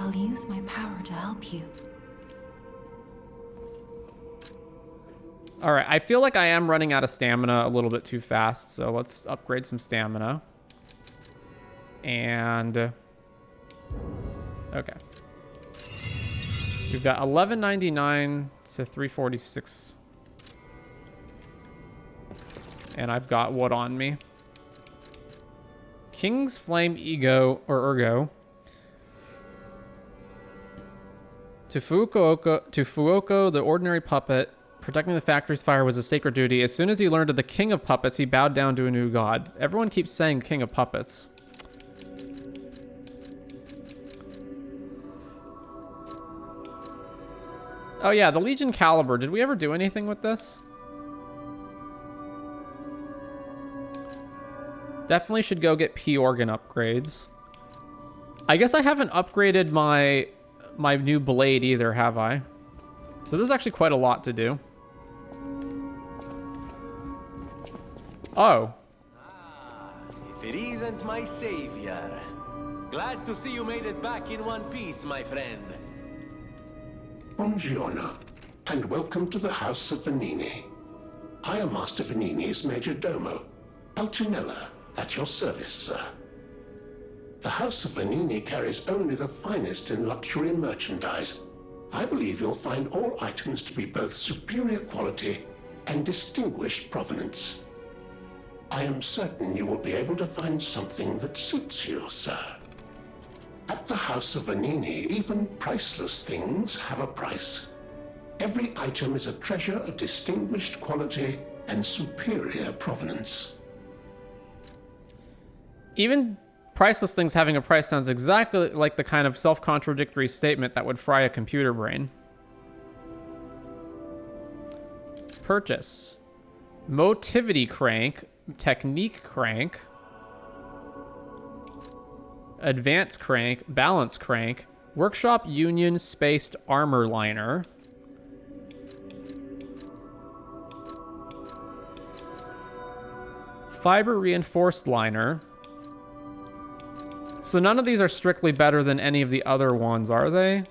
I'll use my power to help you. All right, I feel like I am running out of stamina a little bit too fast, so let's upgrade some stamina. And okay. We've got 1199 to 346. And I've got what on me? King's Flame Ego, or Ergo. To Fuoko, the ordinary puppet, protecting the factory's fire was a sacred duty. As soon as he learned of the King of Puppets, he bowed down to a new god. Everyone keeps saying King of Puppets. Oh yeah, the Legion Caliber. Did we ever do anything with this? Definitely should go get P-Organ upgrades. I guess I haven't upgraded my new blade either, have I? So there's actually quite a lot to do. Oh. Ah, if it isn't my savior. Glad to see you made it back in one piece, my friend. Buongiorno, and welcome to the House of Venini. I am Master Venini's Major Domo, Pulcinella, at your service, sir. The House of Venini carries only the finest in luxury merchandise. I believe you'll find all items to be both superior quality and distinguished provenance. I am certain you will be able to find something that suits you, sir. At the House of Venini, even priceless things have a price. Every item is a treasure of distinguished quality and superior provenance. Even priceless things having a price sounds exactly like the kind of self-contradictory statement that would fry a computer brain. Purchase. Motivity crank. Technique crank. Advance crank. Balance crank. Workshop Union Spaced Armor Liner. Fiber Reinforced Liner. So none of these are strictly better than any of the other ones, are they?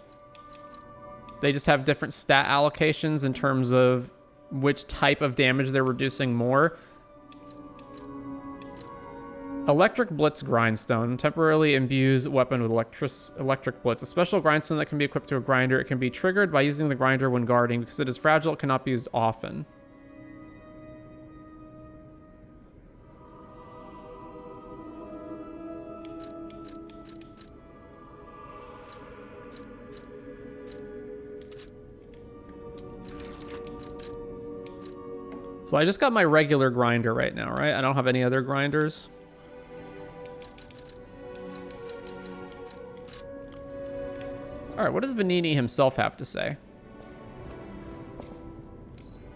They just have different stat allocations in terms of which type of damage they're reducing more. Electric Blitz Grindstone temporarily imbues weapon with electric blitz. A special grindstone that can be equipped to a grinder. It can be triggered by using the grinder when guarding. Because it is fragile, it cannot be used often. So I just got my regular grinder right now, right? I don't have any other grinders. All right, what does Venini himself have to say?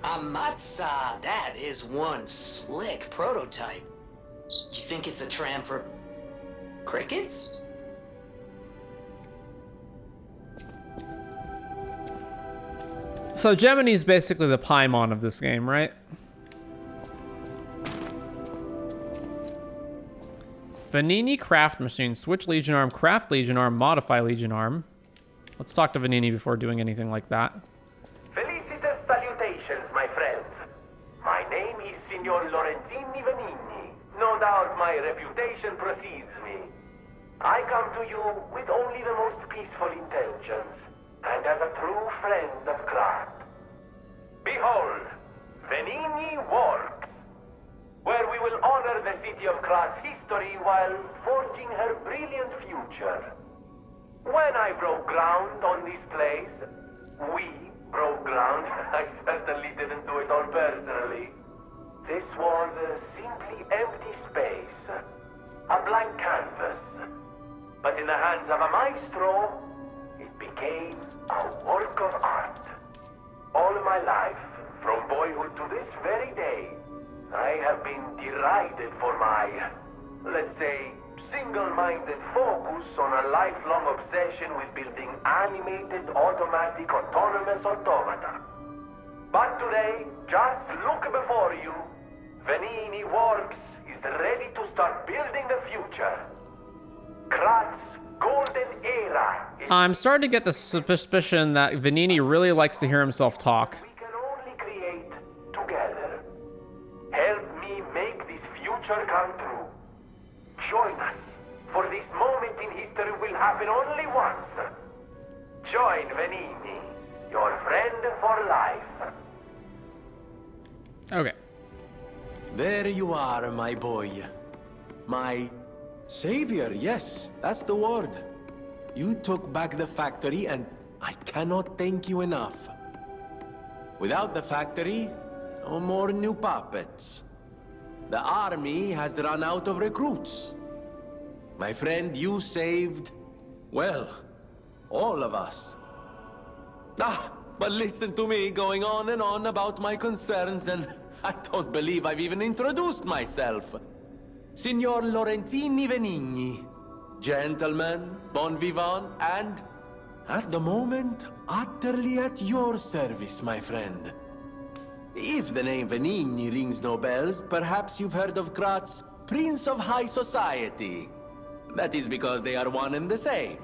Amatsa, that is one slick prototype. You think it's a tram for crickets? So Gemini's basically the Paimon of this game, right? Venini Craft Machine. Switch Legion Arm, Craft Legion Arm, Modify Legion Arm. Let's talk to Venini before doing anything like that. Felicitous salutations, my friends. My name is Signor Lorenzini Venini. No doubt my reputation precedes me. I come to you with only the most peaceful intentions, and as a true friend of craft. Behold, Venini Works, where we will honor the city of Krat's history while forging her brilliant future. When I broke ground on this place, we broke ground. I certainly didn't do it all personally. This was a simply empty space, a blank canvas. But in the hands of a maestro, it became a work of art. All my life, from boyhood to this very day, I have been derided for my, let's say, single-minded focus on a lifelong obsession with building animated, automatic, autonomous automata. But today, just look before you. Venini Works is ready to start building the future. Krat's golden era is I'm starting to get the suspicion that Vanini really likes to hear himself talk. We can only create together. Help me make this future come true. Join us, for this moment in history will happen only once. Join Vanini, your friend for life. Okay. There you are, my boy. My savior, yes, that's the word. You took back the factory and I cannot thank you enough. Without the factory, no more new puppets. The army has run out of recruits. My friend, you saved, well, all of us. But listen to me going on and on about my concerns, and I don't believe I've even introduced myself. Signor Lorenzini Venigni. Gentleman, bon vivant, and, at the moment, utterly at your service, my friend. If the name Venigni rings no bells, perhaps you've heard of Graz's Prince of High Society. That is because they are one and the same.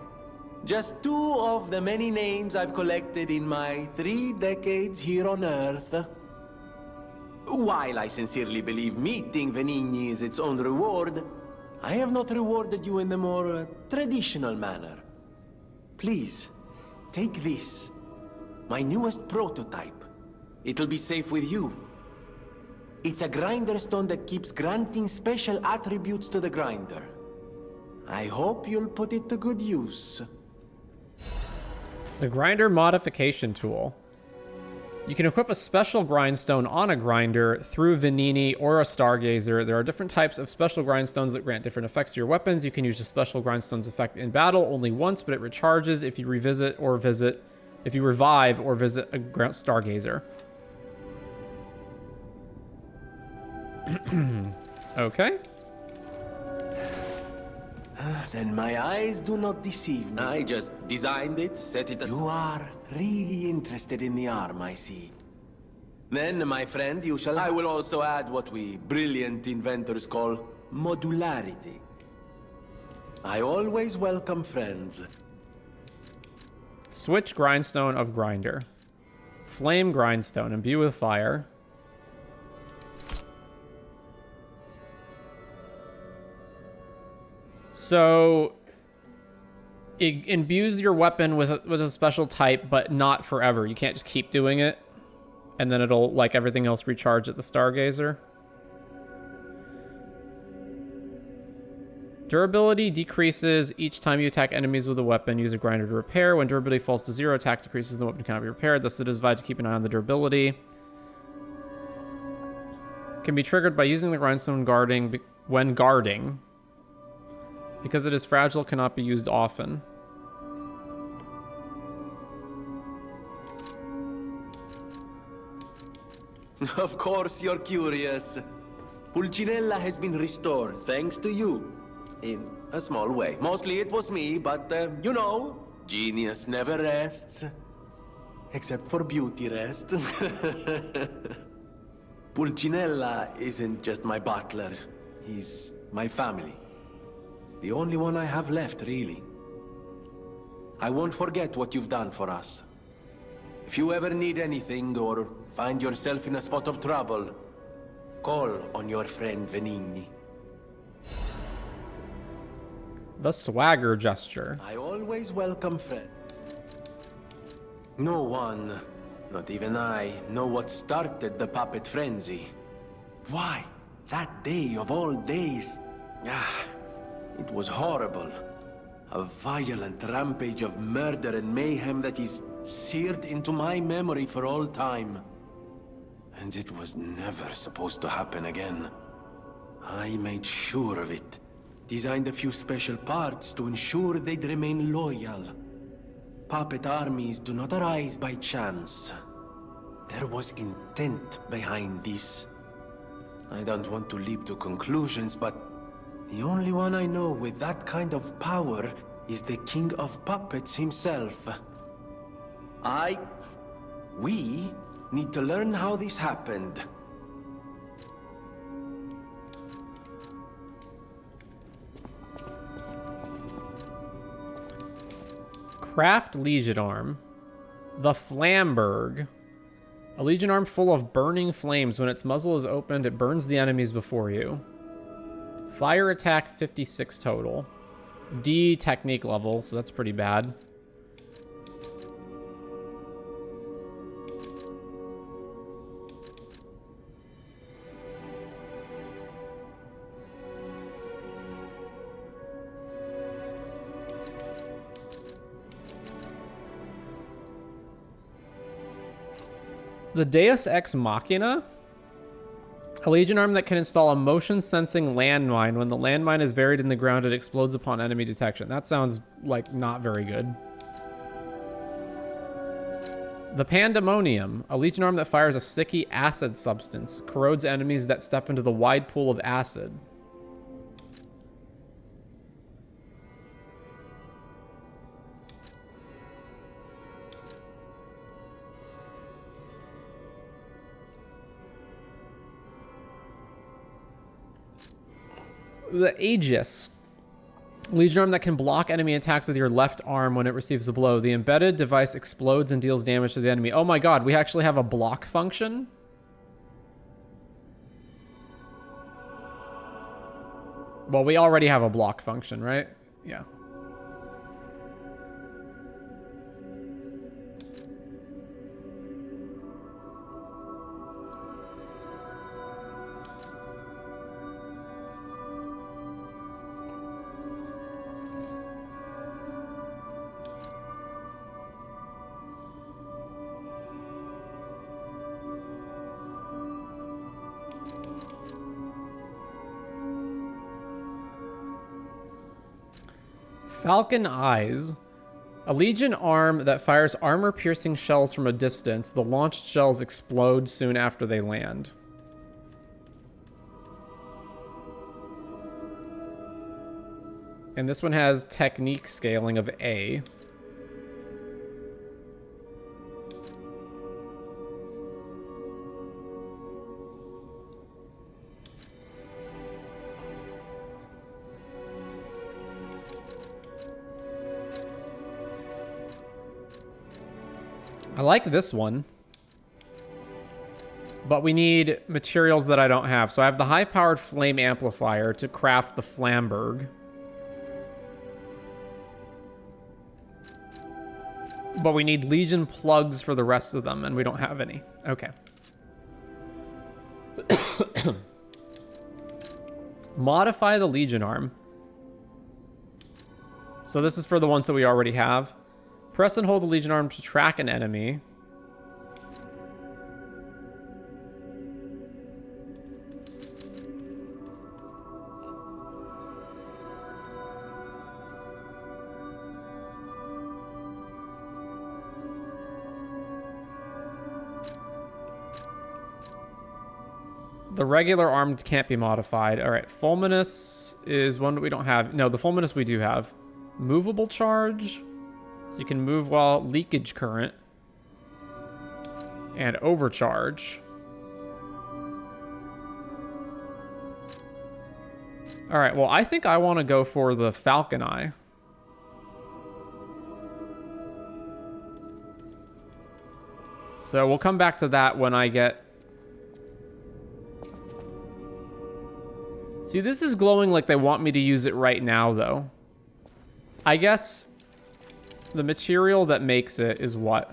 Just two of the many names I've collected in my 3 decades here on Earth. While I sincerely believe meeting Venigni is its own reward, I have not rewarded you in the more traditional manner. Please, take this. My newest prototype. It'll be safe with you. It's a grinder stone that keeps granting special attributes to the grinder. I hope you'll put it to good use. The grinder modification tool. You can equip a special grindstone on a grinder through Venini or a Stargazer. There are different types of special grindstones that grant different effects to your weapons. You can use the special grindstone's effect in battle only once, but it recharges if you revive or visit a Stargazer. Okay. Then my eyes do not deceive me. I just designed it, set it aside. You are really interested in the arm, I see. Then, my friend, you shall... I will also add what we brilliant inventors call modularity. I always welcome friends. Switch grindstone of grinder. Flame grindstone. Imbue with fire. So it imbues your weapon with a special type, but not forever. You can't just keep doing it, and then it'll, like everything else, recharge at the Stargazer. Durability decreases each time you attack enemies with a weapon. Use a grinder to repair. When durability falls to 0, attack decreases, the weapon cannot be repaired. Thus, it is advised to keep an eye on the durability. Can be triggered by using the grindstone when guarding. Because it is fragile, cannot be used often. Of course you're curious. Pulcinella has been restored thanks to you. In a small way. Mostly it was me, but, you know, genius never rests. Except for beauty rest. Pulcinella isn't just my butler. He's my family. The only one I have left, really. I won't forget what you've done for us. If you ever need anything or find yourself in a spot of trouble, call on your friend Venigni. The swagger gesture. I always welcome friends. No one, not even I, know what started the puppet frenzy. Why? That day of all days. It was horrible. A violent rampage of murder and mayhem that is seared into my memory for all time. And it was never supposed to happen again. I made sure of it. Designed a few special parts to ensure they'd remain loyal. Puppet armies do not arise by chance. There was intent behind this. I don't want to leap to conclusions, but the only one I know with that kind of power is the King of Puppets himself. We need to learn how this happened. Craft Legion Arm. The Flamberg. A Legion Arm full of burning flames. When its muzzle is opened, it burns the enemies before you. Fire attack 56 total. D technique level, so that's pretty bad. The Deus Ex Machina? A Legion Arm that can install a motion-sensing landmine. When the landmine is buried in the ground, it explodes upon enemy detection. That sounds, like, not very good. The Pandemonium. A Legion Arm that fires a sticky acid substance. Corrodes enemies that step into the wide pool of acid. The Aegis. Legion Arm that can block enemy attacks with your left arm when it receives a blow. The embedded device explodes and deals damage to the enemy. Oh my god, we actually have a block function? Well, we already have a block function, right? Yeah. Falcon Eyes. A Legion Arm that fires armor-piercing shells from a distance. The launched shells explode soon after they land. And this one has technique scaling of A. I like this one, but we need materials that I don't have. So I have the high-powered flame amplifier to craft the Flamberg. But we need Legion plugs for the rest of them, and we don't have any. Okay. Modify the Legion Arm. So this is for the ones that we already have. Press and hold the Legion Arm to track an enemy. The regular arm can't be modified. All right, Fulminous is one that we don't have. No, the Fulminous we do have. Movable charge. So you can move while leakage current. And overcharge. All right, well, I think I want to go for the Falcon Eye. So we'll come back to that when I get... See, this is glowing like they want me to use it right now, though. I guess the material that makes it is what?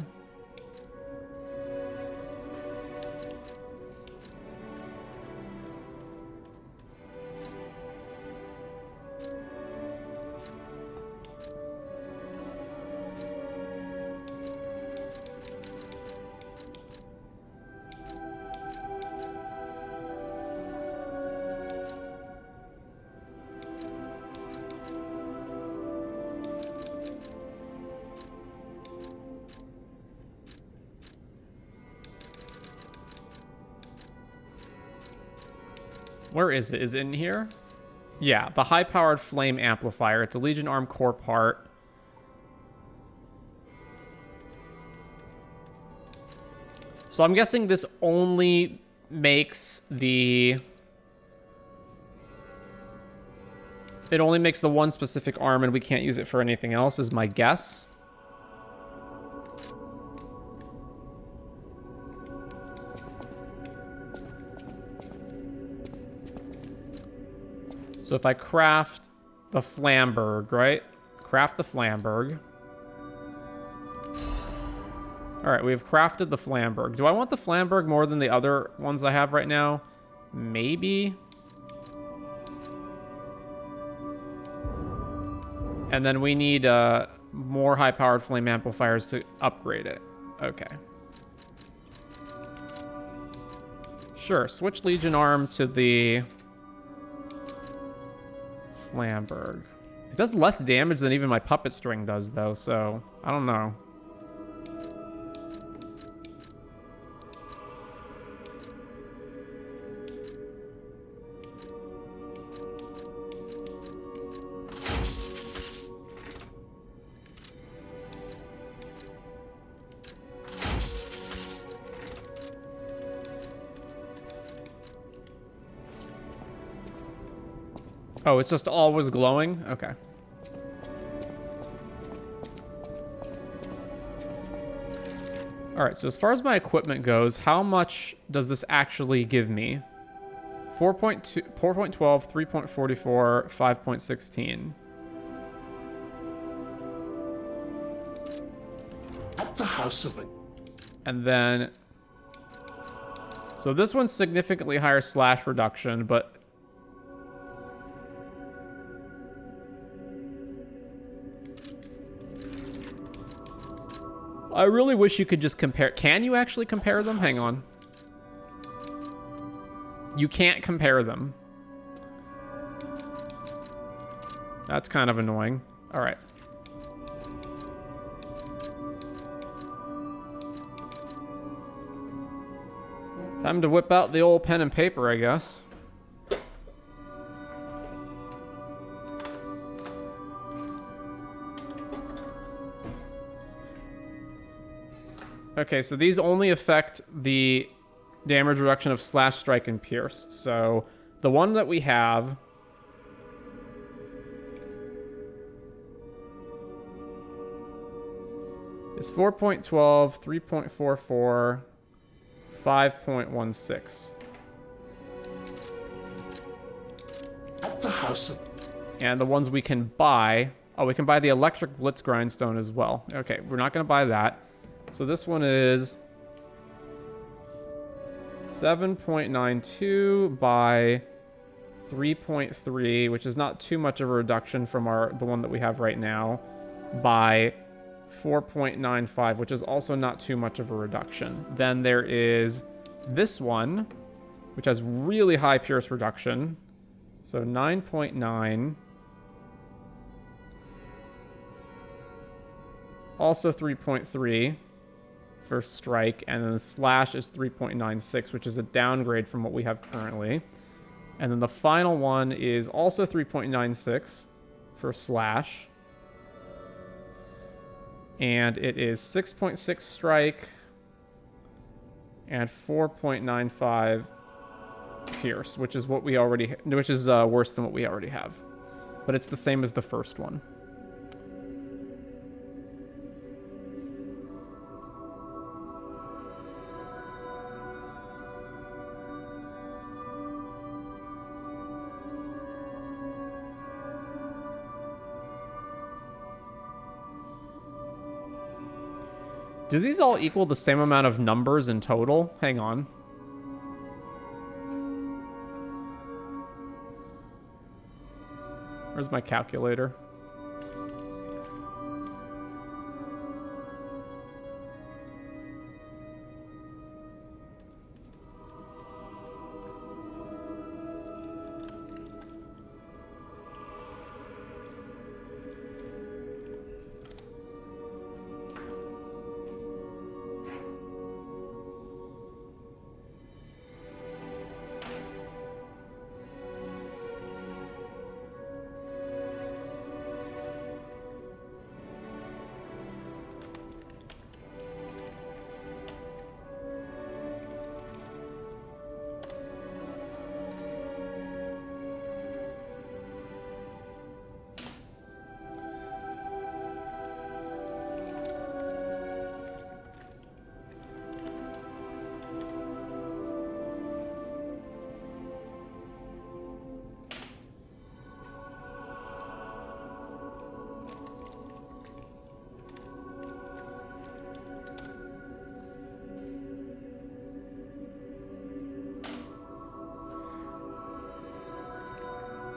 Where is it? Is it in here? Yeah, the high-powered flame amplifier. It's a Legion Arm core part. So I'm guessing this only makes the... It only makes the one specific arm and we can't use it for anything else, is my guess. So if I craft the Flamberg, right? Craft the Flamberg. All right, we've crafted the Flamberg. Do I want the Flamberg more than the other ones I have right now? Maybe. And then we need more high-powered flame amplifiers to upgrade it. Okay. Sure, switch Legion Arm to the Flamberg. It does less damage than even my puppet string does, though, so I don't know. Oh, it's just always glowing? Okay. Alright, so as far as my equipment goes, how much does this actually give me? 4.2, 4.12, 3.44, 5.16. At the House of... And then... So this one's significantly higher slash reduction, but... I really wish you could just compare... Can you actually compare them? Hang on. You can't compare them. That's kind of annoying. All right. Time to whip out the old pen and paper, I guess. Okay, so these only affect the damage reduction of slash, strike, and pierce. So the one that we have is 4.12, 3.44, 5.16. At the House of... And the ones we can buy... Oh, we can buy the electric blitz grindstone as well. Okay, we're not going to buy that. So this one is 7.92 by 3.3, which is not too much of a reduction from the one that we have right now, by 4.95, which is also not too much of a reduction. Then there is this one, which has really high pierce reduction. So 9.9. Also 3.3 for strike, and then the slash is 3.96, which is a downgrade from what we have currently. And then the final one is also 3.96 for slash. And it is 6.6 strike and 4.95 pierce, which is what we already, which is worse than what we already have. But it's the same as the first one. Do these all equal the same amount of numbers in total? Hang on. Where's my calculator?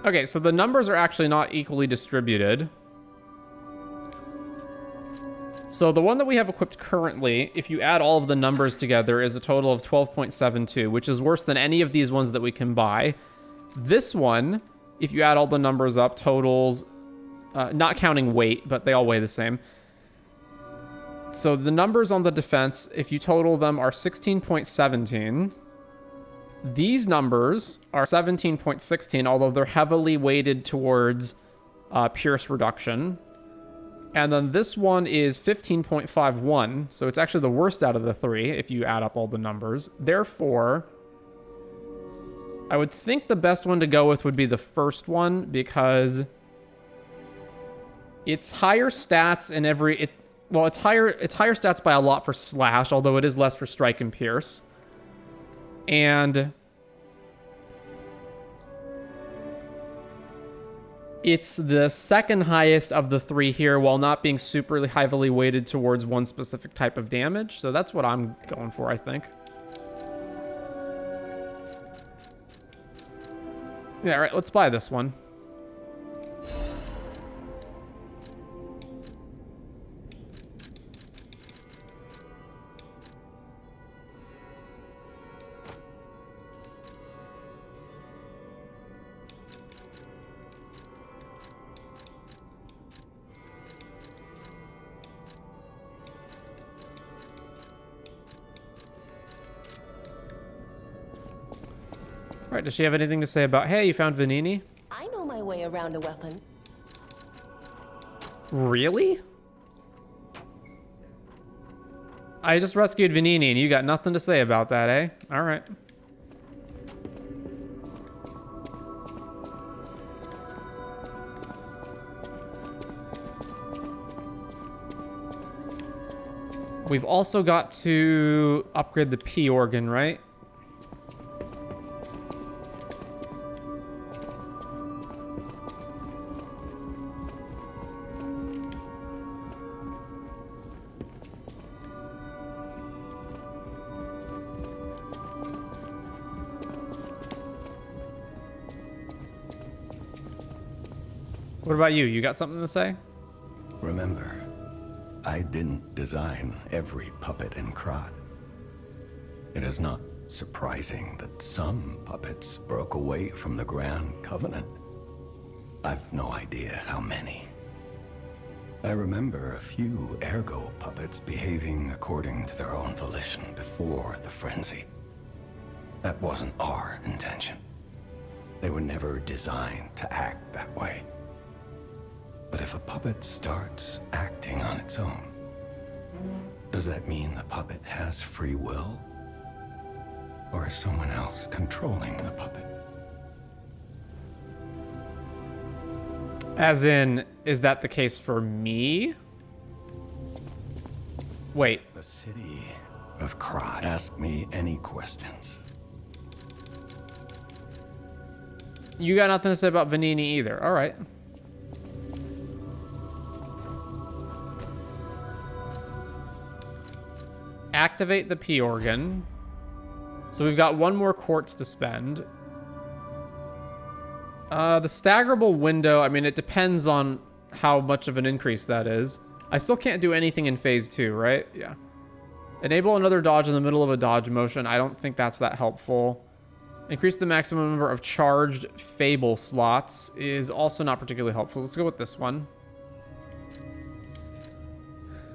Okay, so the numbers are actually not equally distributed. So the one that we have equipped currently, if you add all of the numbers together, is a total of 12.72, which is worse than any of these ones that we can buy. This one, if you add all the numbers up, totals, not counting weight, but they all weigh the same. So the numbers on the defense, if you total them, are 16.17. These numbers are 17.16, although they're heavily weighted towards pierce reduction. And then this one is 15.51, so it's actually the worst out of the three if you add up all the numbers. Therefore, I would think the best one to go with would be the first one, because it's higher stats in every... it's higher stats by a lot for slash, although it is less for strike and pierce. And it's the second highest of the three here, while not being super heavily weighted towards one specific type of damage. So that's what I'm going for, I think. Yeah, all right, let's buy this one. All right, does she have anything to say about, hey, you found Vanini? I know my way around a weapon. Really? I just rescued Vanini and you got nothing to say about that, eh? All right. We've also got to upgrade the P organ, right? What about you? You got something to say? Remember, I didn't design every puppet in Krat. It is not surprising that some puppets broke away from the Grand Covenant. I've no idea how many. I remember a few ergo puppets behaving according to their own volition before the frenzy. That wasn't our intention. They were never designed to act that way. But if a puppet starts acting on its own, does that mean the puppet has free will? Or is someone else controlling the puppet? As in, is that the case for me? Wait. The city of Krat. Ask me any questions. You got nothing to say about Vanini either. All right. Activate the P organ. So we've got one more quartz to spend. The staggerable window, I mean, it depends on how much of an increase that is. I still can't do anything in phase 2, right? Yeah. Enable another dodge in the middle of a dodge motion. I don't think that's that helpful. Increase the maximum number of charged fable slots is also not particularly helpful. Let's go with this one.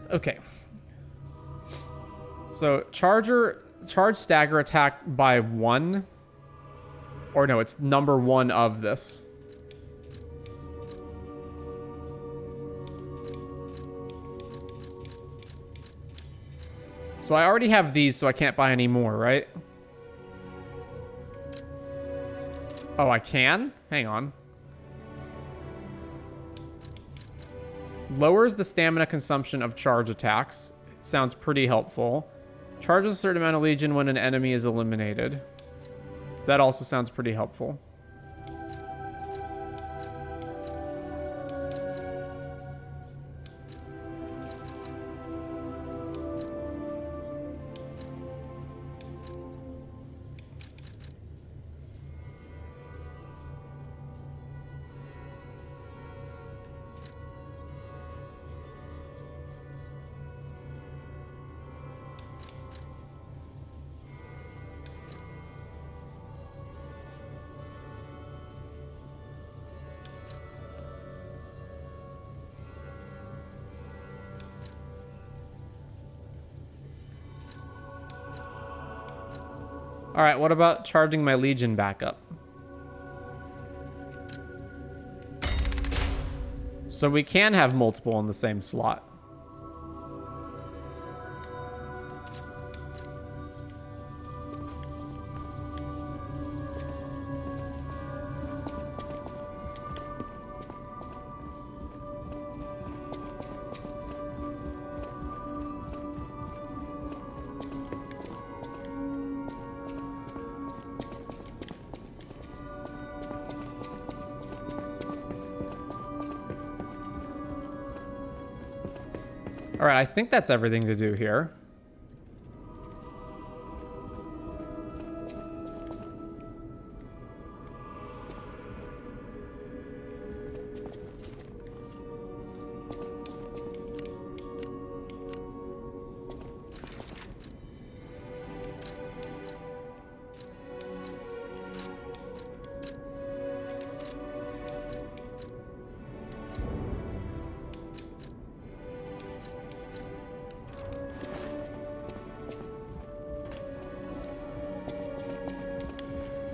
Okay. So charge stagger attack by 1. Or no, it's number 1 of this. So I already have these, so I can't buy any more, right? Oh, I can? Hang on. Lowers the stamina consumption of charge attacks. Sounds pretty helpful. Charges a certain amount of Legion when an enemy is eliminated. That also sounds pretty helpful. All right, what about charging my Legion back up? So we can have multiple in the same slot. All right, I think that's everything to do here.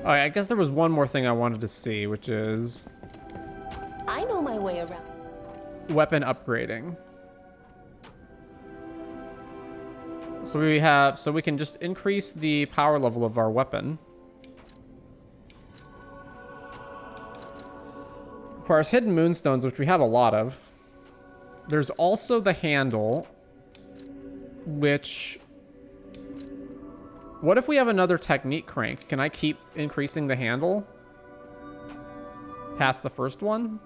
All right, I guess there was one more thing I wanted to see, which is I know my way around. weapon upgrading. So we can just increase the power level of our weapon. Requires hidden moonstones, which we have a lot of. There's also the handle, which... What if we have another technique crank? Can I keep increasing the handle past the first one?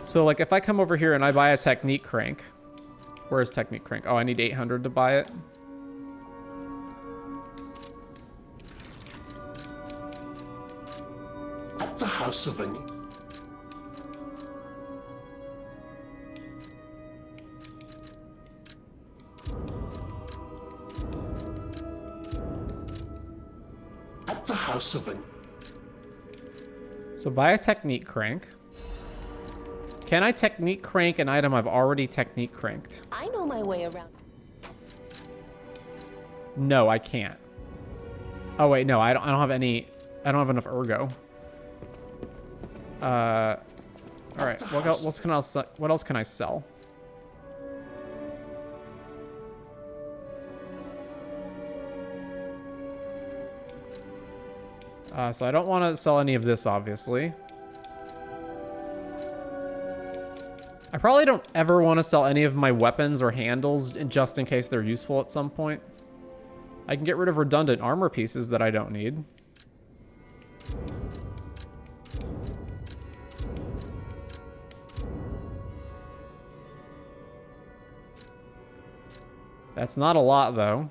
So, like, if I come over here and I buy a technique crank... Where's technique crank? Oh, I need 800 to buy it. At the House of Annie. At the House of Annie. So buy a technique crank. Can I technique crank an item I've already technique cranked? I know my way around. No, I can't. Oh wait, no, I don't have any. I don't have enough ergo. All right. What else can I sell? So I don't want to sell any of this, obviously. I probably don't ever want to sell any of my weapons or handles just in case they're useful at some point. I can get rid of redundant armor pieces that I don't need. That's not a lot, though.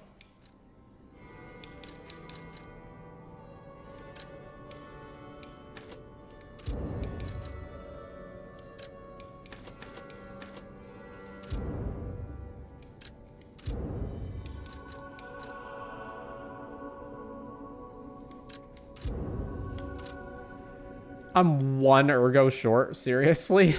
I'm 1 ergo short, seriously?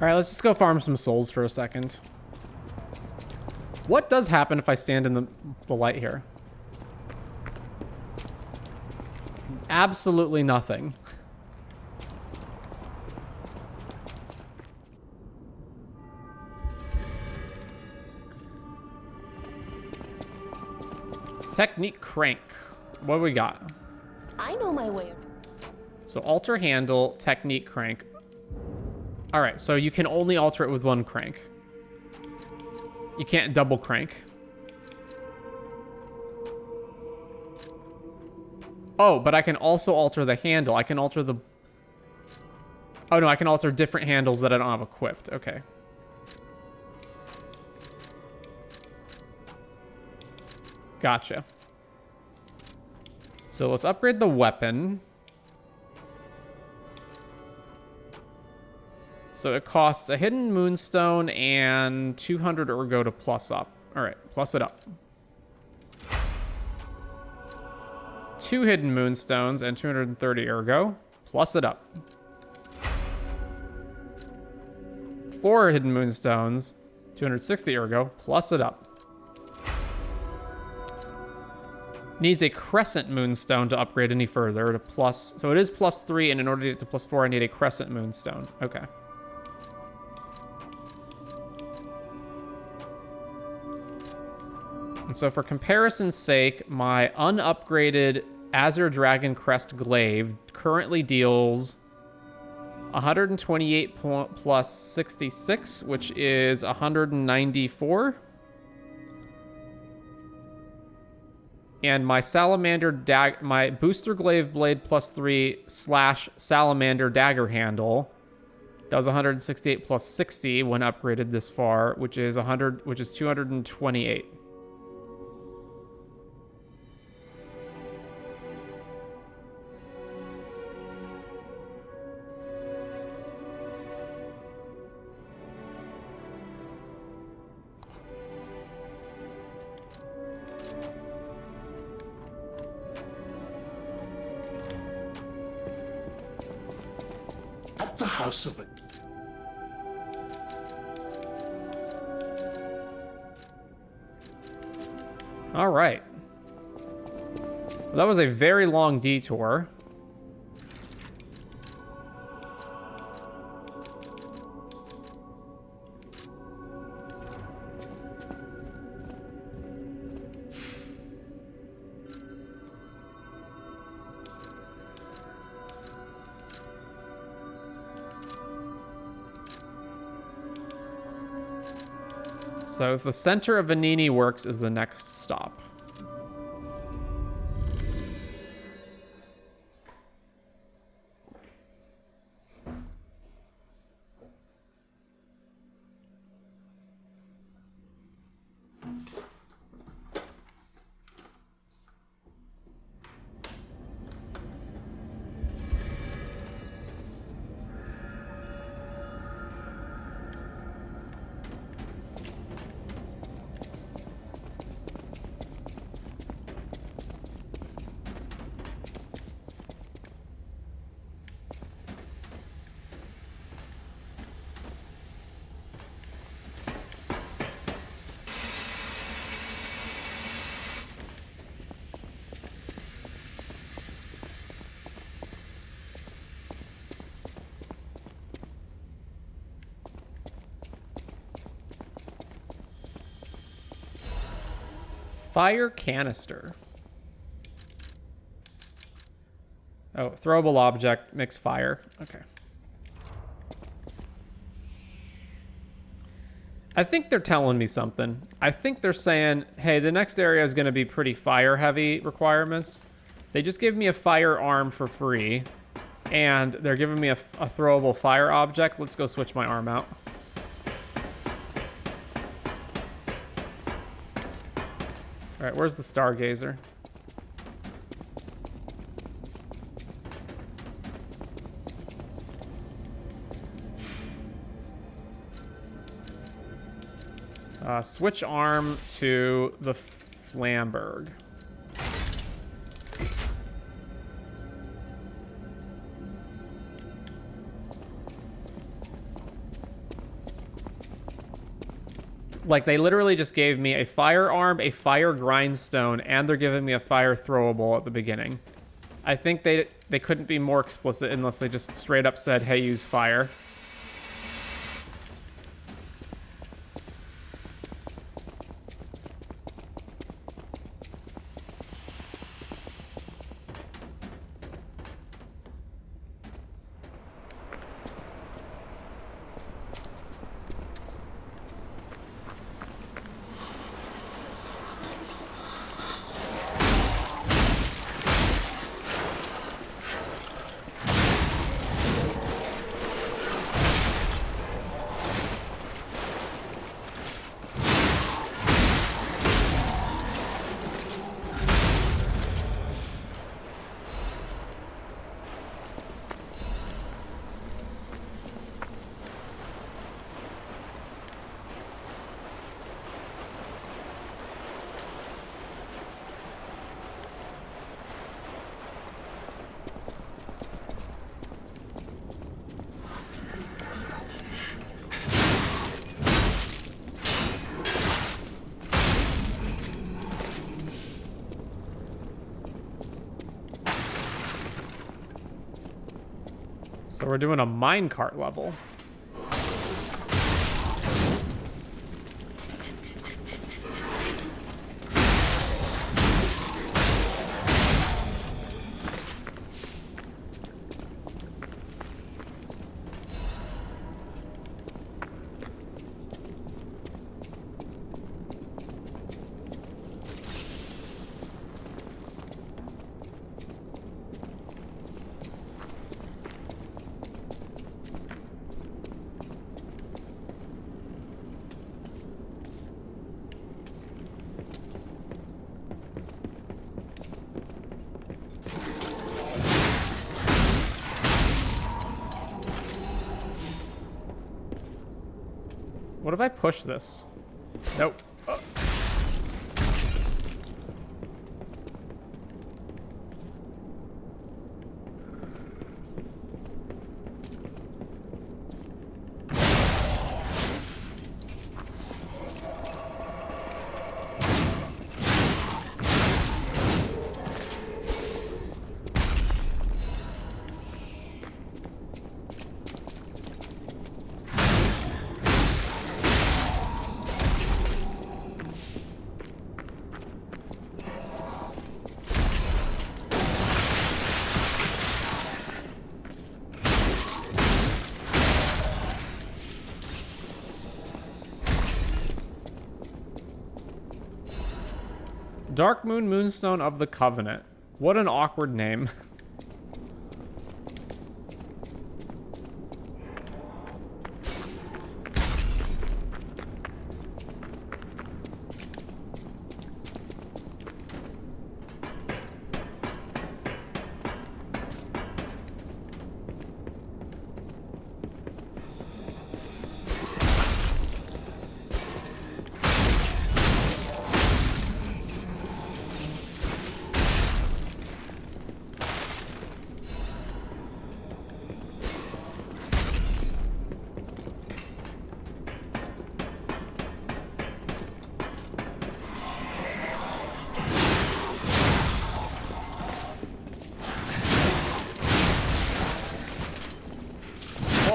All right, let's just go farm some souls for a second. What does happen if I stand in the light here? Absolutely nothing. Technique crank. What do we got? I know my way. So alter handle, technique crank. All right, so you can only alter it with one crank. You can't double crank. Oh, but I can also alter the handle. I can alter the... Oh no, I can alter different handles that I don't have equipped. Okay. Gotcha. So let's upgrade the weapon. So it costs a hidden moonstone and 200 ergo to plus up. All right, plus it up. 2 hidden moonstones and 230 ergo. Plus it up. 4 hidden moonstones, 260 ergo. Plus it up. Needs a crescent moonstone to upgrade any further to plus. So it is plus 3, and in order to get to plus 4, I need a crescent moonstone. Okay. And so for comparison's sake, my unupgraded Azure Dragon Crest Glaive currently deals 128 plus 66, which is 194. And my my Booster Glaive Blade plus 3 / Salamander Dagger Handle does 168 plus 60 when upgraded this far, which is 228. At the house of... All right. Well, that was a very long detour. So the center of Vanini Works is the next stop. Fire canister. Oh, throwable object, mix fire. Okay. I think they're telling me something. I think they're saying, hey, the next area is going to be pretty fire heavy requirements. They just gave me a firearm for free, and they're giving me a throwable fire object. Let's go switch my arm out. All right, where's the Stargazer? Switch arm to the Flamberg. Like, they literally just gave me a firearm, a fire grindstone, and they're giving me a fire throwable at the beginning. I think they couldn't be more explicit unless they just straight up said, hey, use fire. So we're doing a minecart level. What if I push this? Nope. Oh. Dark Moon Moonstone of the Covenant. What an awkward name.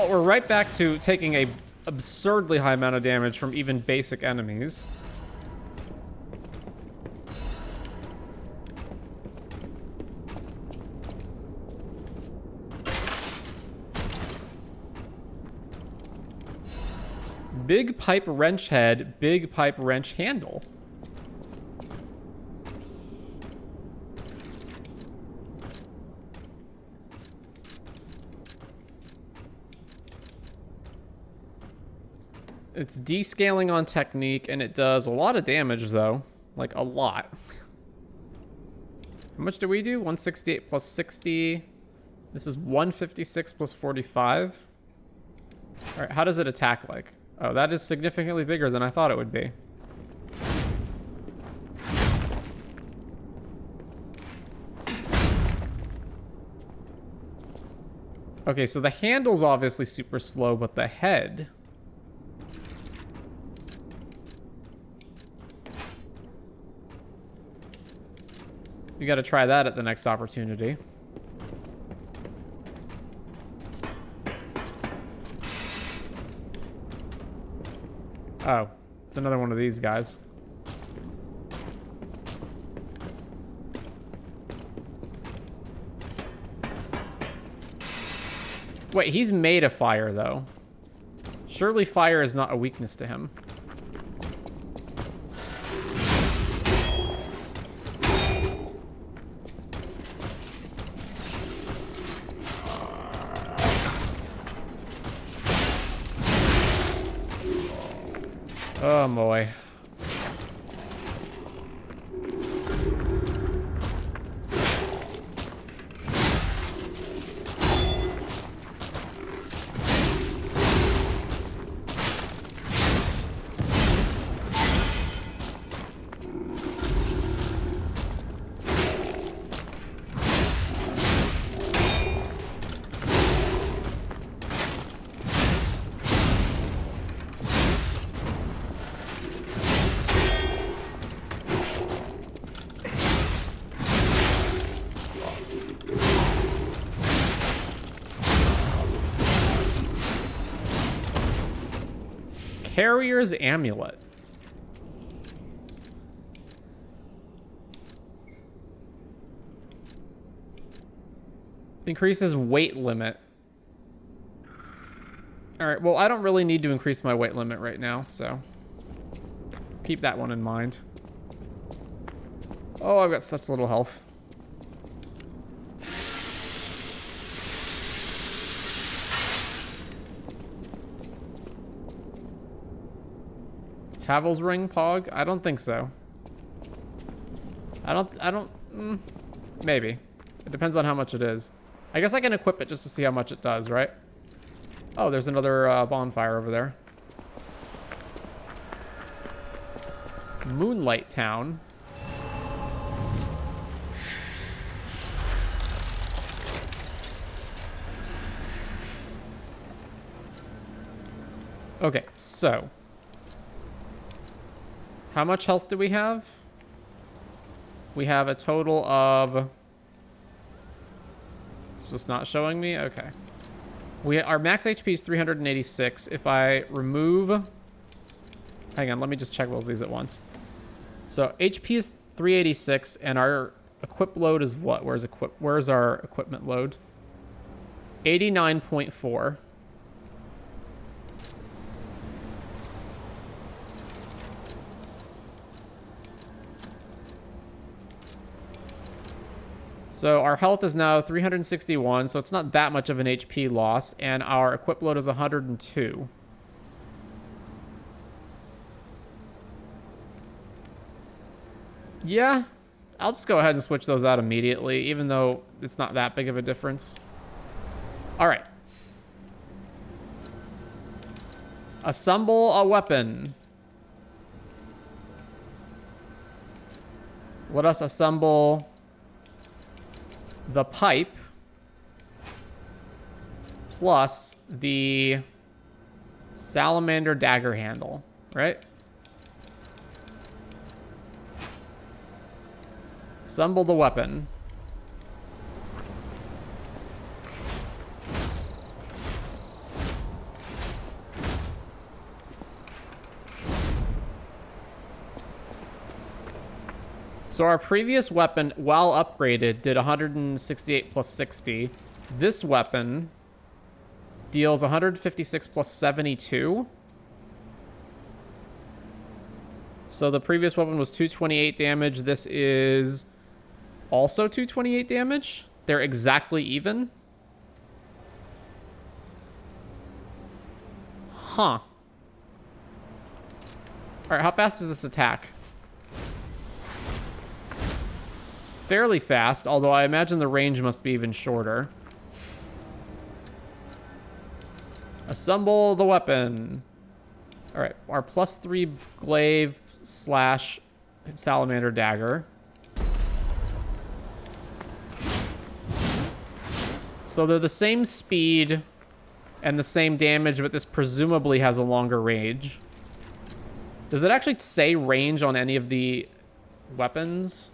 We're right back to taking a absurdly high amount of damage from even basic enemies. Big pipe wrench head, big pipe wrench handle. It's descaling on technique, and it does a lot of damage, though. Like, a lot. How much do we do? 168 plus 60. This is 156 plus 45. All right, how does it attack like? Oh, that is significantly bigger than I thought it would be. Okay, so the handle's obviously super slow, but the head... You gotta try that at the next opportunity. Oh, it's another one of these guys. Wait, he's made of fire, though. Surely fire is not a weakness to him. Oh boy. Carrier's Amulet. Increases weight limit. Alright, well, I don't really need to increase my weight limit right now, so keep that one in mind. Oh, I've got such little health. Havel's ring, Pog? I don't think so. Maybe. It depends on how much it is. I guess I can equip it just to see how much it does, right? Oh, there's another bonfire over there. Moonlight Town. Okay, so how much health do we have? We have a total of... It's just not showing me? Okay. Our max HP is 386. If I remove... Hang on, let me just check both of these at once. So HP is 386, and our equip load is what? Where's our equipment load? 89.4. So our health is now 361, so it's not that much of an HP loss, and our equip load is 102. Yeah, I'll just go ahead and switch those out immediately, even though it's not that big of a difference. All right. Assemble a weapon. Let us assemble the pipe plus the salamander dagger handle, right? Assemble the weapon. So our previous weapon, while upgraded, did 168 plus 60. This weapon deals 156 plus 72. So the previous weapon was 228 damage. This is also 228 damage. They're exactly even. Huh. All right, how fast is this attack? Fairly fast, although I imagine the range must be even shorter. Assemble the weapon. All right, our +3 glaive / salamander dagger. So they're the same speed and the same damage, but this presumably has a longer range. Does it actually say range on any of the weapons?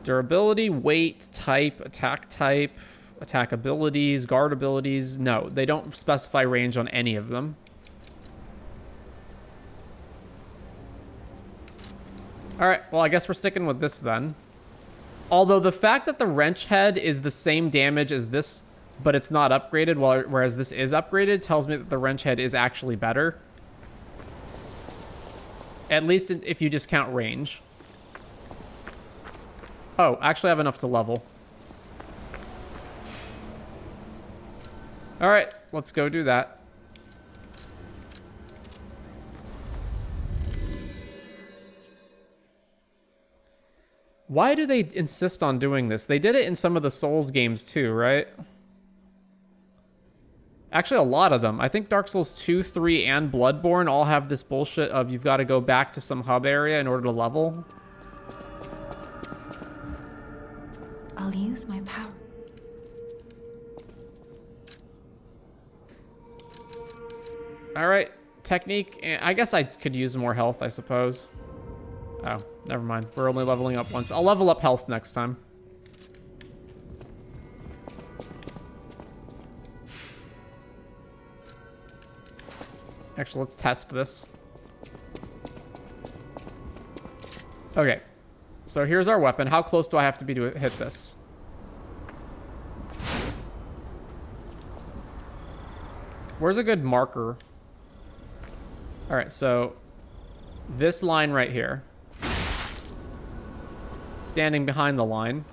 Durability, weight, type, attack abilities, guard abilities. No, they don't specify range on any of them. All right, well, I guess we're sticking with this then. Although the fact that the wrench head is the same damage as this, but it's not upgraded, whereas this is upgraded, tells me that the wrench head is actually better. At least if you discount range. Oh, actually I have enough to level. All right, let's go do that. Why do they insist on doing this? They did it in some of the Souls games too, right? Actually, a lot of them. I think Dark Souls 2, 3, and Bloodborne all have this bullshit of you've got to go back to some hub area in order to level. I'll use my power. All right, technique. I guess I could use more health, I suppose. Oh, never mind. We're only leveling up once. I'll level up health next time. Actually, let's test this. Okay. So here's our weapon. How close do I have to be to hit this? Where's a good marker? All right, so this line right here. Standing behind the line.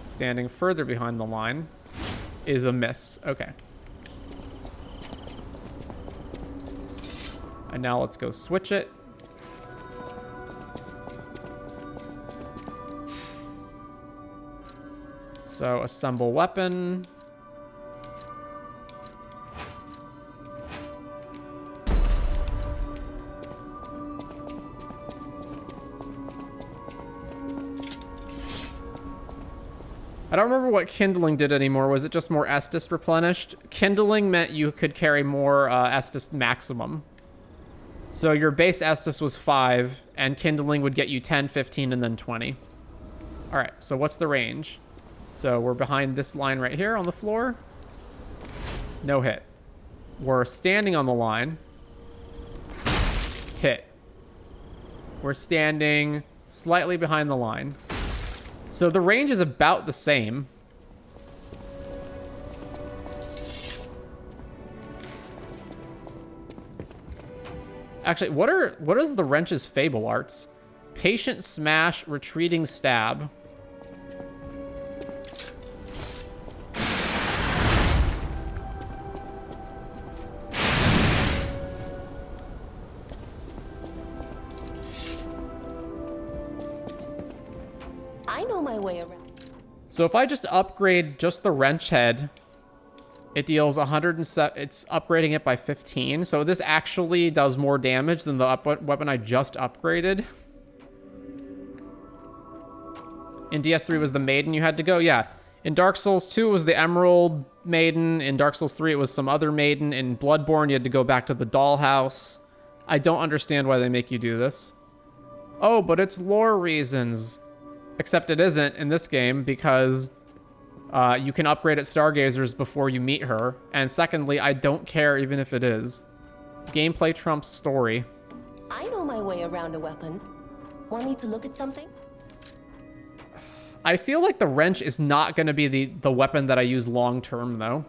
Standing further behind the line is a miss. Okay. And now let's go switch it. So assemble weapon. I don't remember what kindling did anymore. Was it just more Estus replenished? Kindling meant you could carry more Estus maximum. So your base Estus was 5, and kindling would get you 10, 15, and then 20. All right, so what's the range? So we're behind this line right here on the floor. No hit. We're standing on the line. Hit. We're standing slightly behind the line. So the range is about the same. Actually, what is the wrench's fable arts? Patient smash, retreating stab. I know my way around. So if I just upgrade just the wrench head, it deals 107. It's upgrading it by 15. So this actually does more damage than the weapon I just upgraded. In DS3 was the maiden you had to go. Yeah. In Dark Souls 2 it was the Emerald Maiden. In Dark Souls 3 it was some other maiden. In Bloodborne you had to go back to the dollhouse. I don't understand why they make you do this. Oh, but it's lore reasons. Except it isn't in this game because you can upgrade at Stargazers before you meet her. And secondly, I don't care even if it is. Gameplay trumps story. I know my way around a weapon. Want me to look at something? I feel like the wrench is not going to be the weapon that I use long term, though.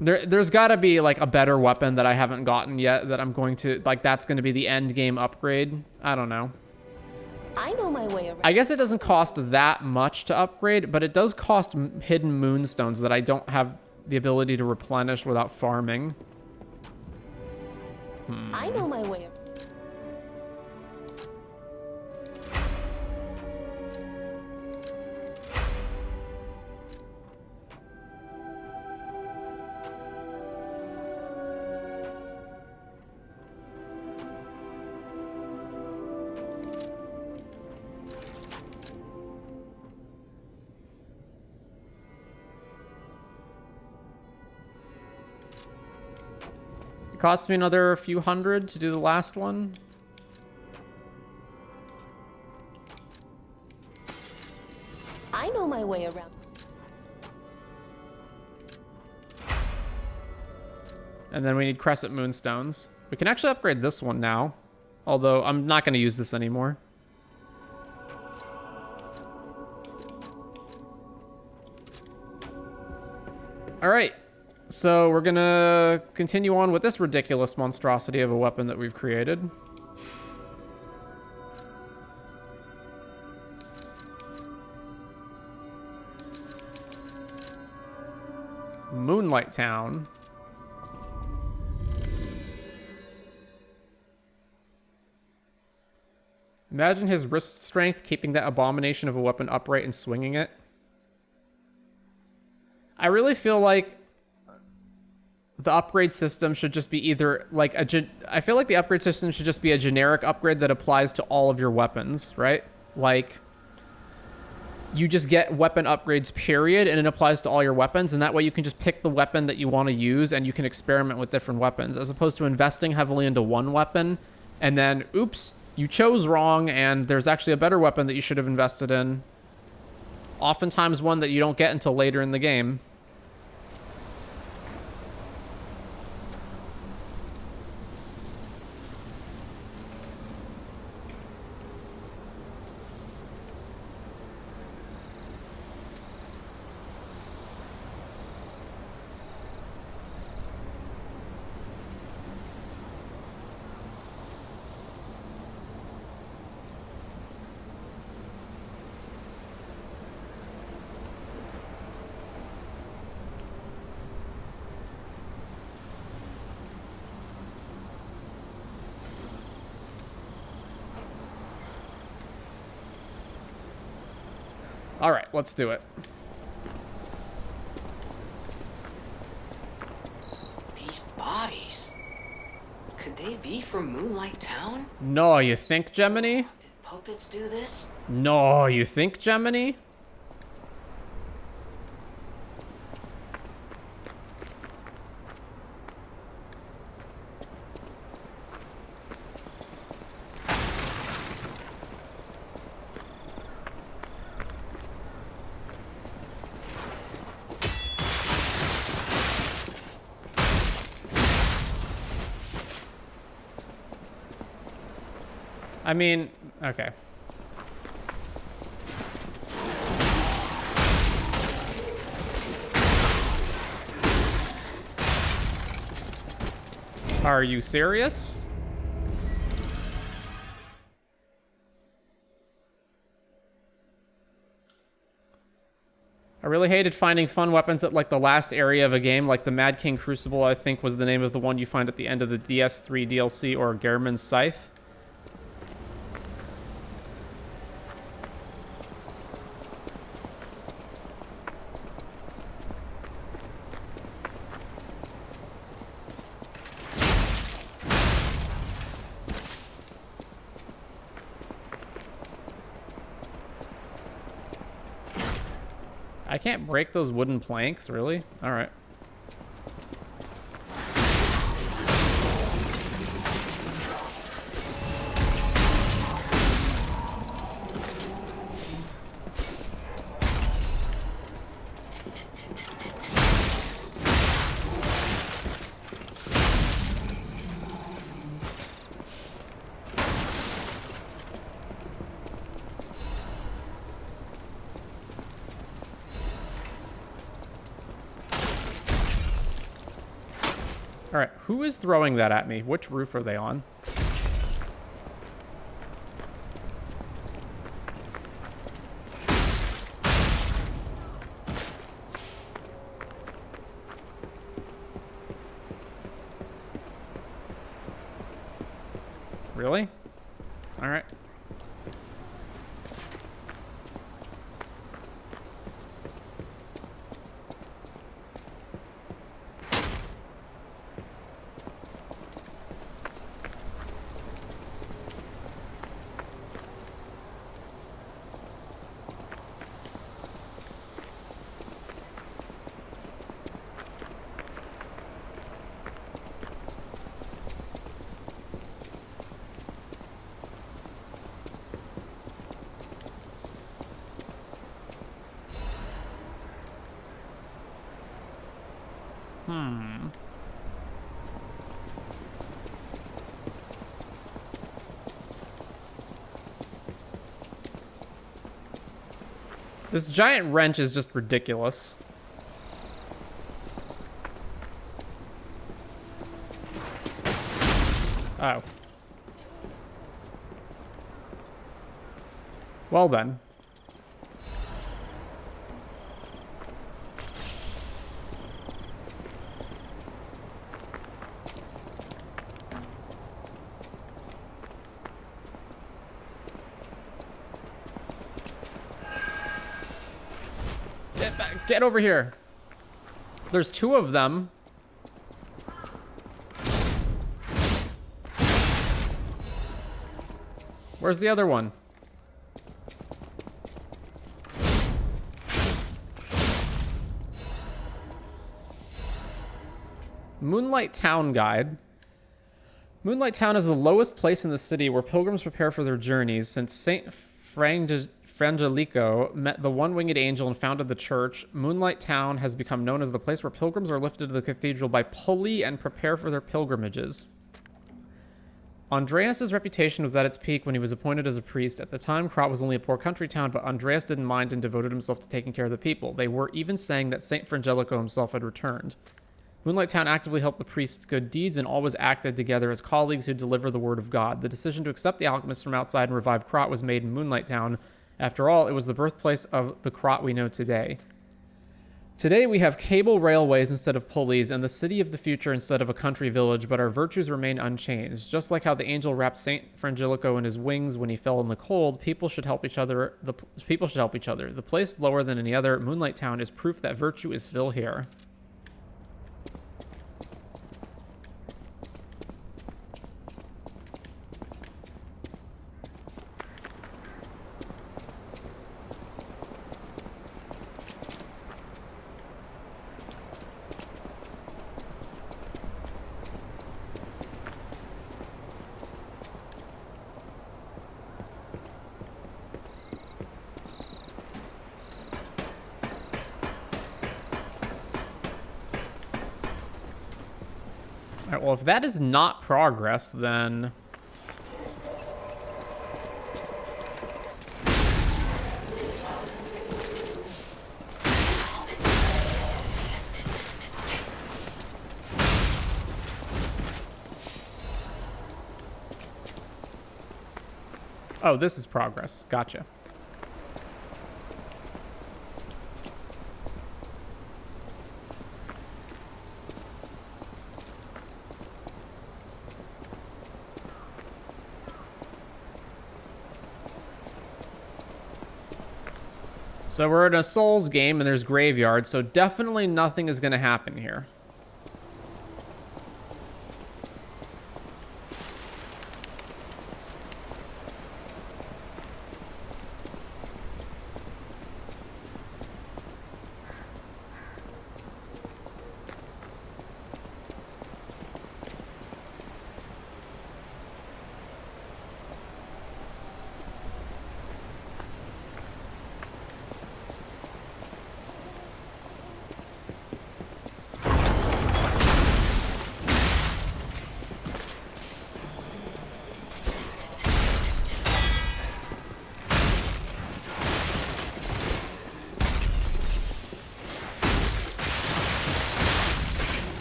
There's got to be like a better weapon that I haven't gotten yet that I'm going to like. That's going to be the end game upgrade. I don't know. I know my way around. I guess it doesn't cost that much to upgrade, but it does cost hidden moonstones that I don't have the ability to replenish without farming. I know my way around. It cost me another few hundred to do the last one. I know my way around. And then we need Crescent Moonstones. We can actually upgrade this one now. Although I'm not going to use this anymore. Alright. So we're going to continue on with this ridiculous monstrosity of a weapon that we've created. Moonlight Town. Imagine his wrist strength keeping that abomination of a weapon upright and swinging it. I really feel like the upgrade system should just be either like I feel like the upgrade system should just be a generic upgrade that applies to all of your weapons, right? Like you just get weapon upgrades, period, and it applies to all your weapons, and that way you can just pick the weapon that you want to use, and you can experiment with different weapons, as opposed to investing heavily into one weapon, and then, oops, you chose wrong, and there's actually a better weapon that you should have invested in. Oftentimes one that you don't get until later in the game. All right, let's do it. These bodies. Could they be from Moonlight Town? No, you think, Gemini? Did puppets do this? No, you think, Gemini? I mean, okay. Are you serious? I really hated finding fun weapons at like the last area of a game, like the Mad King Crucible, I think was the name of the one you find at the end of the DS3 DLC, or Gehrman's Scythe. I can't break those wooden planks, really? All right. All right, who is throwing that at me? Which roof are they on? Really? All right. This giant wrench is just ridiculous. Oh. Well then. Get over here. There's two of them. Where's the other one? Moonlight Town Guide. Moonlight Town is the lowest place in the city where pilgrims prepare for their journeys. Since Saint Frangelico met the one-winged angel and founded the church, Moonlight Town has become known as the place where pilgrims are lifted to the cathedral by pulley and prepare for their pilgrimages. Andreas' reputation was at its peak when he was appointed as a priest. At the time, Krat was only a poor country town, but Andreas didn't mind and devoted himself to taking care of the people. They were even saying that Saint Frangelico himself had returned. Moonlight Town actively helped the priest's good deeds and always acted together as colleagues who deliver the word of God. The decision to accept the alchemists from outside and revive Krat was made in Moonlight Town. After all, it was the birthplace of the Krat we know today. Today we have cable railways instead of pulleys and the city of the future instead of a country village, but our virtues remain unchanged. Just like how the angel wrapped Saint Frangelico in his wings when he fell in the cold, people should help each other. The place lower than any other, Moonlight Town, is proof that virtue is still here. Alright, well, if that is not progress, then... Oh, this is progress. Gotcha. So we're in a Souls game and there's graveyards, so definitely nothing is going to happen here.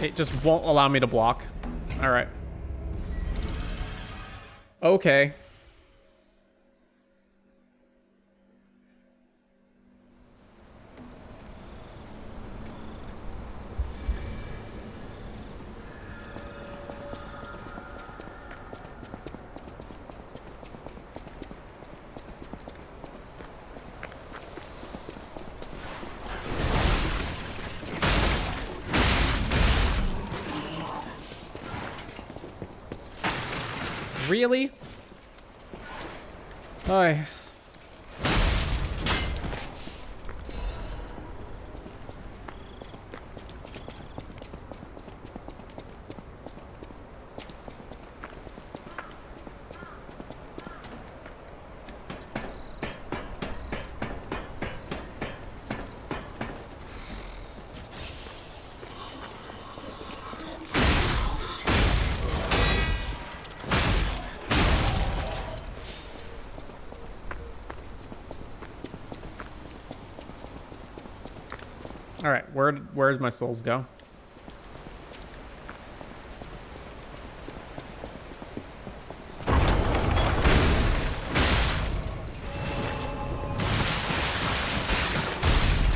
It just won't allow me to block. All right. Okay. Really? Hi. All right, where'd my souls go?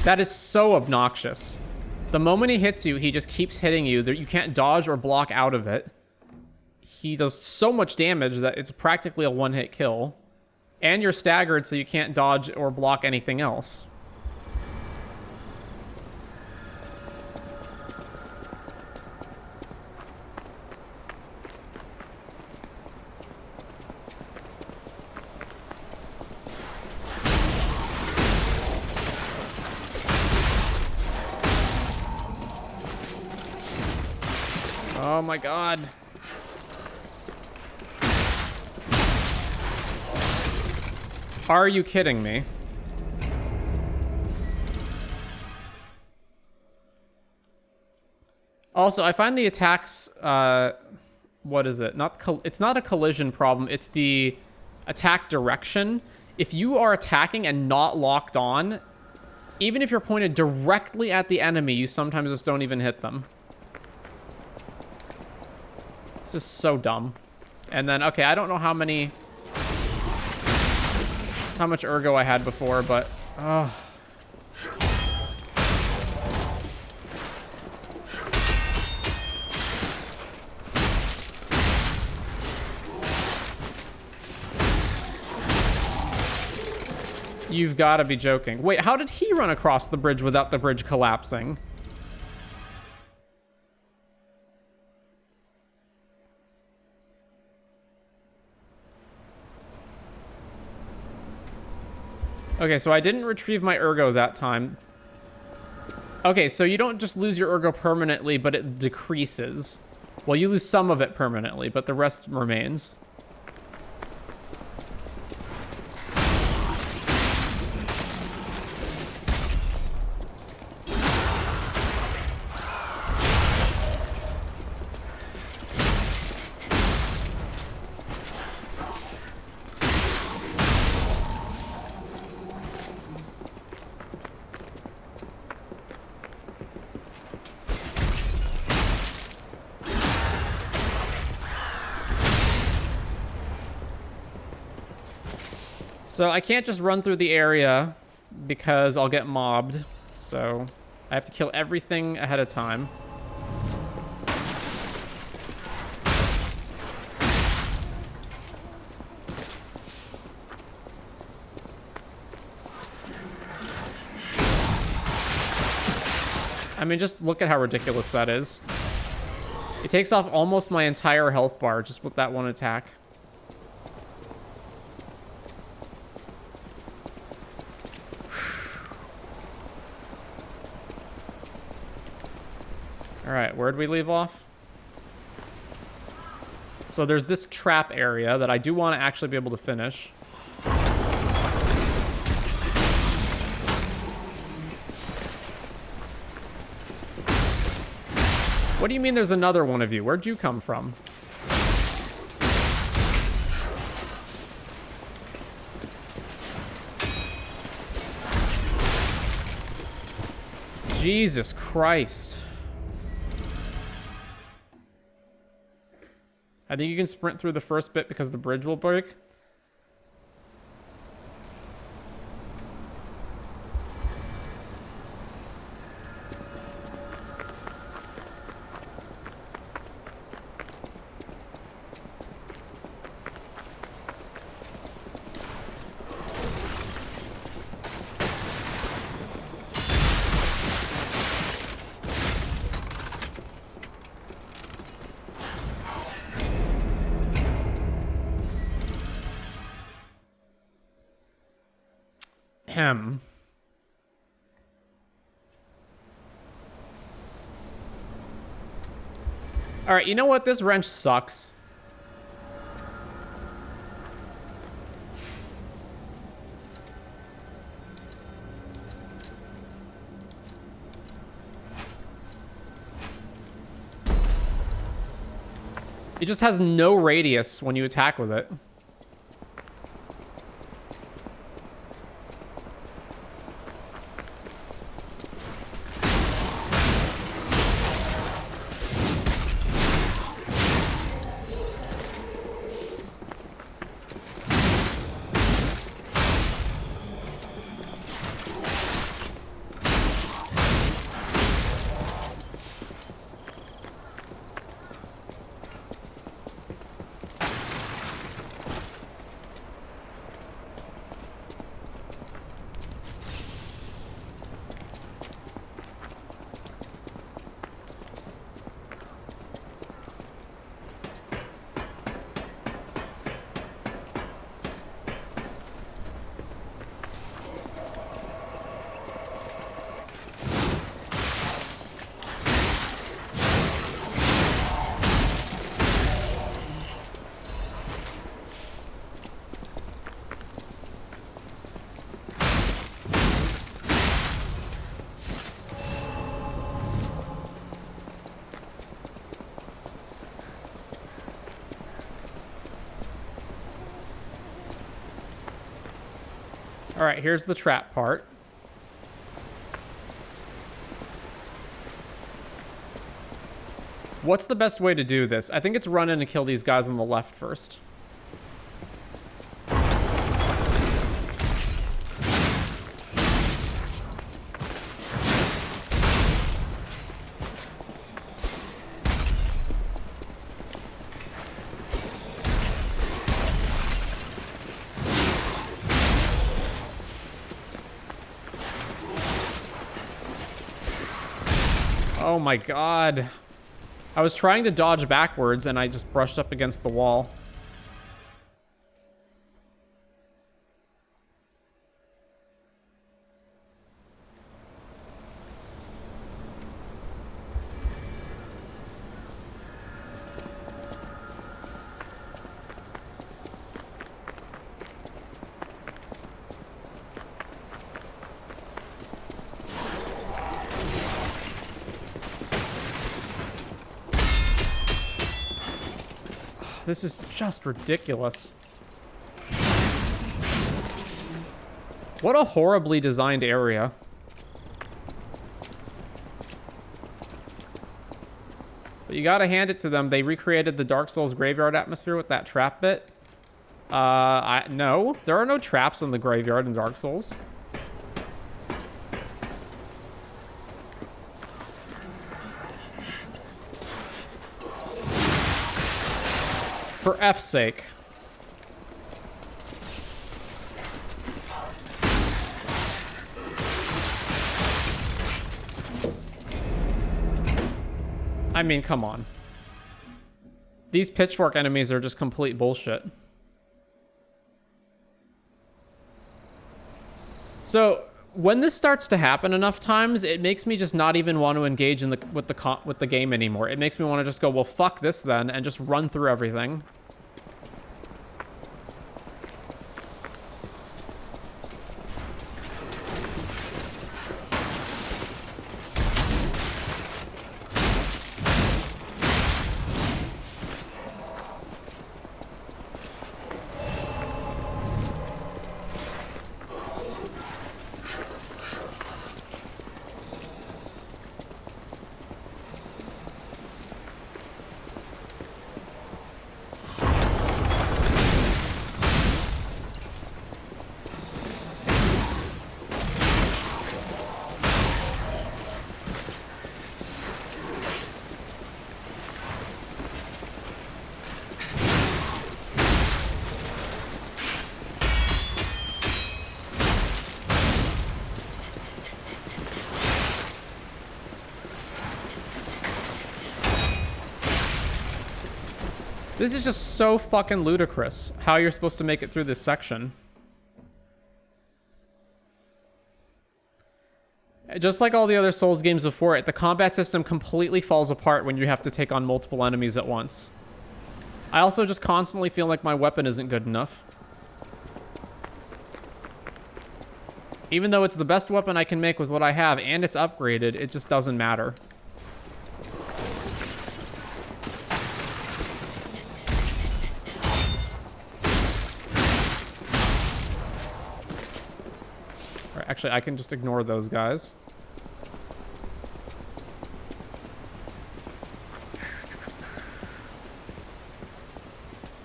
That is so obnoxious. The moment he hits you, he just keeps hitting you. You can't dodge or block out of it. He does so much damage that it's practically a one-hit kill. And you're staggered, so you can't dodge or block anything else. Oh my god. Are you kidding me? Also, I find the attacks, what is it? It's not a collision problem, it's the attack direction. If you are attacking and not locked on, even if you're pointed directly at the enemy, you sometimes just don't even hit them. This is so dumb. And then, okay, I don't know how much ergo I had before, but you've got to be joking. Wait, how did he run across the bridge without the bridge collapsing? Okay, so I didn't retrieve my ergo that time. Okay, so you don't just lose your ergo permanently, but it decreases. Well, you lose some of it permanently, but the rest remains. So I can't just run through the area because I'll get mobbed. So I have to kill everything ahead of time. I mean, just look at how ridiculous that is. It takes off almost my entire health bar just with that one attack. Alright, where'd we leave off? So there's this trap area that I do want to actually be able to finish. What do you mean there's another one of you? Where'd you come from? Jesus Christ. I think you can sprint through the first bit because the bridge will break. All right, you know what? This wrench sucks. It just has no radius when you attack with it. All right, here's the trap part. What's the best way to do this? I think it's run in and kill these guys on the left first. Oh my god. I was trying to dodge backwards and I just brushed up against the wall. This is just ridiculous. What a horribly designed area. But you gotta hand it to them. They recreated the Dark Souls graveyard atmosphere with that trap bit. No, there are no traps in the graveyard in Dark Souls. For F's sake. I mean, come on. These pitchfork enemies are just complete bullshit. So, when this starts to happen enough times, it makes me just not even want to engage in with the game anymore. It makes me want to just go, well, fuck this then, and just run through everything. This is just so fucking ludicrous, how you're supposed to make it through this section. Just like all the other Souls games before it, the combat system completely falls apart when you have to take on multiple enemies at once. I also just constantly feel like my weapon isn't good enough. Even though it's the best weapon I can make with what I have and it's upgraded, it just doesn't matter. Actually, I can just ignore those guys.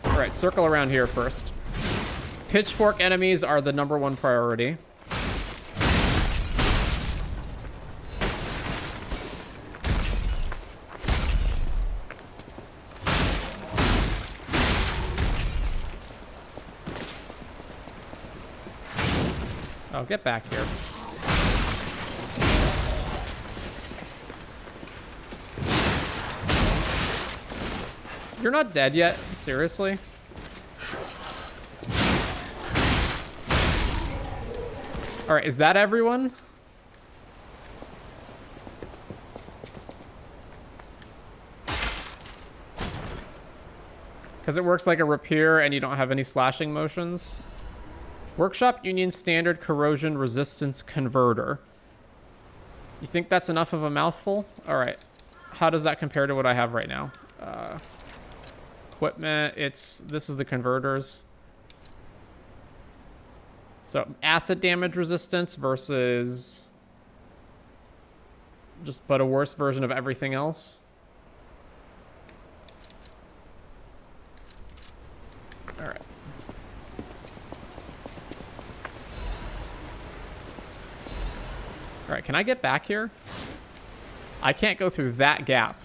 Alright, circle around here first. Pitchfork enemies are the #1 priority. Oh, get back here. You're not dead yet? Seriously? Alright, is that everyone? Because it works like a rapier and you don't have any slashing motions. Workshop Union Standard Corrosion Resistance Converter. You think that's enough of a mouthful? Alright. How does that compare to what I have right now? Equipment, this is the converters. So acid damage resistance versus just but a worse version of everything else. All right. All right, can I get back here? I can't go through that gap.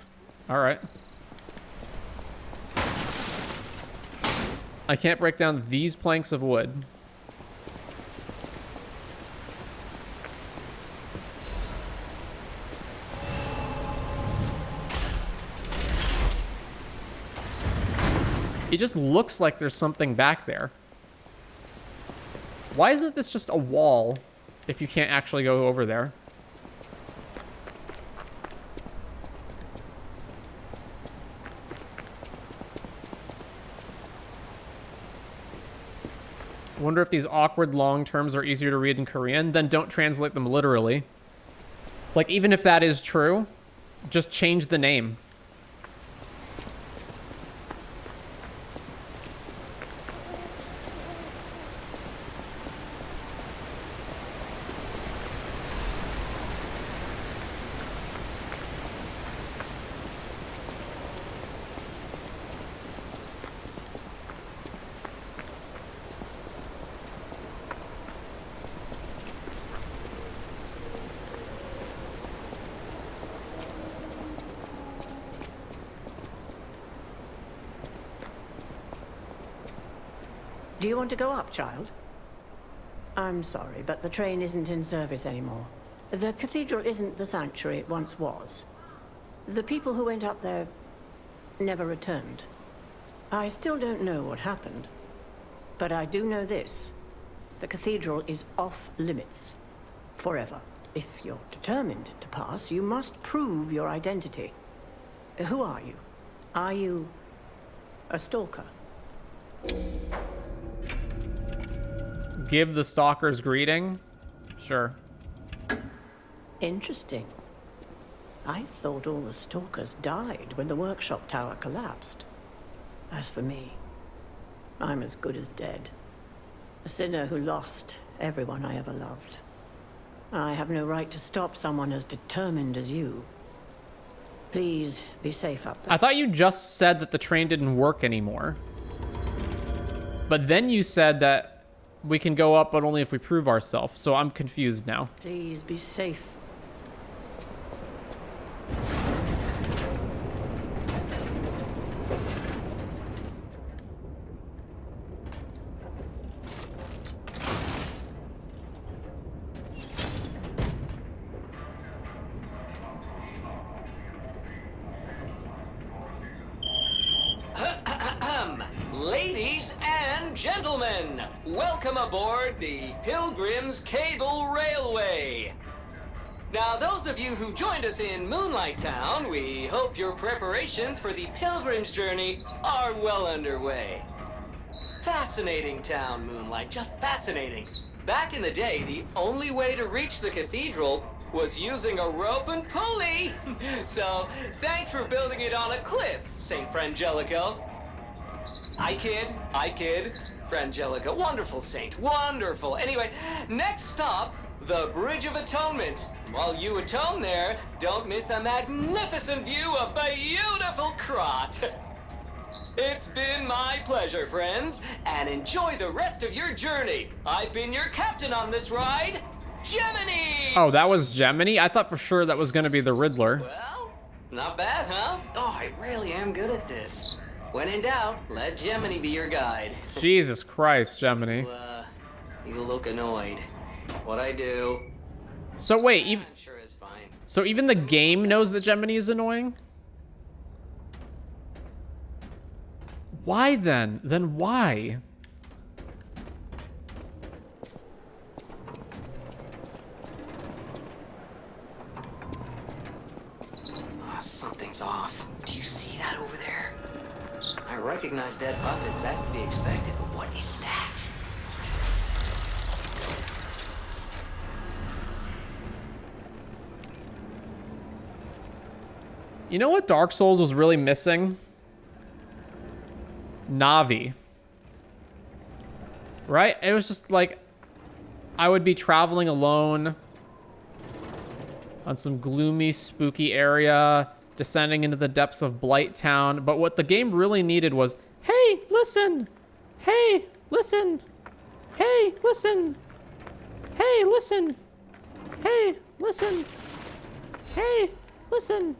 All right. I can't break down these planks of wood. It just looks like there's something back there. Why isn't this just a wall if you can't actually go over there? Wonder if these awkward long terms are easier to read in Korean. Then don't translate them literally. Like, even if that is true, just change the name. Do you want to go up, child? I'm sorry, but the train isn't in service anymore. The cathedral isn't the sanctuary it once was. The people who went up there never returned. I still don't know what happened, but I do know this. The cathedral is off limits. Forever. If you're determined to pass, you must prove your identity. Who are you? Are you a stalker? Give the stalker's greeting? Sure. Interesting. I thought all the stalkers died when the workshop tower collapsed. As for me, I'm as good as dead. A sinner who lost everyone I ever loved. I have no right to stop someone as determined as you. Please be safe up there. I thought you just said that the train didn't work anymore. But then you said that we can go up, but only if we prove ourselves. So I'm confused now. Please be safe. Ladies and gentlemen, welcome aboard the Pilgrim's Cable Railway. Now, those of you who joined us in Moonlight Town, we hope your preparations for the Pilgrim's journey are well underway. Fascinating town, Moonlight, just fascinating. Back in the day, the only way to reach the cathedral was using a rope and pulley. So, thanks for building it on a cliff, St. Frangelico. I kid. Frangelica, wonderful saint, wonderful. Anyway, next stop, the Bridge of Atonement. While you atone there, don't miss a magnificent view of beautiful Krot. It's been my pleasure, friends, and enjoy the rest of your journey. I've been your captain on this ride, Gemini! Oh, that was Gemini? I thought for sure that was going to be the Riddler. Well, not bad, huh? Oh, I really am good at this. When in doubt, let Gemini be your guide. Jesus Christ, Gemini. You look annoyed. What I do? So wait, I'm sure it's fine. So even the game knows that Gemini is annoying? Why then? Then why? Oh, something's off. Do you see that over there? I recognize dead puppets. That's to be expected, but what is that? You know what Dark Souls was really missing? Navi. Right? It was just like I would be traveling alone on some gloomy, spooky area, descending into the depths of Blight Town. But what the game really needed was, hey, listen! Hey, listen! Hey, listen! Hey, listen! Hey, listen! Hey, listen!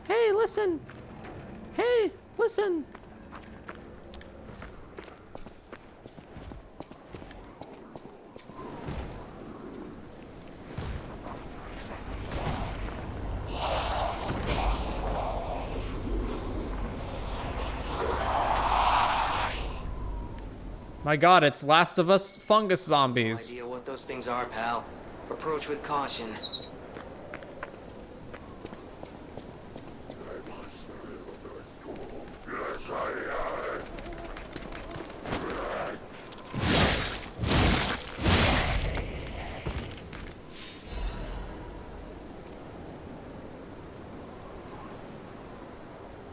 Hey, listen! Hey, listen! My god, it's Last of Us fungus zombies. No idea what those things are, pal. Approach with caution.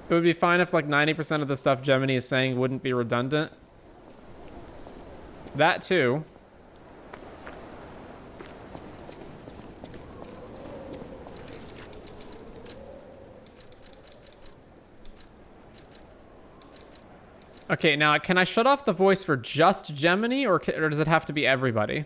It would be fine if like 90% of the stuff Gemini is saying wouldn't be redundant. That too. Okay, now can I shut off the voice for just Gemini, or does it have to be everybody?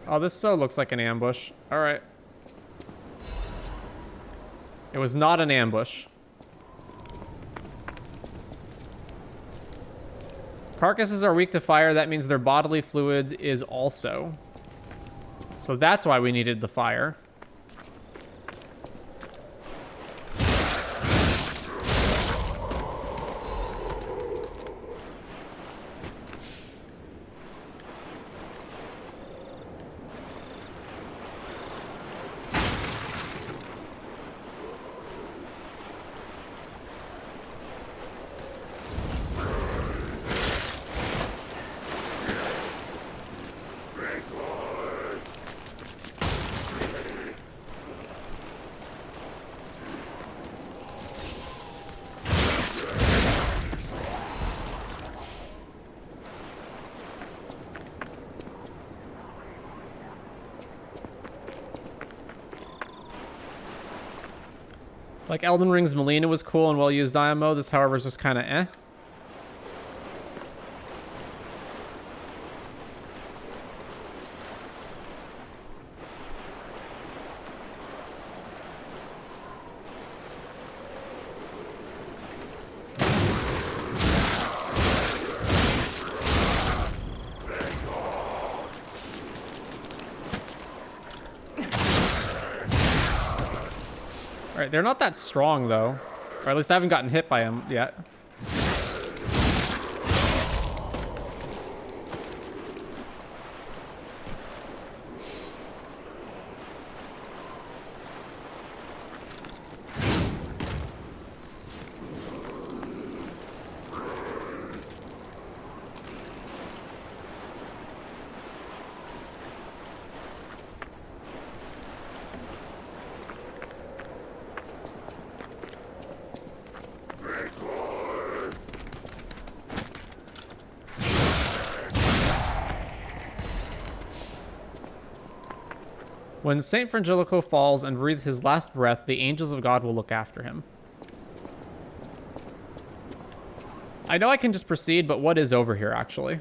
Oh, this so looks like an ambush. All right. It was not an ambush. Carcasses are weak to fire. That means their bodily fluid is also. So that's why we needed the fire. Like Elden Ring's Melina was cool and well-used IMO. This, however, is just kind of eh. Alright, they're not that strong, though. Or at least I haven't gotten hit by them yet. When Saint Frangelico falls and breathes his last breath, the angels of God will look after him. I know I can just proceed, but what is over here, actually?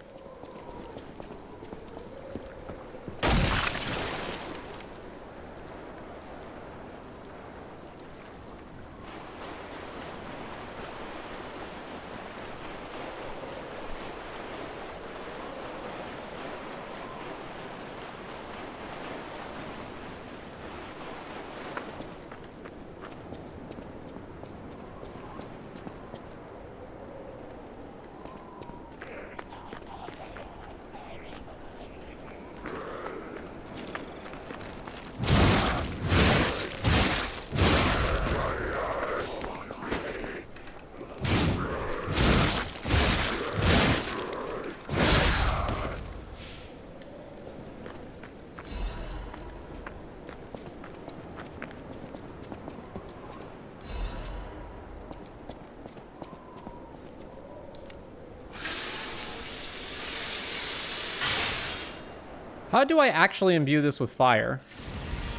How do I actually imbue this with fire?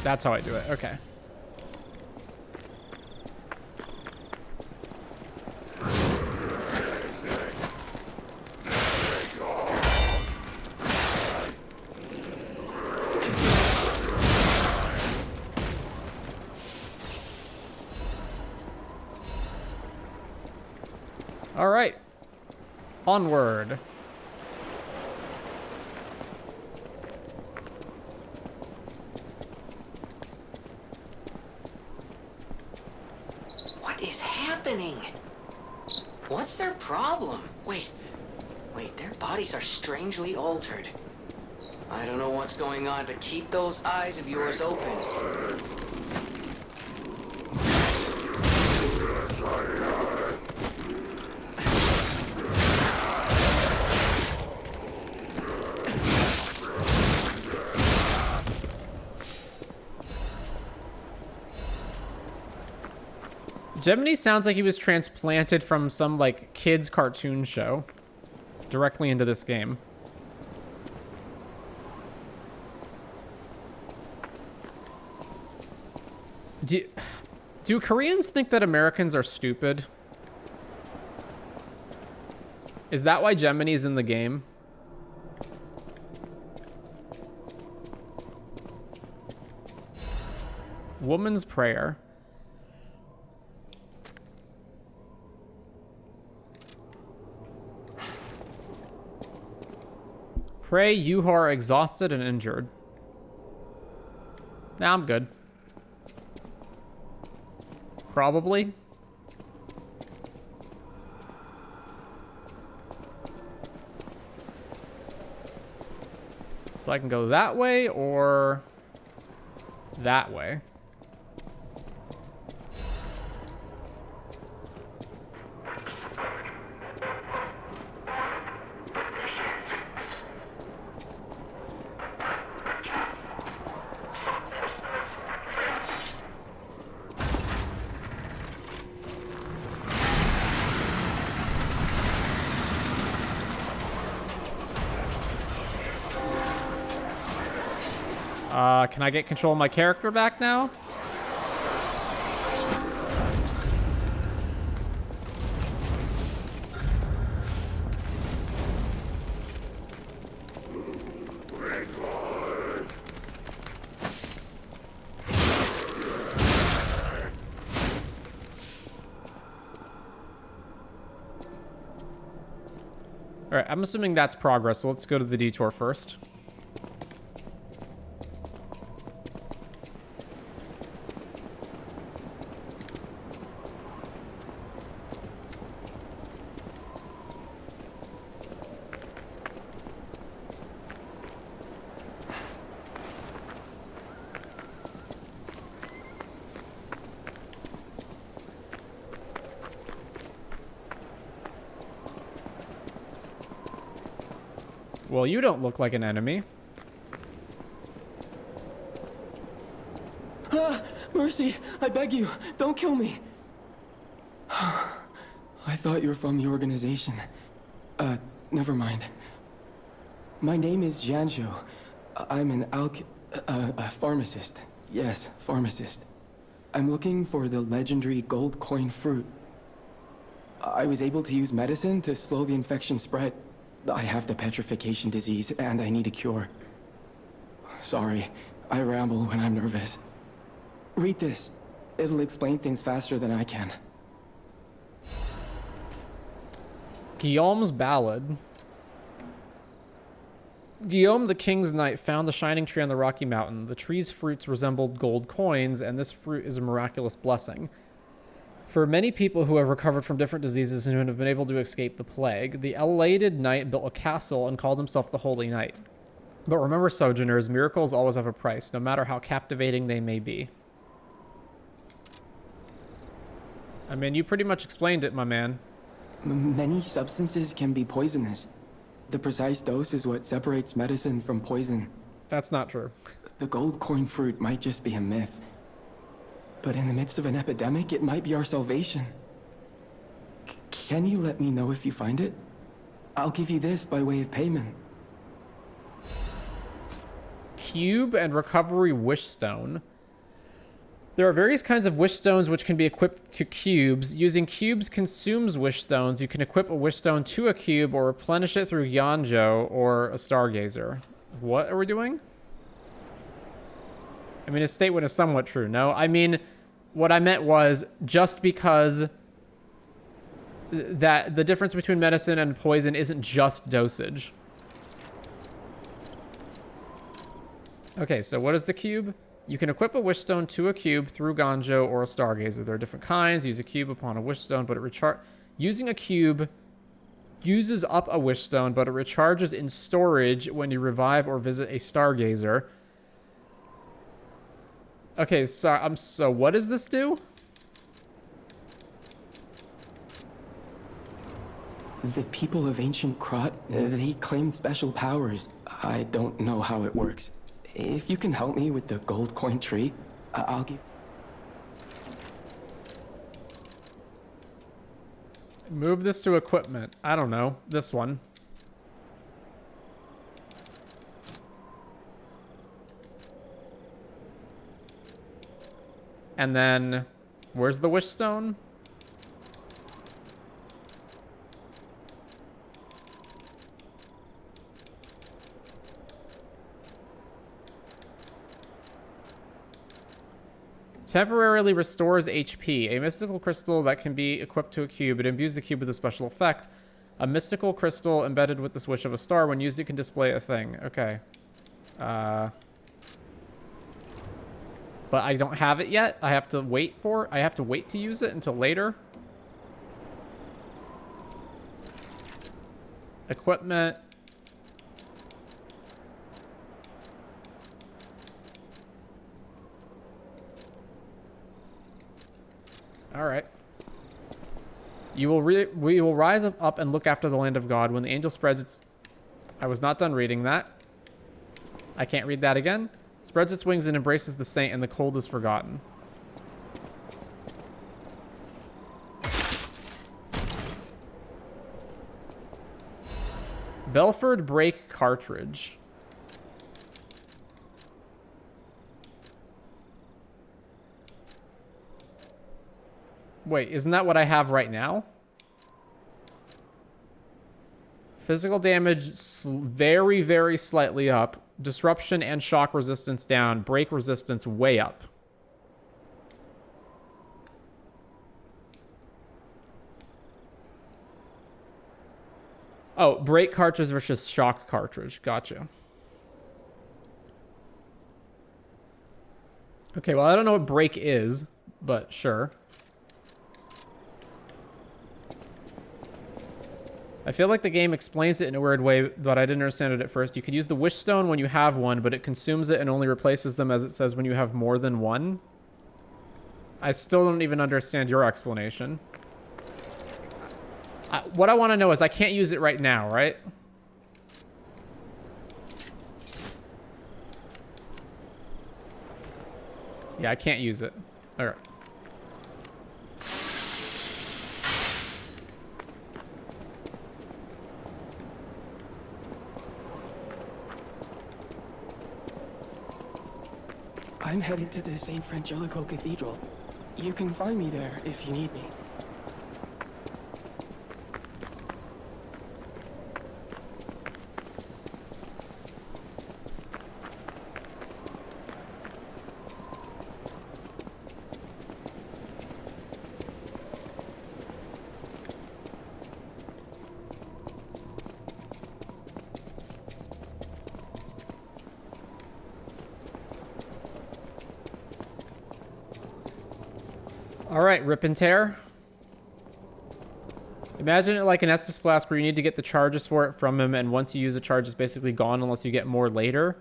That's how I do it. Okay. All right. Onward. What is happening? What's their problem? Wait, their bodies are strangely altered. I don't know what's going on, but keep those eyes of yours open. Gemini sounds like he was transplanted from some, like, kids' cartoon show directly into this game. Do Koreans think that Americans are stupid? Is that why Gemini's in the game? Woman's prayer. Pray, you who are exhausted and injured. Nah, I'm good. Probably. So I can go that way or that way. Can I get control of my character back now? All right, I'm assuming that's progress, so let's go to the detour first. Well, you don't look like an enemy. Mercy, I beg you, don't kill me. I thought you were from the organization. Never mind. My name is Janjo. I'm an a pharmacist. Yes, pharmacist. I'm looking for the legendary gold coin fruit. I was able to use medicine to slow the infection spread. I have the petrification disease, and I need a cure. Sorry, I ramble when I'm nervous. Read this. It'll explain things faster than I can. Guillaume's Ballad. Guillaume, the king's knight, found the shining tree on the rocky mountain. The tree's fruits resembled gold coins, and this fruit is a miraculous blessing. For many people who have recovered from different diseases and who have been able to escape the plague, the elated knight built a castle and called himself the Holy Knight. But remember, sojourners, miracles always have a price, no matter how captivating they may be. I mean, you pretty much explained it, my man. Many substances can be poisonous. The precise dose is what separates medicine from poison. That's not true. The gold coin fruit might just be a myth. But in the midst of an epidemic, it might be our salvation. Can you let me know if you find it? I'll give you this by way of payment. cube and recovery wish stone. There are various kinds of wish stones which can be equipped to cubes. Using cubes consumes wish stones. You can equip a wish stone to a cube or replenish it through Yanjo or a stargazer. What are we doing? I mean, his statement is somewhat true. No, I mean, what I meant was just because that the difference between medicine and poison isn't just dosage. Okay, so what is the cube? You can equip a wish stone to a cube through Ganjo or a stargazer. There are different kinds. Use a cube upon a wish stone, but using a cube uses up a wish stone, but it recharges in storage when you revive or visit a stargazer. Okay, so what does this do? The people of Ancient Krot, they claimed special powers. I don't know how it works. If you can help me with the gold coin tree, I'll give... Move this to equipment. I don't know. This one. And then, where's the wish stone? Temporarily restores HP. A mystical crystal that can be equipped to a cube. It imbues the cube with a special effect. A mystical crystal embedded with the switch of a star. When used, it can display a thing. Okay. But I don't have it yet. I have to wait to use it until later. Equipment. All right. We will rise up and look after the land of God. When the angel spreads its... I was not done reading that. I can't read that again. Spreads its wings and embraces the saint, and the cold is forgotten. Belford Break Cartridge. Wait, isn't that what I have right now? Physical damage very, very slightly up. Disruption and shock resistance down. Break resistance way up. Oh, break cartridge versus shock cartridge. Gotcha. Okay, well, I don't know what break is, but sure. I feel like the game explains it in a weird way, but I didn't understand it at first. You could use the wish stone when you have one, but it consumes it and only replaces them as it says when you have more than one. I still don't even understand your explanation. What I want to know is I can't use it right now, right? Yeah, I can't use it. All right. I'm headed to the St. Frangelico Cathedral. You can find me there if you need me. All right, rip and tear. Imagine it like an Estus flask where you need to get the charges for it from him, and once you use a charge, it's basically gone unless you get more later.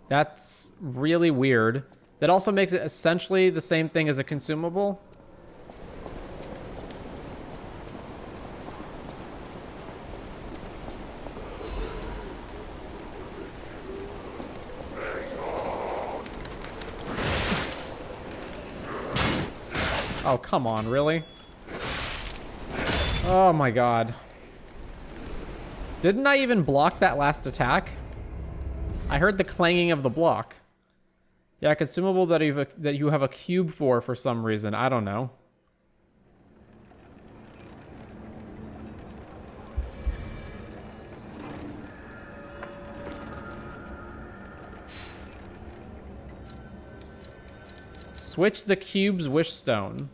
That's really weird. That also makes it essentially the same thing as a consumable. Oh, come on, really? Oh my god. Didn't I even block that last attack? I heard the clanging of the block. Yeah, consumable that you have a cube for some reason. I don't know. Switch the cube's wish stone.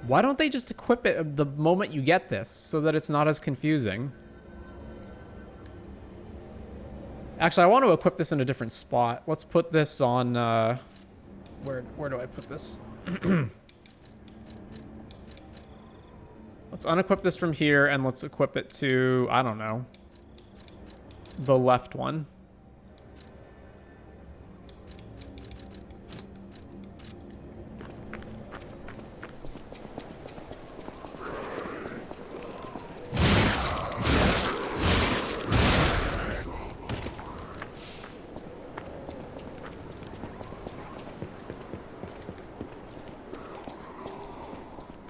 Why don't they just equip it the moment you get this so that it's not as confusing? Actually, I want to equip this in a different spot. Let's put this on, where do I put this? Let's unequip this from here and let's equip it to, I don't know, the left one.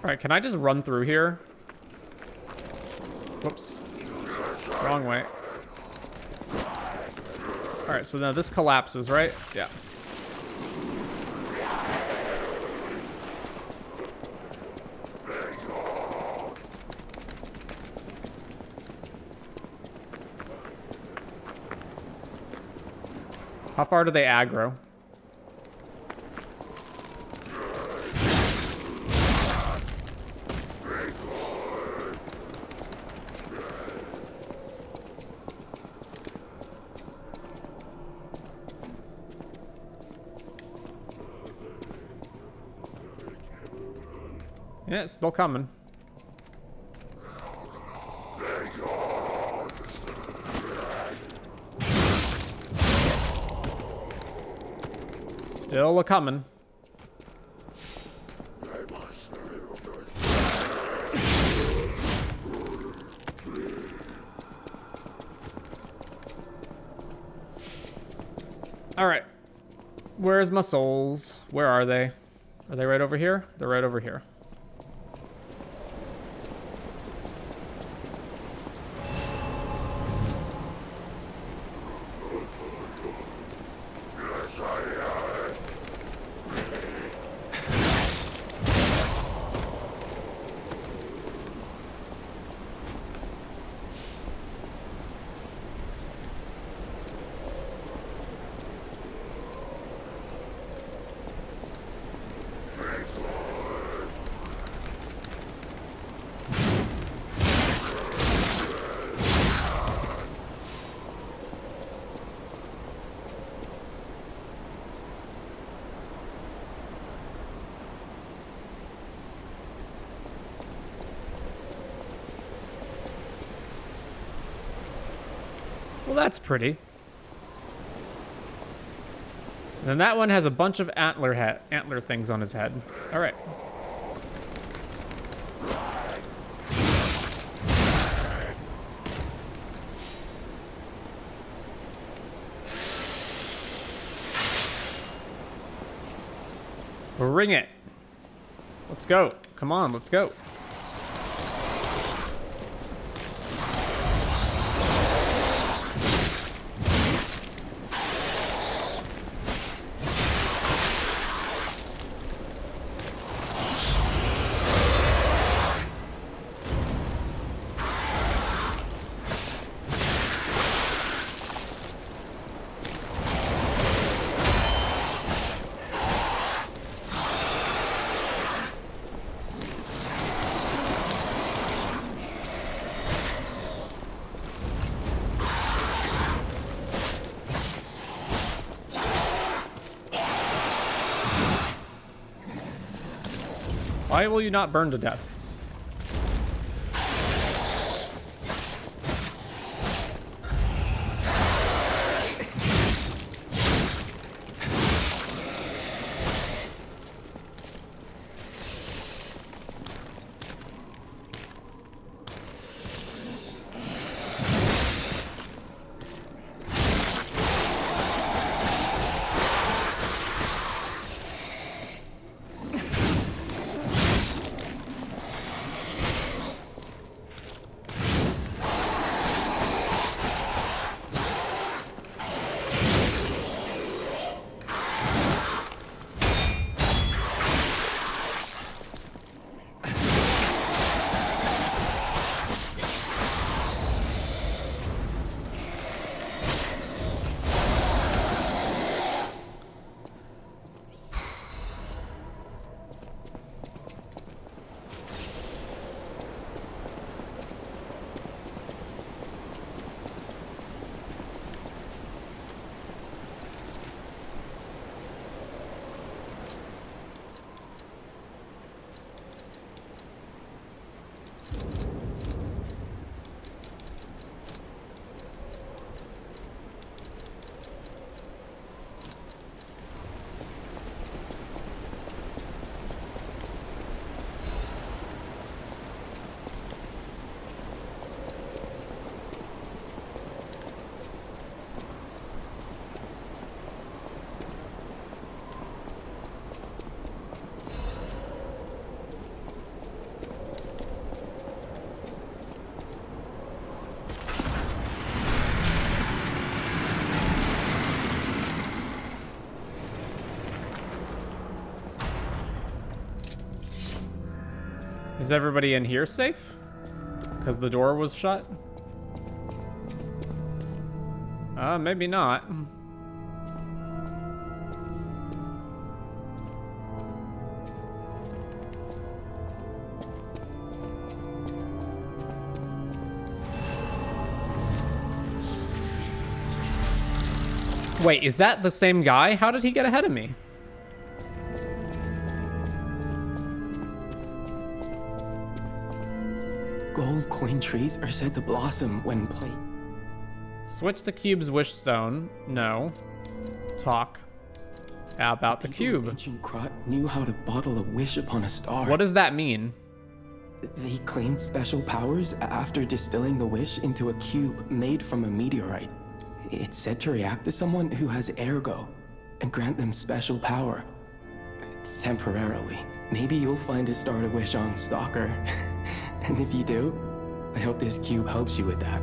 Alright, can I just run through here? Whoops. Wrong way. Alright, so now this collapses, right? Yeah. How far do they aggro? Yeah, it's still coming. Still a-coming. Alright. Where's my souls? Where are they? Are they right over here? They're right over here. Well, that's pretty. And that one has a bunch of antler things on his head. All right. Bring it. Let's go. Come on, let's go. Why will you not burn to death? Is everybody in here safe? Because the door was shut? Maybe not. Wait, is that the same guy? How did he get ahead of me? Gold coin trees are said to blossom when played. Switch the cube's wish stone. No. Talk about the cube. Ancient Krot knew how to bottle a wish upon a star. What does that mean? They claimed special powers after distilling the wish into a cube made from a meteorite. It's said to react to someone who has ergo and grant them special power. Temporarily. Maybe you'll find a star to wish on, Stalker. And if you do, I hope this cube helps you with that.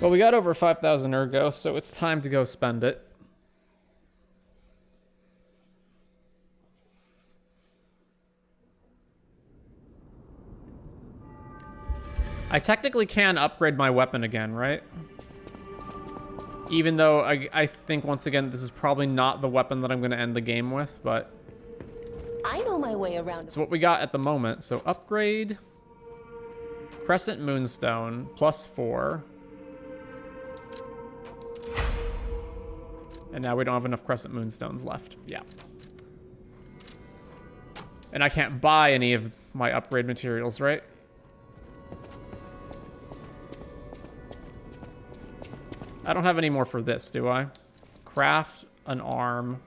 Well, we got over 5,000 ergo, so it's time to go spend it. I technically can upgrade my weapon again, right? Even though I think, once again, this is probably not the weapon that I'm going to end the game with, but I know my way around. it's what we got at the moment. So upgrade. Crescent Moonstone, +4. And now we don't have enough Crescent Moonstones left. Yeah. And I can't buy any of my upgrade materials, right? I don't have any more for this, do I? Craft an arm.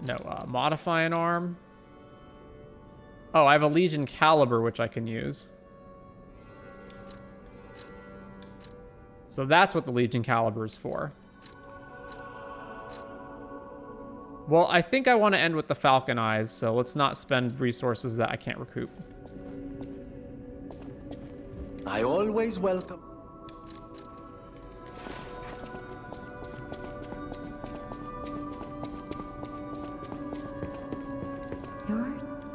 No, modify an arm. Oh, I have a Legion Caliber, which I can use. So that's what the Legion Caliber is for. Well, I think I want to end with the Falcon Eyes, so let's not spend resources that I can't recoup. I always welcome.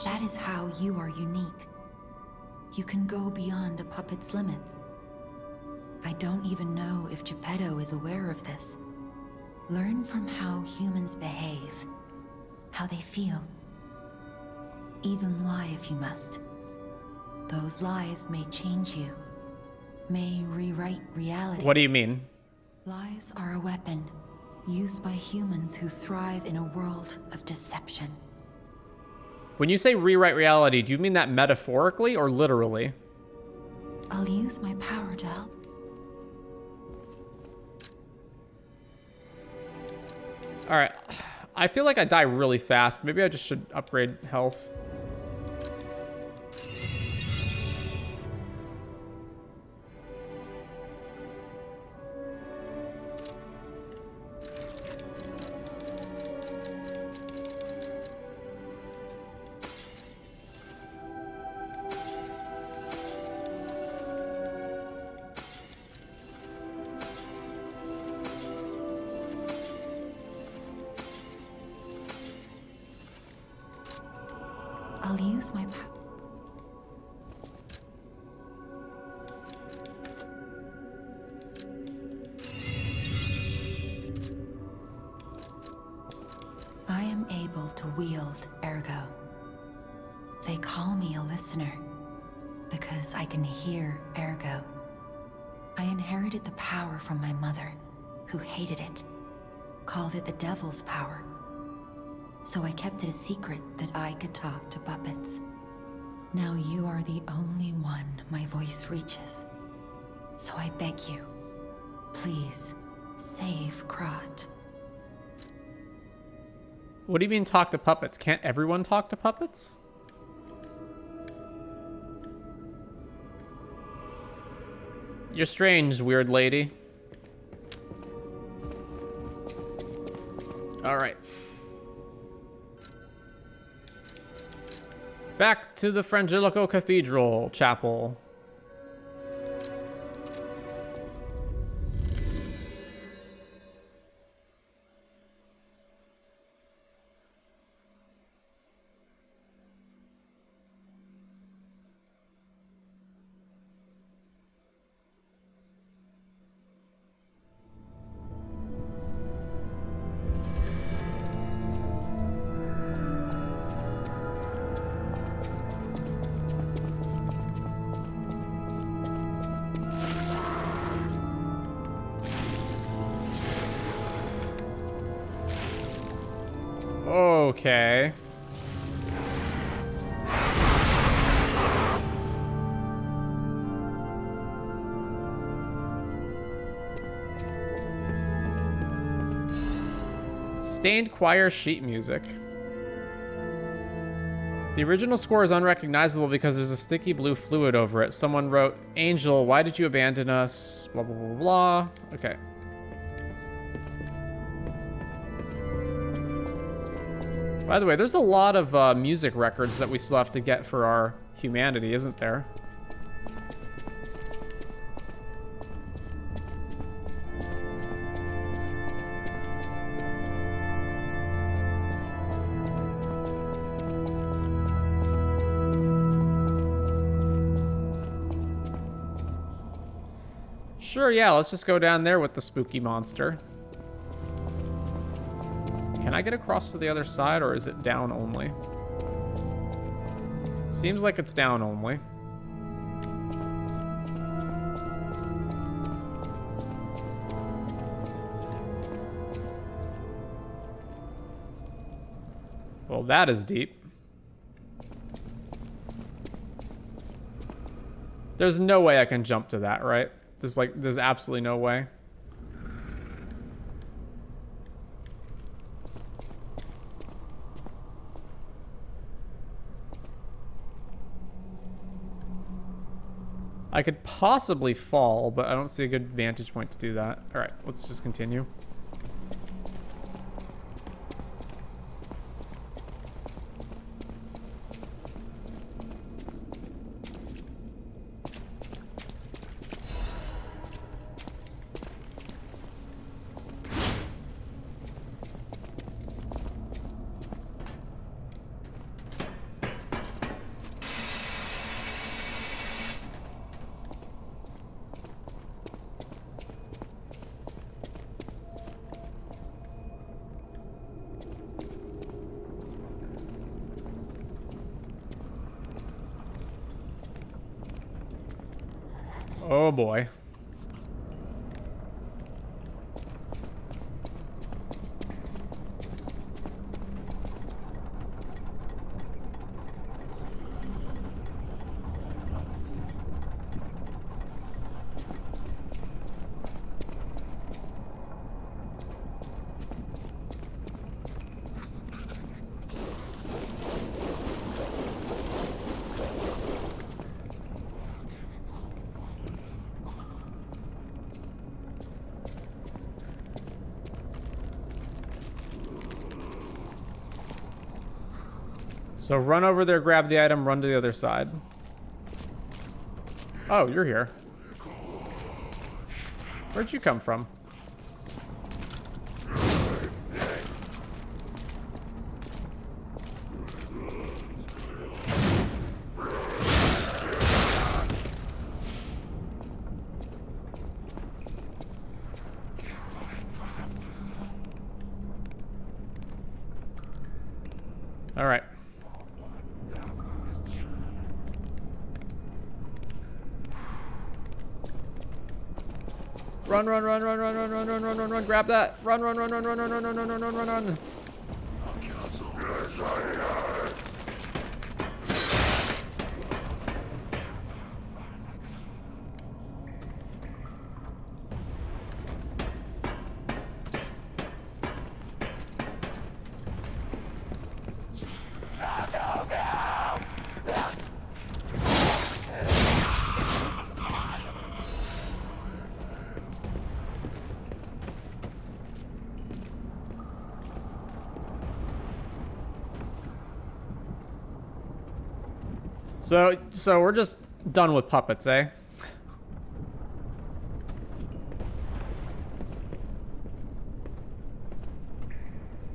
That is how you are unique. You can go beyond a puppet's limits. I don't even know if Geppetto is aware of this. Learn from how humans behave, how they feel. Even lie if you must. Those lies may change you, may rewrite reality. What do you mean? Lies are a weapon used by humans who thrive in a world of deception. When you say rewrite reality, do you mean that metaphorically or literally? I'll use my power to help. All right. I feel like I die really fast. Maybe I just should upgrade health. I'll use my power. I am able to wield ergo. They call me a listener because I can hear ergo. I inherited the power from my mother, who hated it, called it the devil's power. So I kept it a secret that I could talk to puppets. Now you are the only one my voice reaches. So I beg you, please, save Krot. What do you mean talk to puppets? Can't everyone talk to puppets? You're strange, weird lady. All right. Back to the Frangelico Cathedral Chapel. Okay. Stained choir sheet music. The original score is unrecognizable because there's a sticky blue fluid over it. Someone wrote, "Angel, why did you abandon us?" Blah, blah, blah, blah. Okay. By the way, there's a lot of music records that we still have to get for our humanity, isn't there? Sure, yeah, let's just go down there with the spooky monster. Can I get across to the other side, or is it down only? Seems like it's down only. Well, that is deep. There's no way I can jump to that, right? There's absolutely no way. I could possibly fall, but I don't see a good vantage point to do that. All right, let's just continue. Oh boy. So run over there, grab the item, run to the other side. Oh, you're here. Where'd you come from? All right. Run, run, run, run, run, run, run, run, run, run, run, grab that. Run, run, run, run, run, run, run, run, run, run, run, run. So we're just done with puppets, eh?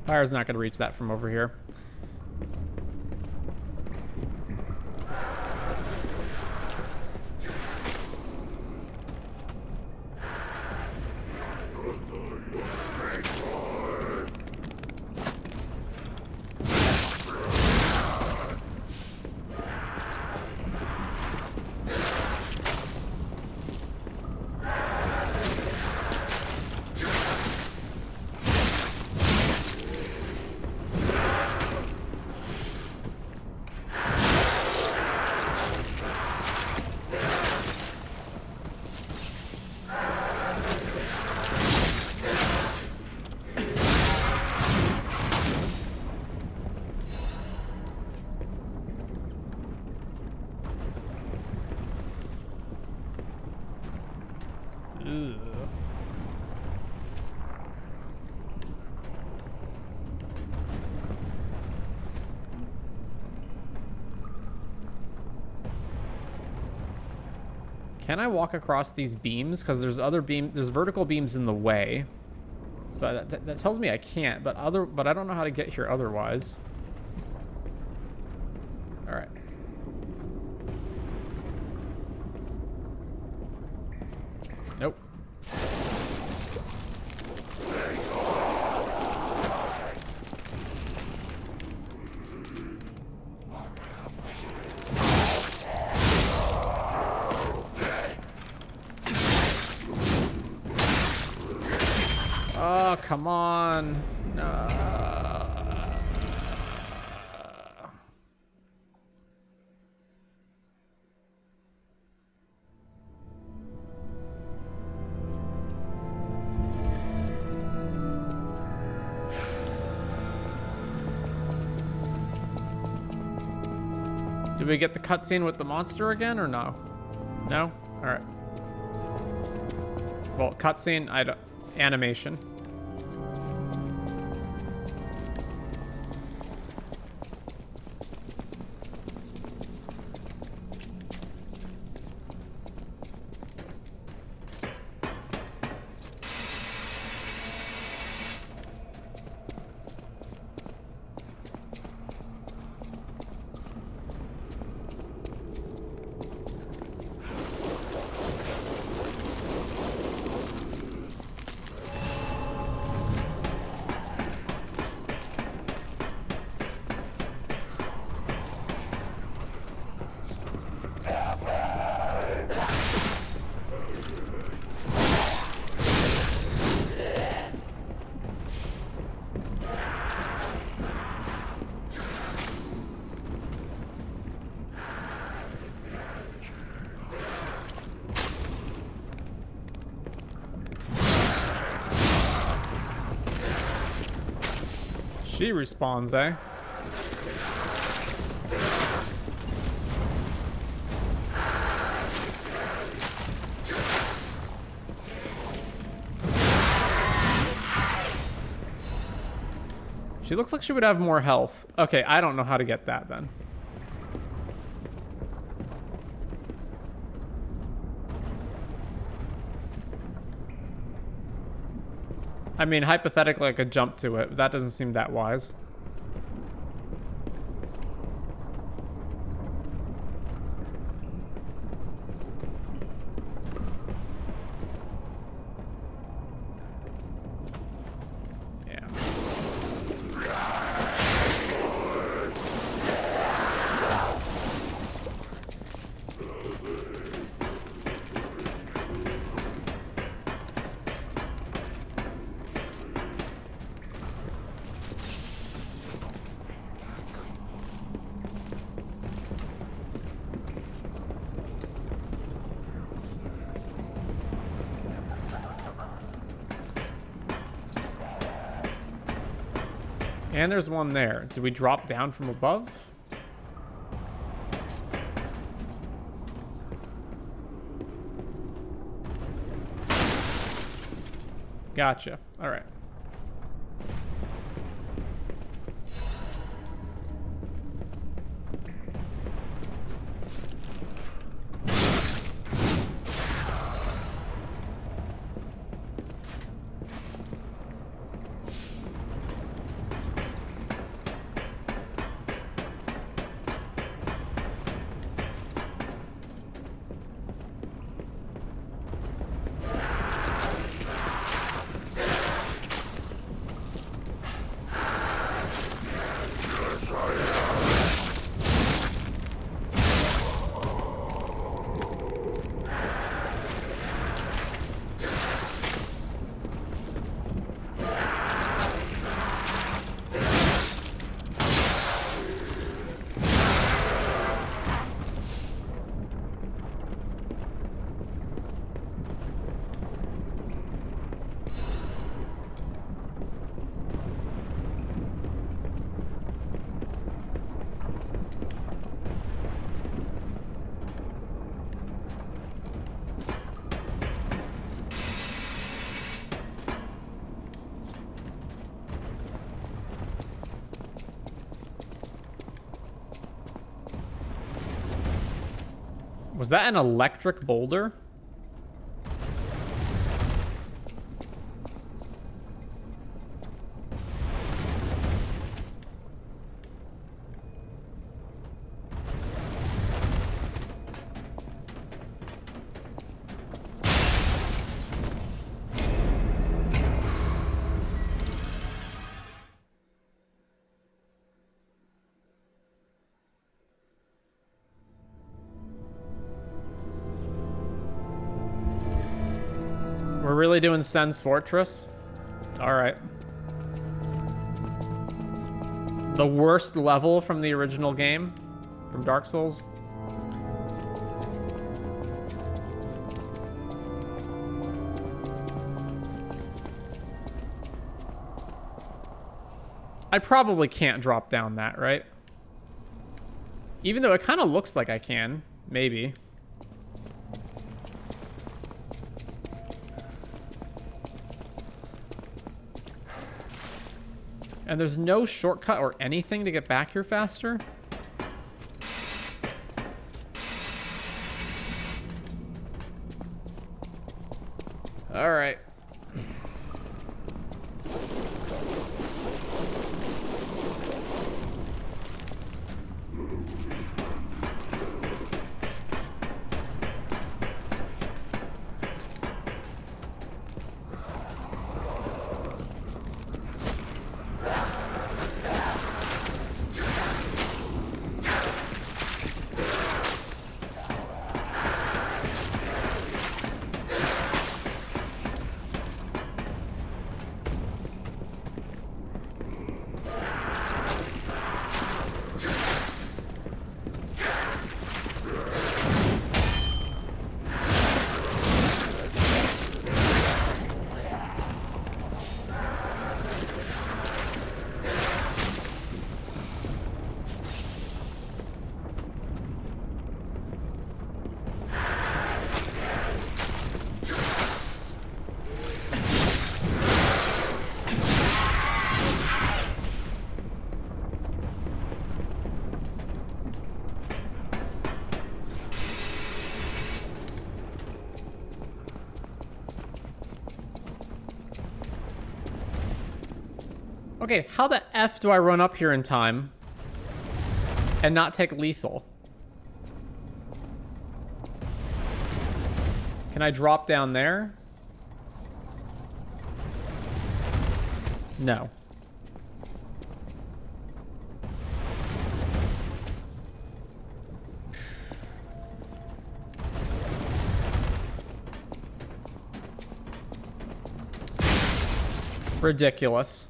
Fire's not gonna reach that from over here. Can I walk across these beams? Because there's there's vertical beams in the way. So that tells me I can't, but I don't know how to get here otherwise. All right. Nope. Oh, come on. No. Did we get the cutscene with the monster again or no? No? All right. Well, cutscene, animation. She respawns, eh? She looks like she would have more health. Okay, I don't know how to get that then. I mean, hypothetically, I could jump to it, but that doesn't seem that wise. And there's one there. Do we drop down from above? Gotcha. All right. Was that an electric boulder? We're really doing Sen's Fortress? Alright. The worst level from the original game? From Dark Souls? I probably can't drop down that, right? Even though it kind of looks like I can. Maybe. And there's no shortcut or anything to get back here faster? All right. Okay, how the F do I run up here in time and not take lethal? Can I drop down there? No. Ridiculous.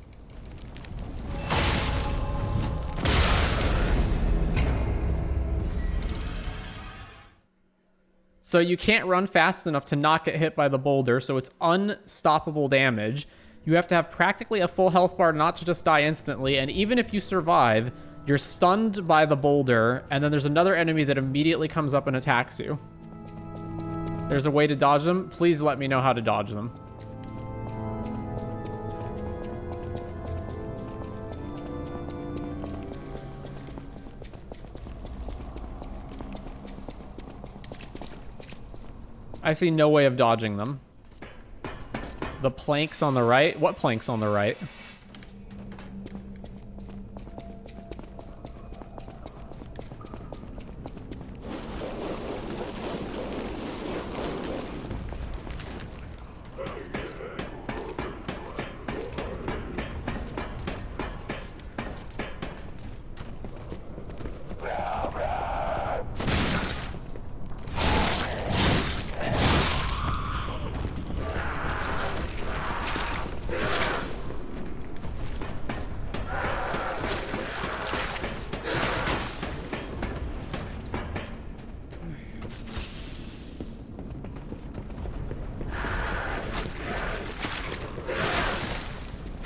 So you can't run fast enough to not get hit by the boulder, so it's unstoppable damage. You have to have practically a full health bar not to just die instantly, and even if you survive, you're stunned by the boulder, and then there's another enemy that immediately comes up and attacks you. There's a way to dodge them. Please let me know how to dodge them. I see no way of dodging them. The planks on the right? What planks on the right?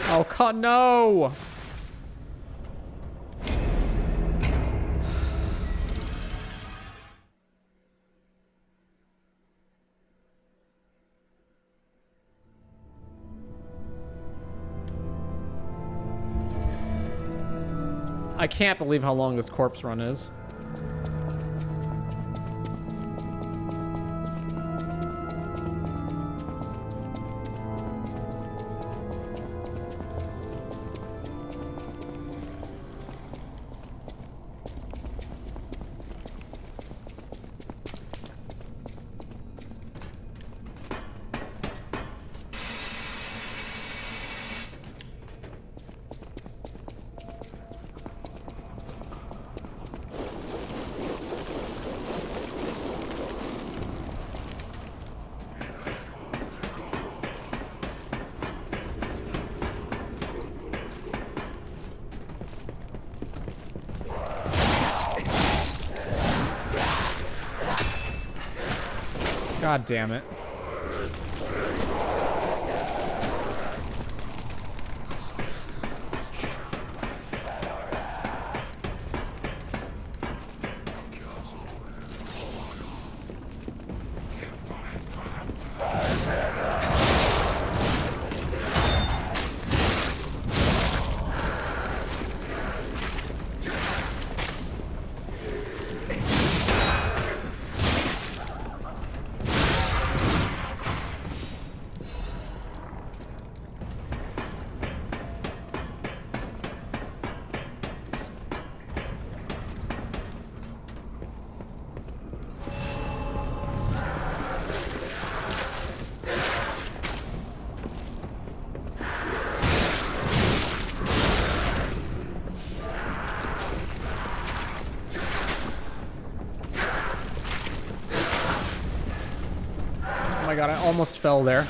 Oh, God, no! I can't believe how long this corpse run is. God damn it. Oh my god, I almost fell there.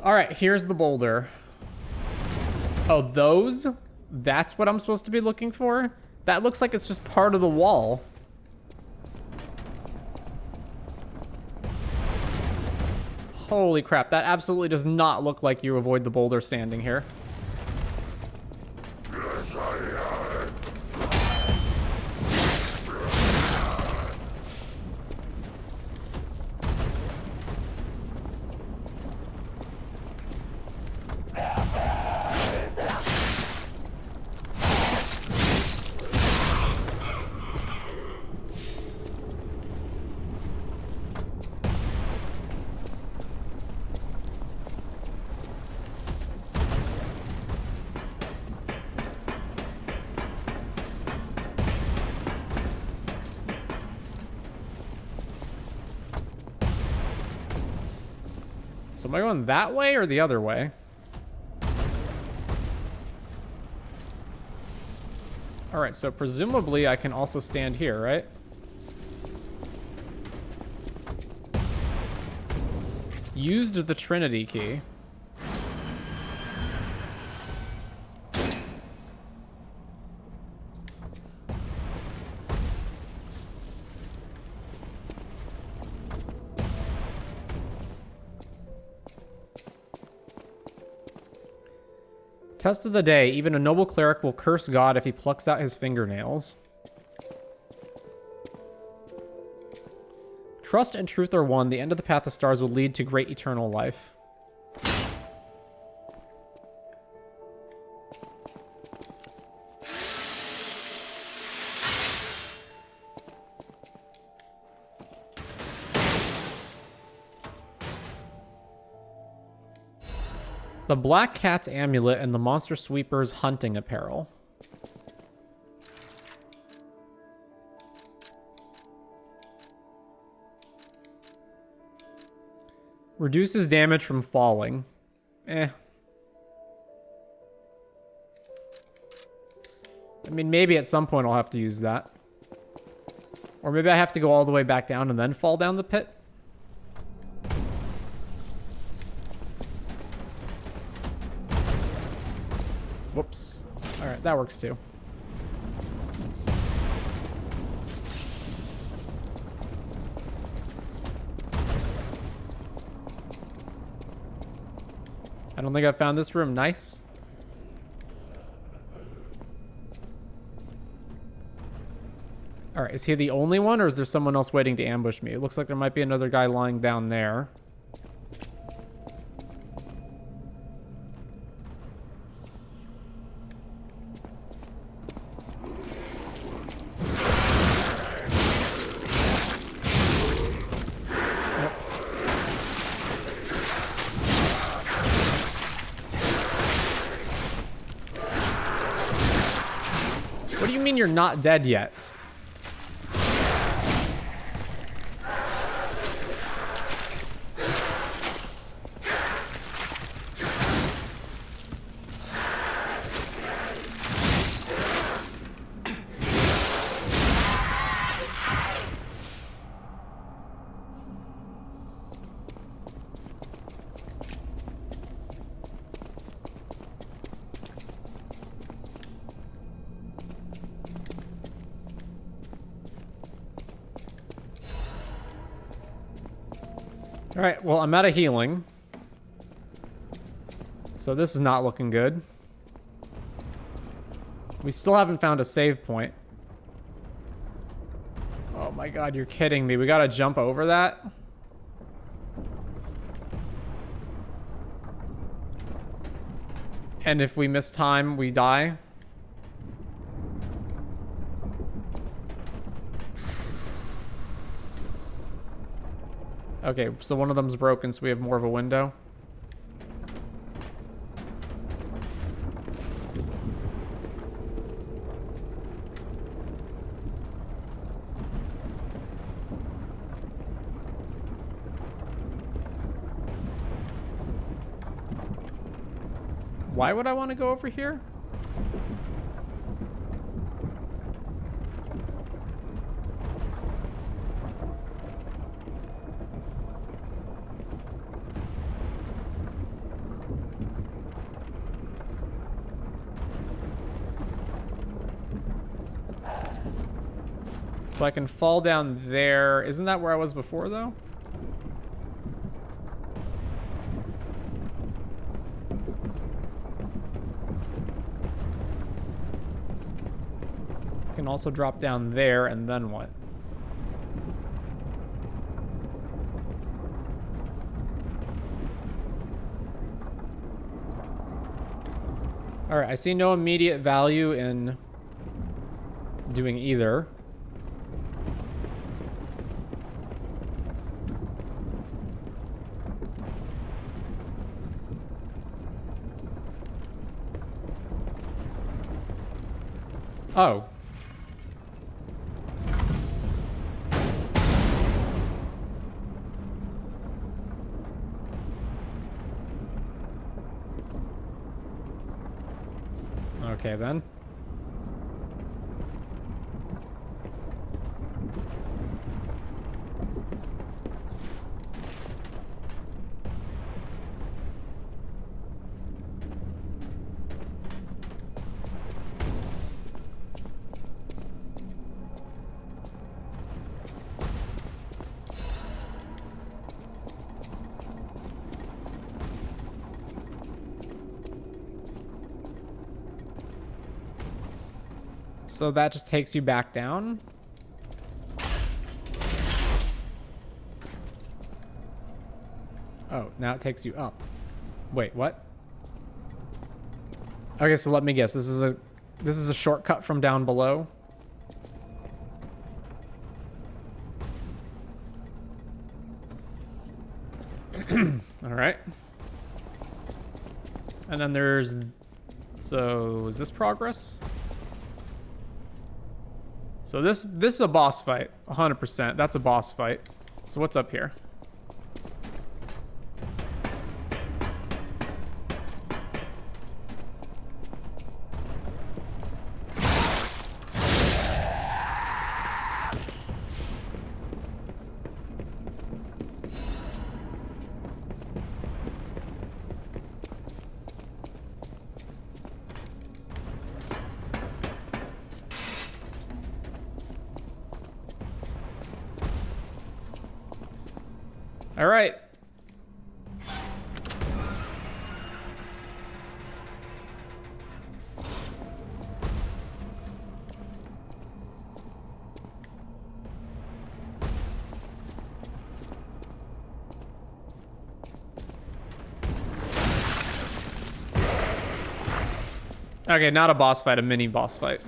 Alright, here's the boulder. Oh, those? That's what I'm supposed to be looking for? That looks like it's just part of the wall. Holy crap, that absolutely does not look like you avoid the boulder standing here. So am I going that way or the other way? Alright, so presumably I can also stand here, right? Used the Trinity key. Test of the day. Even a noble cleric will curse God if he plucks out his fingernails. Trust and truth are one. The end of the path of stars will lead to great eternal life. The Black Cat's amulet and the Monster Sweeper's hunting apparel. Reduces damage from falling. Eh. I mean, maybe at some point I'll have to use that. Or maybe I have to go all the way back down and then fall down the pit. Whoops. Alright, that works too. I don't think I found this room. Nice. Alright, is he the only one, or is there someone else waiting to ambush me? It looks like there might be another guy lying down there. What do you mean you're not dead yet? Alright, well, I'm out of healing. So this is not looking good. We still haven't found a save point. Oh my god, you're kidding me. We gotta jump over that? And if we miss time, we die? Okay, so one of them's broken, so we have more of a window. Why would I want to go over here? So I can fall down there. Isn't that where I was before, though? I can also drop down there, and then what? Alright, I see no immediate value in doing either. Oh. Okay, then. So that just takes you back down? Oh, now it takes you up. Wait, what? Okay, so let me guess. This is a shortcut from down below. All right. And then there's, so is this progress? So this is a boss fight, 100%. That's a boss fight. So what's up here? All right. Okay, not a boss fight, a mini boss fight.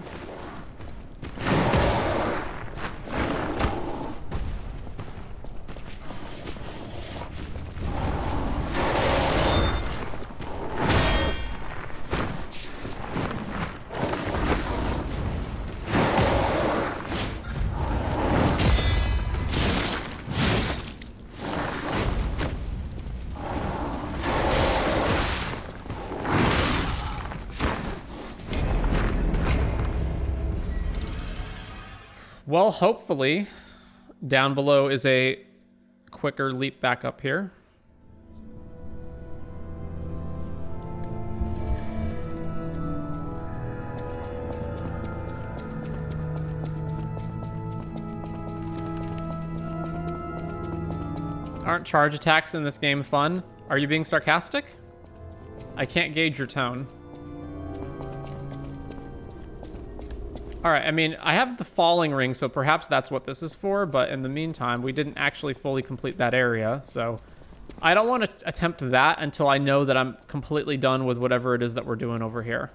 Well, hopefully, down below is a quicker leap back up here. Aren't charge attacks in this game fun? Are you being sarcastic? I can't gauge your tone. Alright, I mean, I have the falling ring, so perhaps that's what this is for, but in the meantime, we didn't actually fully complete that area, so I don't want to attempt that until I know that I'm completely done with whatever it is that we're doing over here.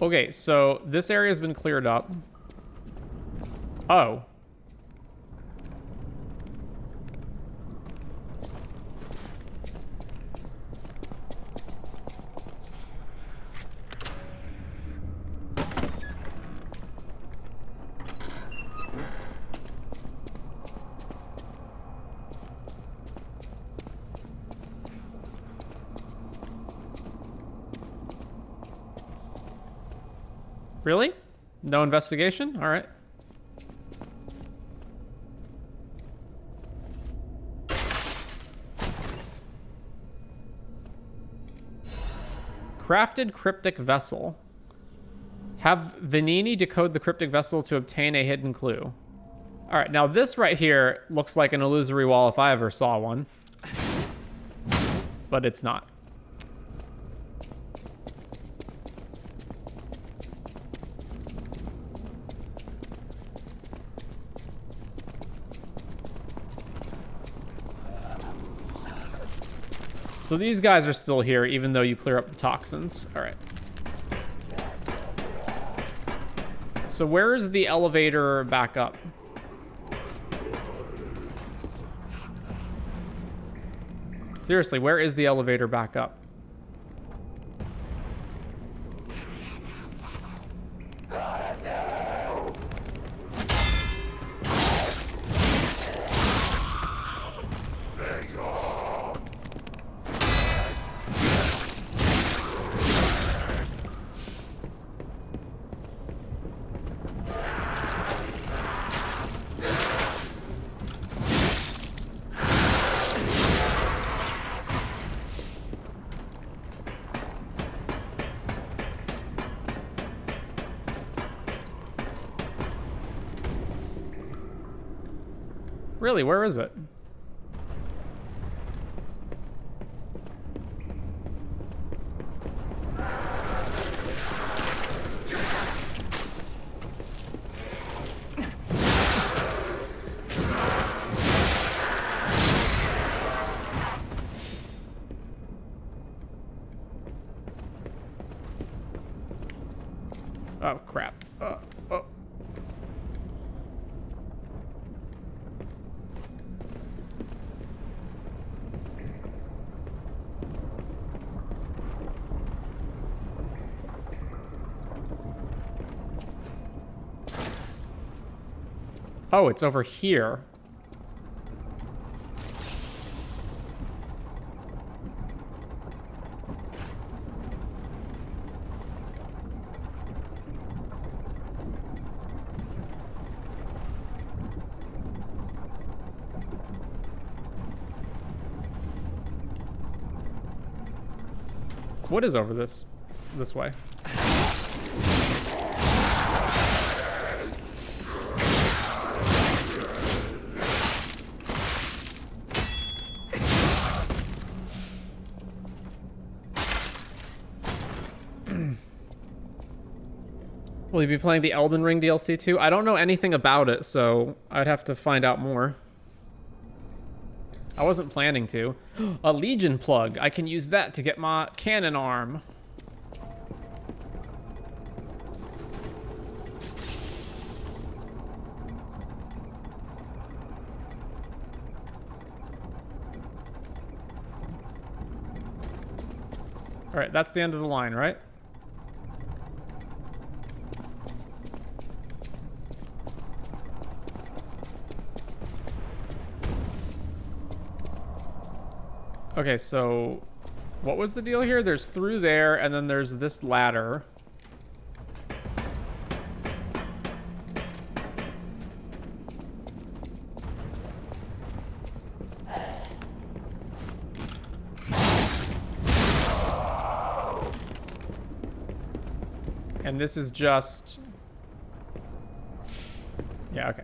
Okay, so this area has been cleared up. Oh. Really? No investigation? All right. Crafted cryptic vessel. Have Venini decode the cryptic vessel to obtain a hidden clue. All right, now this right here looks like an illusory wall if I ever saw one. But it's not. So these guys are still here, even though you clear up the toxins. All right. So where is the elevator back up? Seriously, where is the elevator back up? Really, where is it? Oh, crap. Oh. Oh, it's over here. What is over this way? Will you be playing the Elden Ring DLC too? I don't know anything about it, so I'd have to find out more. I wasn't planning to. A Legion plug. I can use that to get my cannon arm. All right, that's the end of the line, right? Okay, so what was the deal here? There's through there, and then there's this ladder. And this is just... Yeah, okay.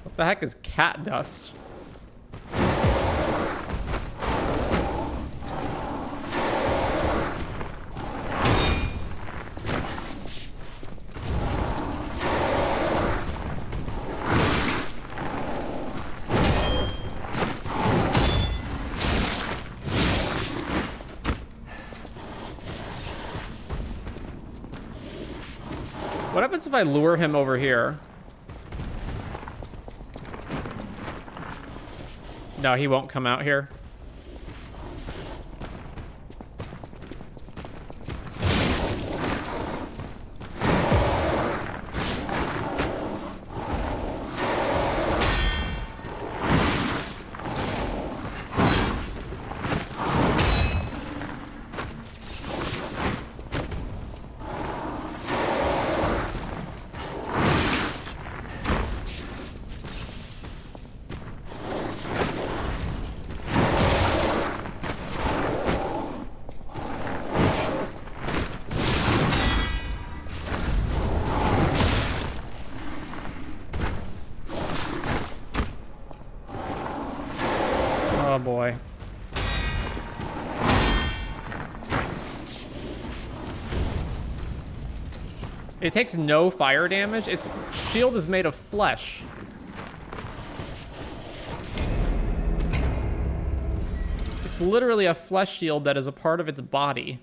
What the heck is cat dust? What happens if I lure him over here? No, he won't come out here. Oh boy. It takes no fire damage. Its shield is made of flesh. It's literally a flesh shield that is a part of its body.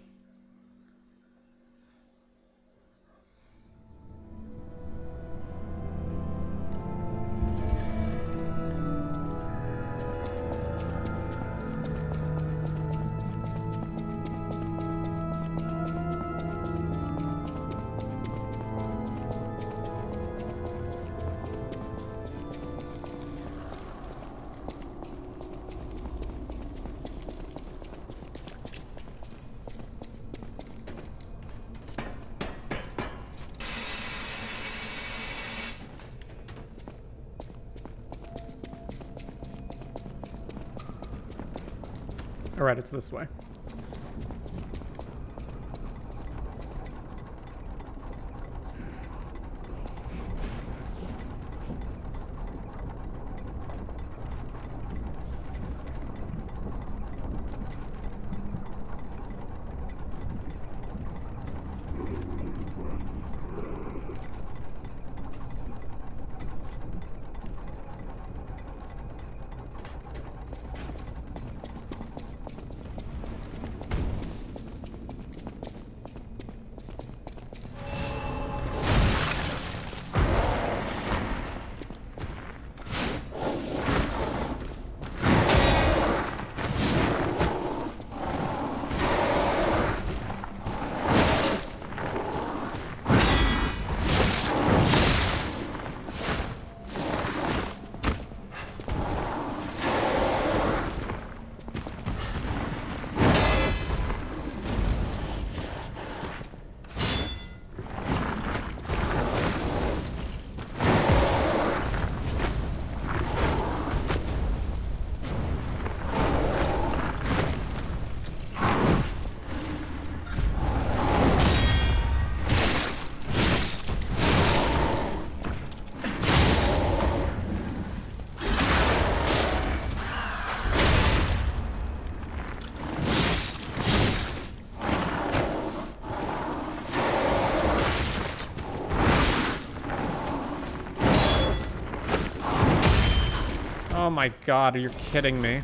All right, it's this way. Oh my god, are you kidding me?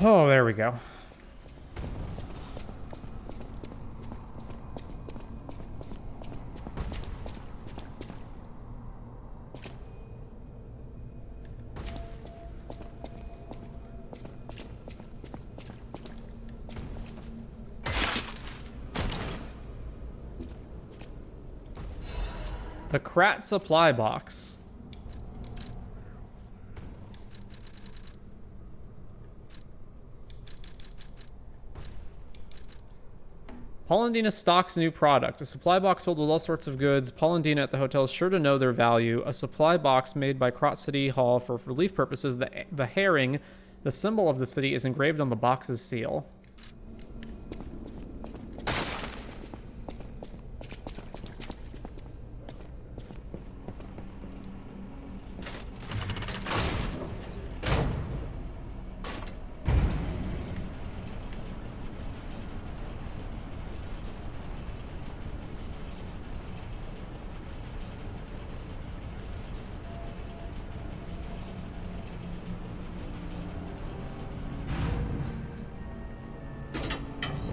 Oh, there we go. The Krat supply box. Polendina stocks new product. A supply box filled with all sorts of goods. Polendina at the hotel is sure to know their value. A supply box made by Krat City Hall for relief purposes. The herring, the symbol of the city, is engraved on the box's seal.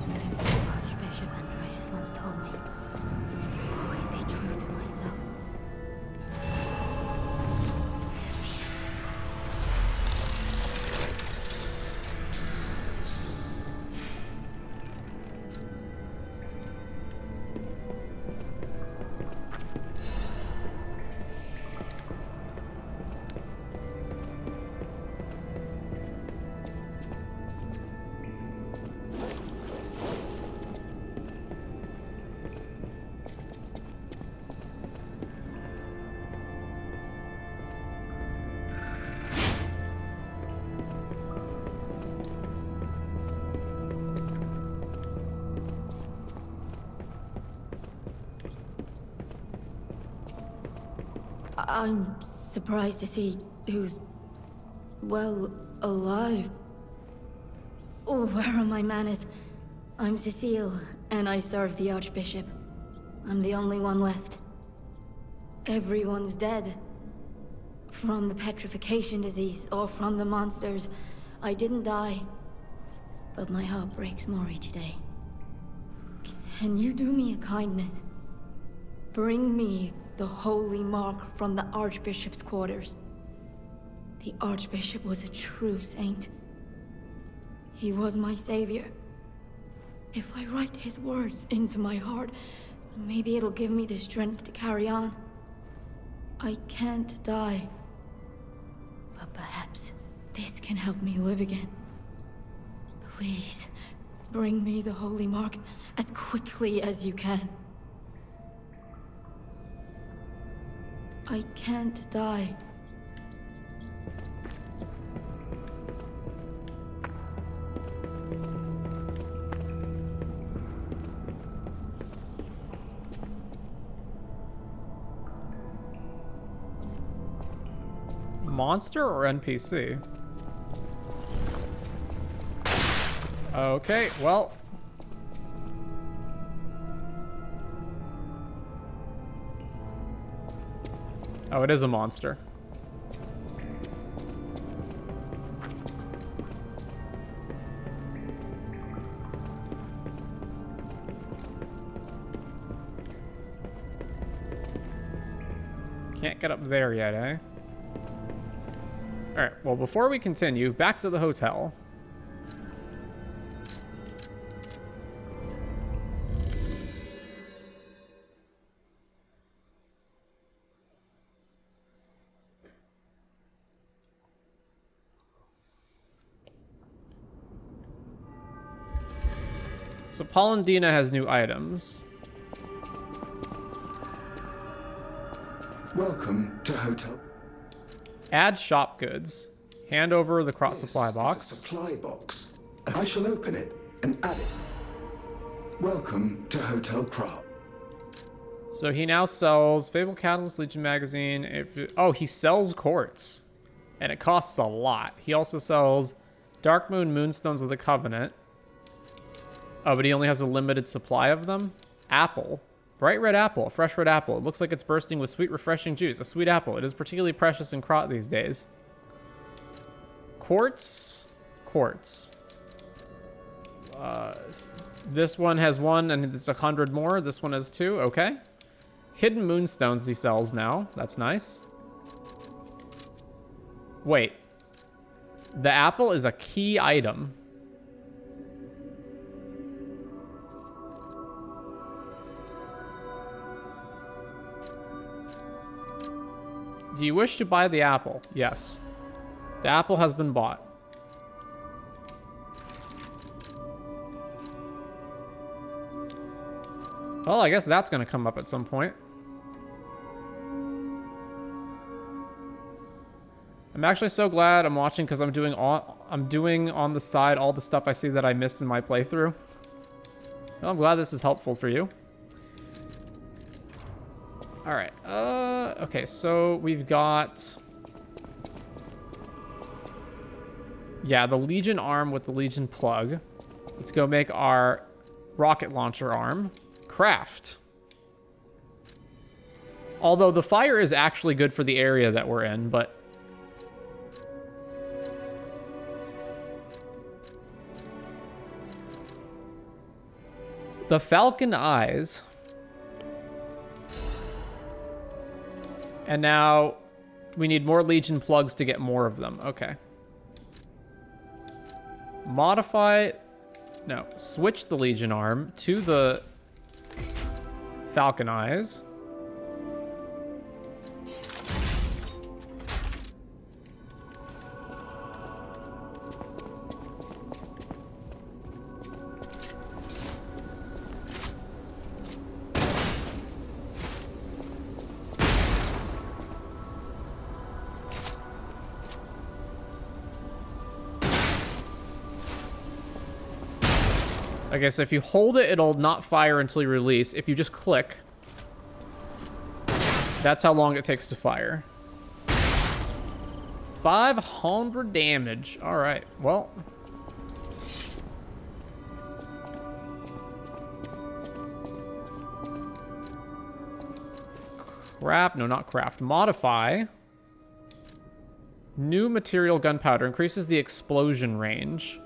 Archbishop Andreus once told me, always be true to myself. I'm surprised to see who's, well, alive. Oh, where are my manners? I'm Cecile, and I serve the Archbishop. I'm the only one left. Everyone's dead. From the petrification disease, or from the monsters. I didn't die. But my heart breaks more each day. Can you do me a kindness? Bring me the holy mark from the Archbishop's quarters. The Archbishop was a true saint. He was my savior. If I write his words into my heart, maybe it'll give me the strength to carry on. I can't die. But perhaps this can help me live again. Please, bring me the holy mark as quickly as you can. I can't die. Monster or NPC? Okay, well. Oh, it is a monster. Can't get up there yet, eh? Alright, well, before we continue, back to the hotel. So Polendina has new items. Welcome to Hotel. Add shop goods. Hand over the Krat supply This box. is a supply box. I shall open it and add it. Welcome to Hotel Krat. So he now sells Fable Catalyst, Legion Magazine. Oh, he sells quartz. And it costs a lot. He also sells Dark Moon Moonstones of the Covenant. Oh, but he only has a limited supply of them. Apple. Bright red apple. A fresh red apple. It looks like it's bursting with sweet, refreshing juice. A sweet apple. It is particularly precious in Krat these days. Quartz. Quartz. This one has 1 and it's 100 more. This one has 2. Okay. Hidden moonstones he sells now. That's nice. Wait. The apple is a key item. Do you wish to buy the apple? Yes. The apple has been bought. Well, I guess that's going to come up at some point. I'm actually so glad I'm watching because I'm doing on the side all the stuff I see that I missed in my playthrough. Well, I'm glad this is helpful for you. All right. Okay, so we've got... Yeah, the Legion arm with the Legion plug. Let's go make our rocket launcher arm. Craft. Although the fire is actually good for the area that we're in, but... The Falcon Eyes. And now we need more Legion plugs to get more of them. Okay. Modify... No, switch the Legion arm to the Falcon Eyes. Okay, so if you hold it, it'll not fire until you release. If you just click, that's how long it takes to fire. 500 damage. All right, well. Craft, no, not craft. Modify. New material gunpowder increases the explosion range.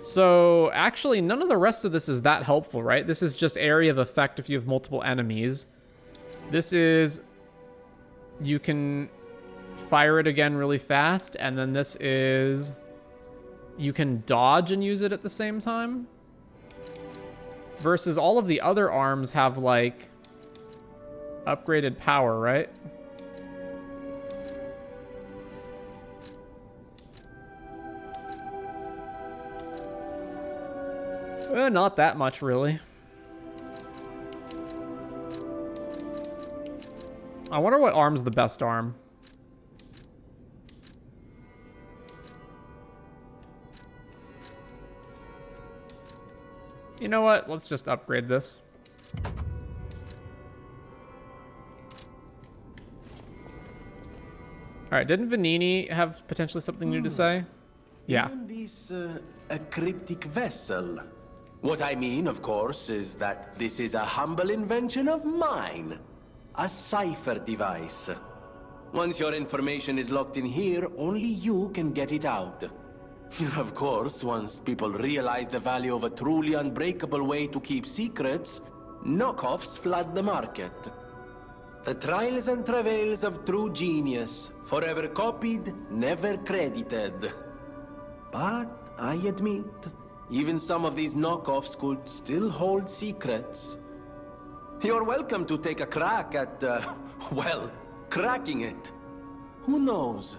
So, actually, none of the rest of this is that helpful, right? This is just area of effect if you have multiple enemies. This is... You can fire it again really fast, and then this is... You can dodge and use it at the same time. Versus all of the other arms have, like, upgraded power, right? Not that much, really. I wonder what arm's the best arm. You know what? Let's just upgrade this. Alright, didn't Vanini have potentially something new to say? Yeah. Isn't this a cryptic vessel? What I mean, of course, is that this is a humble invention of mine. A cipher device. Once your information is locked in here, only you can get it out. Of course, once people realize the value of a truly unbreakable way to keep secrets, knockoffs flood the market. The trials and travails of true genius, forever copied, never credited. But I admit, even some of these knockoffs could still hold secrets. You're welcome to take a crack at, well, cracking it. Who knows?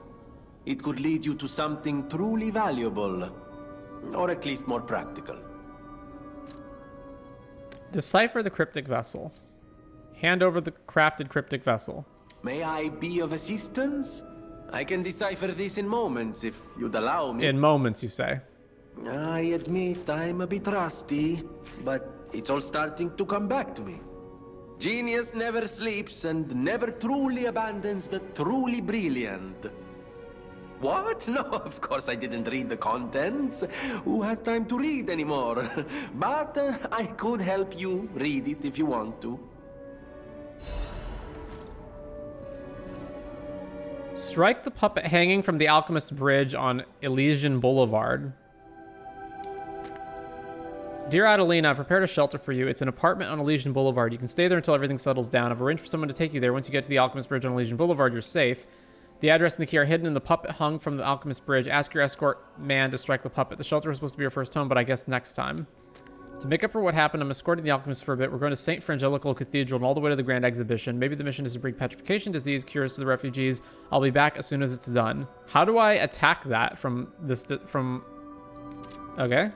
It could lead you to something truly valuable. Or at least more practical. Decipher the cryptic vessel. Hand over the crafted cryptic vessel. May I be of assistance? I can decipher this in moments, if you'd allow me. In moments, you say? I admit I'm a bit rusty, but it's all starting to come back to me. Genius never sleeps and never truly abandons the truly brilliant. What? No, of course I didn't read the contents. Who has time to read anymore? But I could help you read it if you want to. Strike the puppet hanging from the Alchemist Bridge on Elysian Boulevard. Dear Adelina, I've prepared a shelter for you. It's an apartment on Elysian Boulevard. You can stay there until everything settles down. I've arranged for someone to take you there. Once you get to the Alchemist Bridge on Elysian Boulevard, you're safe. The address and the key are hidden in the puppet hung from the Alchemist Bridge. Ask your escort man to strike the puppet. The shelter was supposed to be your first home, but I guess next time. To make up for what happened, I'm escorting the Alchemist for a bit. We're going to St. Frangelico Cathedral and all the way to the Grand Exhibition. Maybe the mission is to bring petrification disease cures to the refugees. I'll be back as soon as it's done. How do I attack that from this... Okay.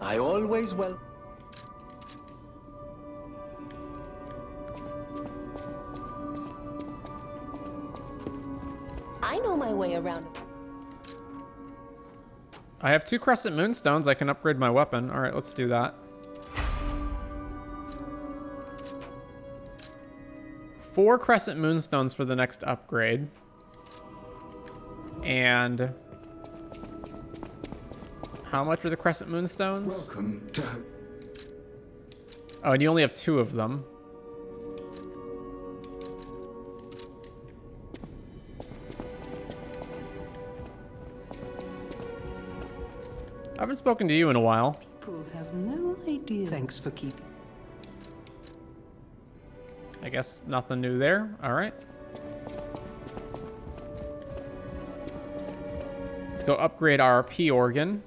I always will. I know my way around. I have 2 Crescent Moonstones. I can upgrade my weapon. All right, let's do that. 4 Crescent Moonstones for the next upgrade. And... how much are the Crescent Moonstones? Welcome to... Oh, and you only have 2 of them. I haven't spoken to you in a while. People have no idea. Thanks for keeping. I guess nothing new there. All right. Let's go upgrade our P organ.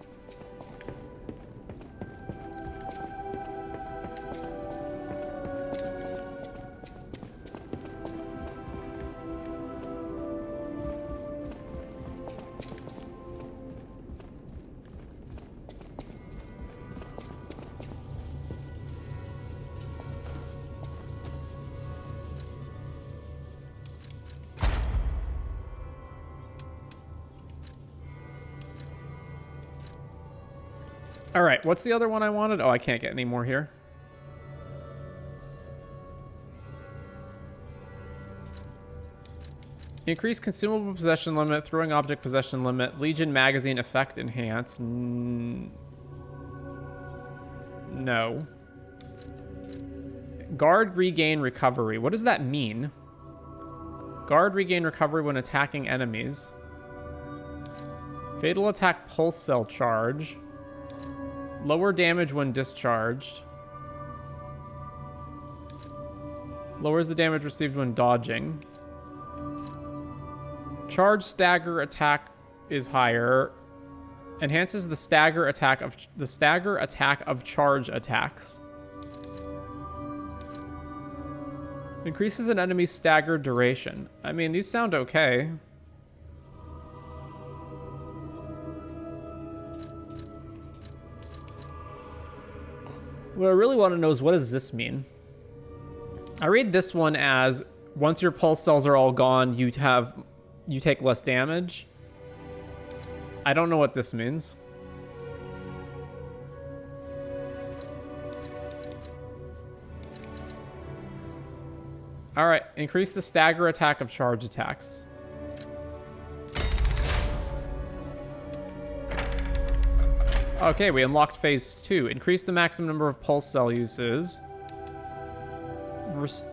All right, what's the other one I wanted? Oh, I can't get any more here. Increase consumable possession limit, throwing object possession limit, Legion magazine effect enhance. No. Guard regain recovery. What does that mean? Guard regain recovery when attacking enemies. Fatal attack pulse cell charge. Lower damage when discharged. Lowers the damage received when dodging. Charge stagger attack is higher. Enhances the stagger attack of charge attacks. Increases an enemy's stagger duration. I mean, these sound okay. What I really want to know is, what does this mean? I read this one as, once your pulse cells are all gone, you take less damage. I don't know what this means. All right, increase the stagger attack of charge attacks. Okay, we unlocked phase 2. Increase the maximum number of pulse cell uses.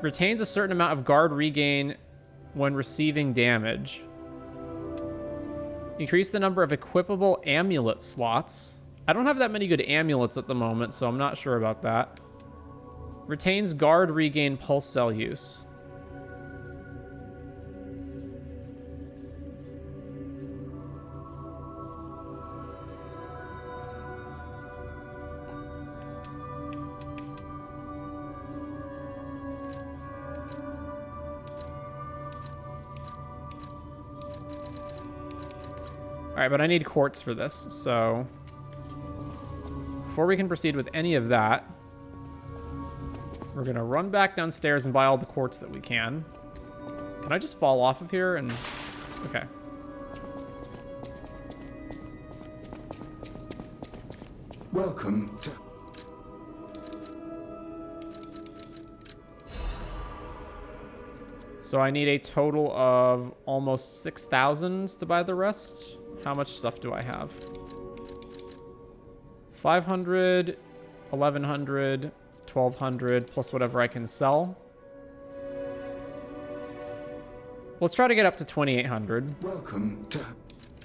Retains a certain amount of guard regain when receiving damage. Increase the number of equipable amulet slots. I don't have that many good amulets at the moment, so I'm not sure about that. Retains guard regain pulse cell use. All right, but I need quartz for this, so before we can proceed with any of that, we're gonna run back downstairs and buy all the quartz that we can. Can I just fall off of here and... okay. Welcome to... So I need a total of almost 6,000 to buy the rest. How much stuff do I have? 500, 1,100, 1,200, plus whatever I can sell. Let's try to get up to 2,800. Welcome to...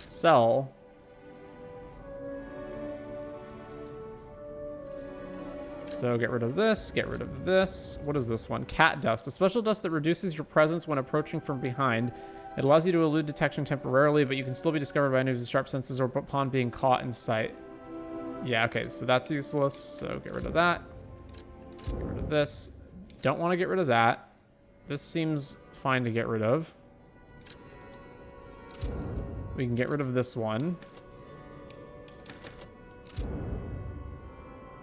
Sell. So get rid of this, get rid of this. What is this one? Cat dust. A special dust that reduces your presence when approaching from behind. It allows you to elude detection temporarily, but you can still be discovered by enemies with sharp senses or upon being caught in sight. Yeah, okay, so that's useless. So get rid of that. Get rid of this. Don't want to get rid of that. This seems fine to get rid of. We can get rid of this one.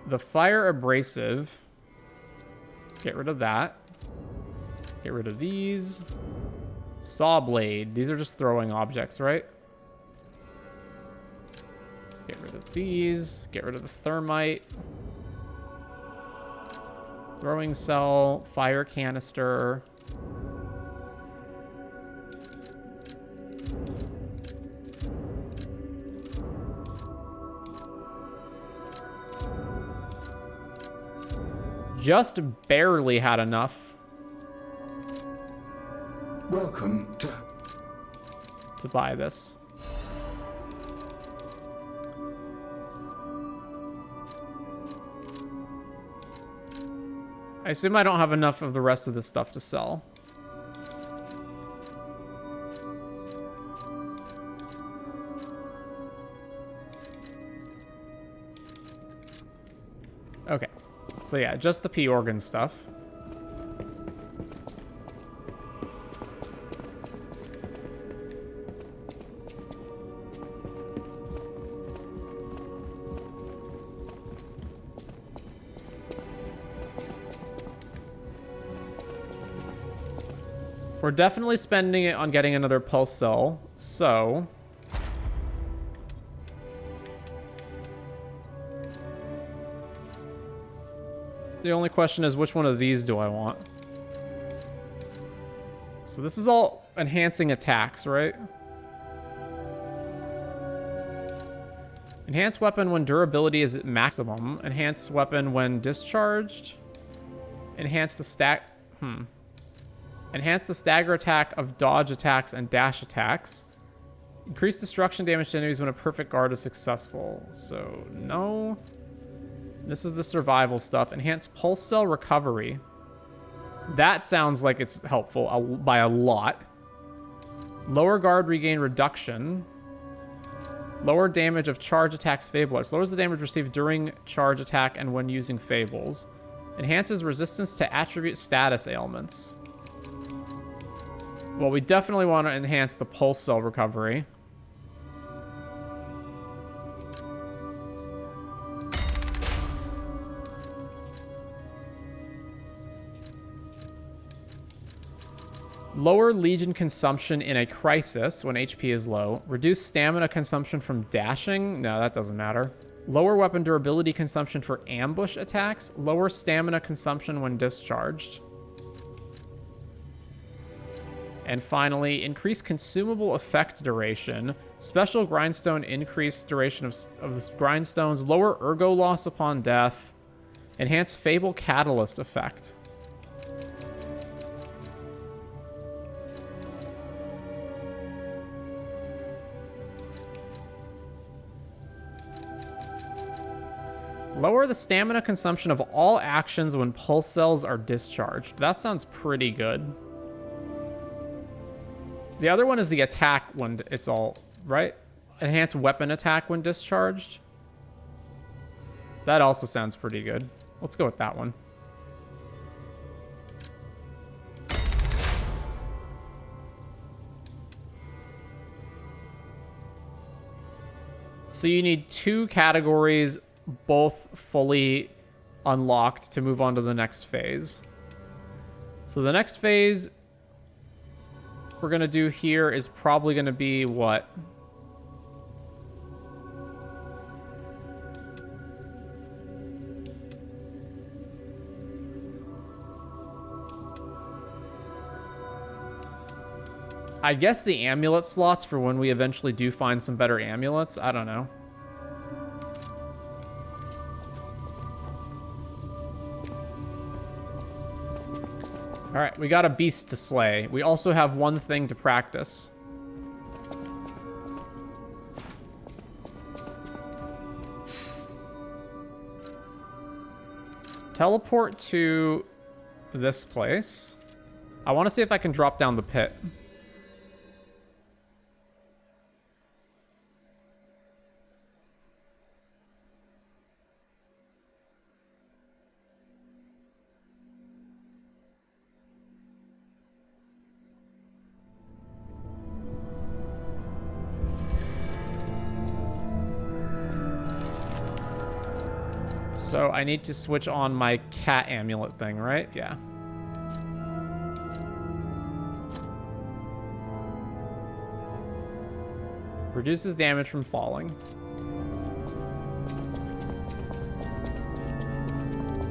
The fire abrasive. Get rid of that. Get rid of these. Saw blade. These are just throwing objects, right? Get rid of these. Get rid of the thermite. Throwing cell. Fire canister. Just barely had enough. Welcome to buy this. I assume I don't have enough of the rest of this stuff to sell. Okay. So yeah, just the P organ stuff. We're definitely spending it on getting another pulse cell, so... The only question is, which one of these do I want? So this is all enhancing attacks, right? Enhanced weapon when durability is at maximum. Enhanced weapon when discharged. Enhance the Enhance the stagger attack of dodge attacks and dash attacks. Increase destruction damage to enemies when a perfect guard is successful. So, no. This is the survival stuff. Enhance pulse cell recovery. That sounds like it's helpful by a lot. Lower guard regain reduction. Lower damage of charge attacks fablers. Lowers the damage received during charge attack and when using fables. Enhances resistance to attribute status ailments. Well, we definitely want to enhance the pulse cell recovery. Lower Legion consumption in a crisis when HP is low. Reduce stamina consumption from dashing. No, that doesn't matter. Lower weapon durability consumption for ambush attacks. Lower stamina consumption when discharged. And finally, increase consumable effect duration. Special grindstone increase duration of the grindstones. Lower ergo loss upon death. Enhance fable catalyst effect. Lower the stamina consumption of all actions when pulse cells are discharged. That sounds pretty good. The other one is the attack when it's all, right? Enhance weapon attack when discharged. That also sounds pretty good. Let's go with that one. So you need 2 categories, both fully unlocked, to move on to the next phase. So the next phase we're going to do here is probably going to be what? I guess the amulet slots for when we eventually do find some better amulets. I don't know. All right, we got a beast to slay. We also have one thing to practice. Teleport to this place. I want to see if I can drop down the pit. So I need to switch on my cat amulet thing, right? Yeah. Reduces damage from falling.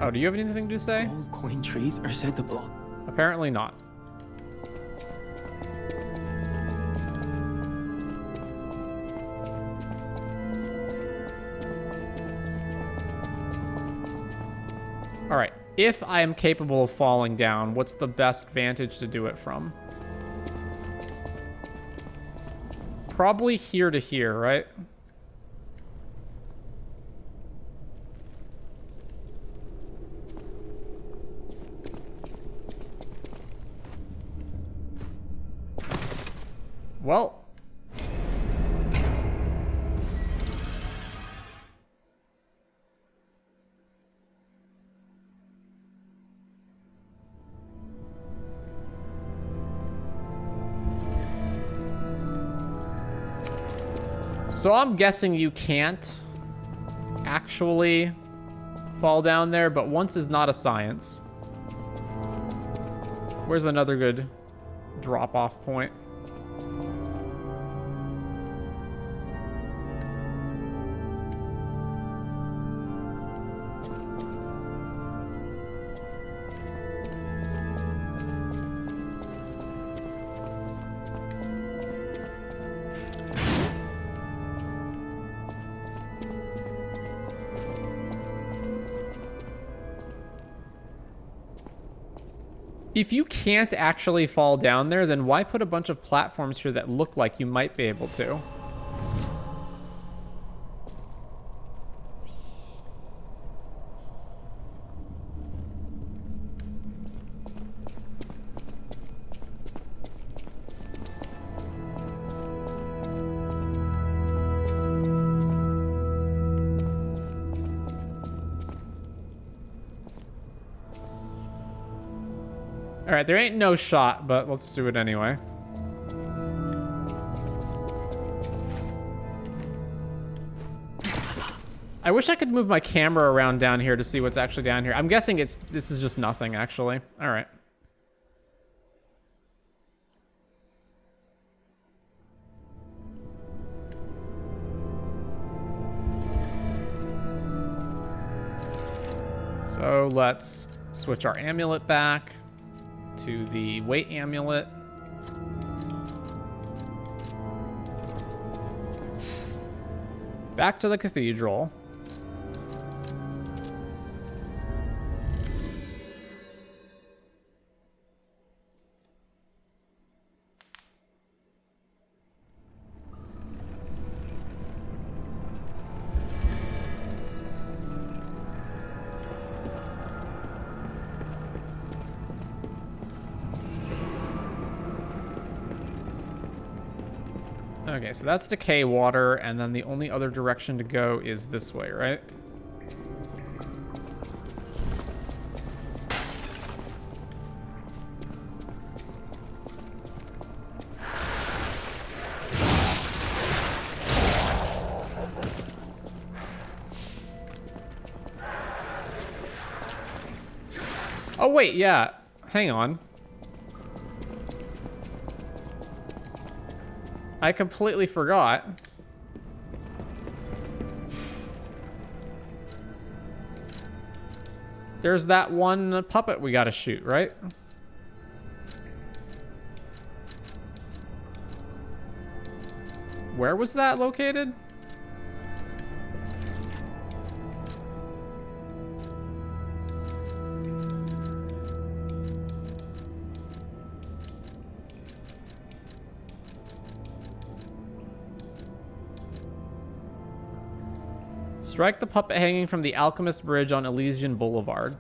Oh, do you have anything to say? Gold coin trees are said to block. Apparently not. All right, if I am capable of falling down, what's the best vantage to do it from? Probably here to here, right? Well... So I'm guessing you can't actually fall down there, but once is not a science. Where's another good drop-off point? If you can't actually fall down there, then why put a bunch of platforms here that look like you might be able to? All right, there ain't no shot, but let's do it anyway. I wish I could move my camera around down here to see what's actually down here. I'm guessing this is just nothing, actually. All right. So let's switch our amulet back to the weight amulet. Back to the cathedral. Okay, so that's decay water, and then the only other direction to go is this way, right? Oh, wait, yeah. Hang on. I completely forgot. There's that one puppet we gotta shoot, right? Where was that located? Strike the puppet hanging from the Alchemist Bridge on Elysian Boulevard.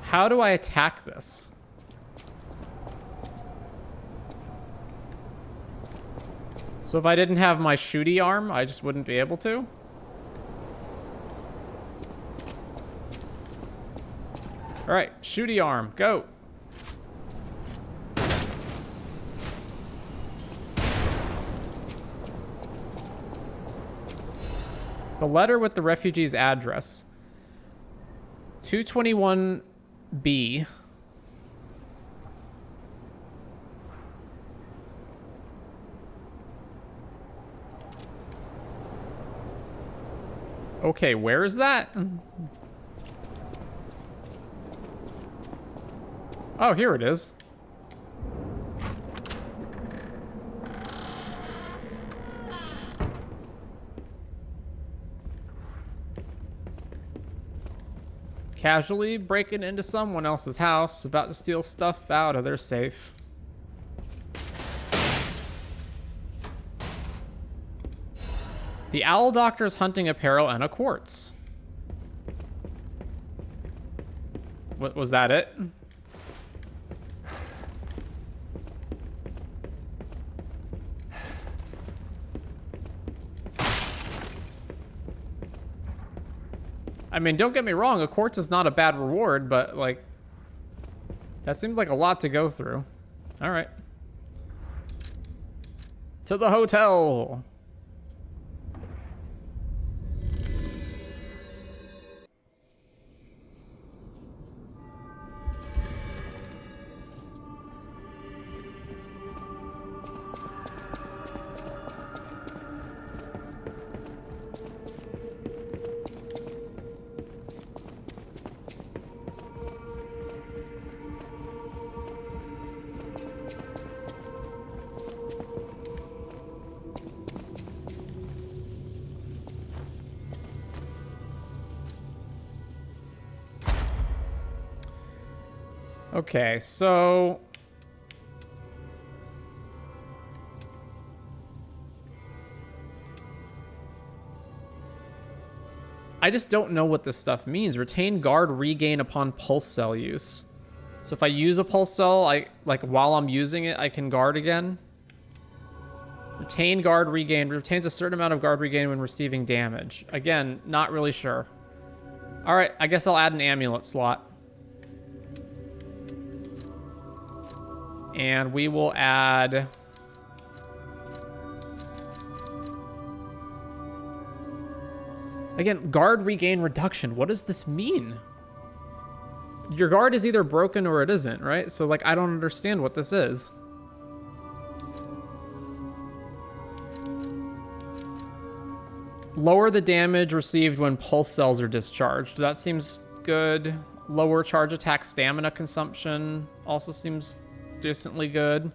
How do I attack this? So if I didn't have my shooty arm, I just wouldn't be able to? Alright, shooty arm, go! The letter with the refugee's address. 221B. Okay, where is that? Oh, here it is. Casually breaking into someone else's house, about to steal stuff out of their safe. The Owl Doctor's hunting apparel and a quartz. What was that it? I mean, don't get me wrong, a quartz is not a bad reward, but, like, that seems like a lot to go through. All right. To the hotel. Okay, so I just don't know what this stuff means. Retain guard regain upon pulse cell use. So if I use a pulse cell, while I'm using it, I can guard again. Retain guard regain. Retains a certain amount of guard regain when receiving damage. Again, not really sure. All right, I guess I'll add an amulet slot. And we will add... Again, guard regain reduction. What does this mean? Your guard is either broken or it isn't, right? So, like, I don't understand what this is. Lower the damage received when pulse cells are discharged. That seems good. Lower charge attack stamina consumption also seems decently good.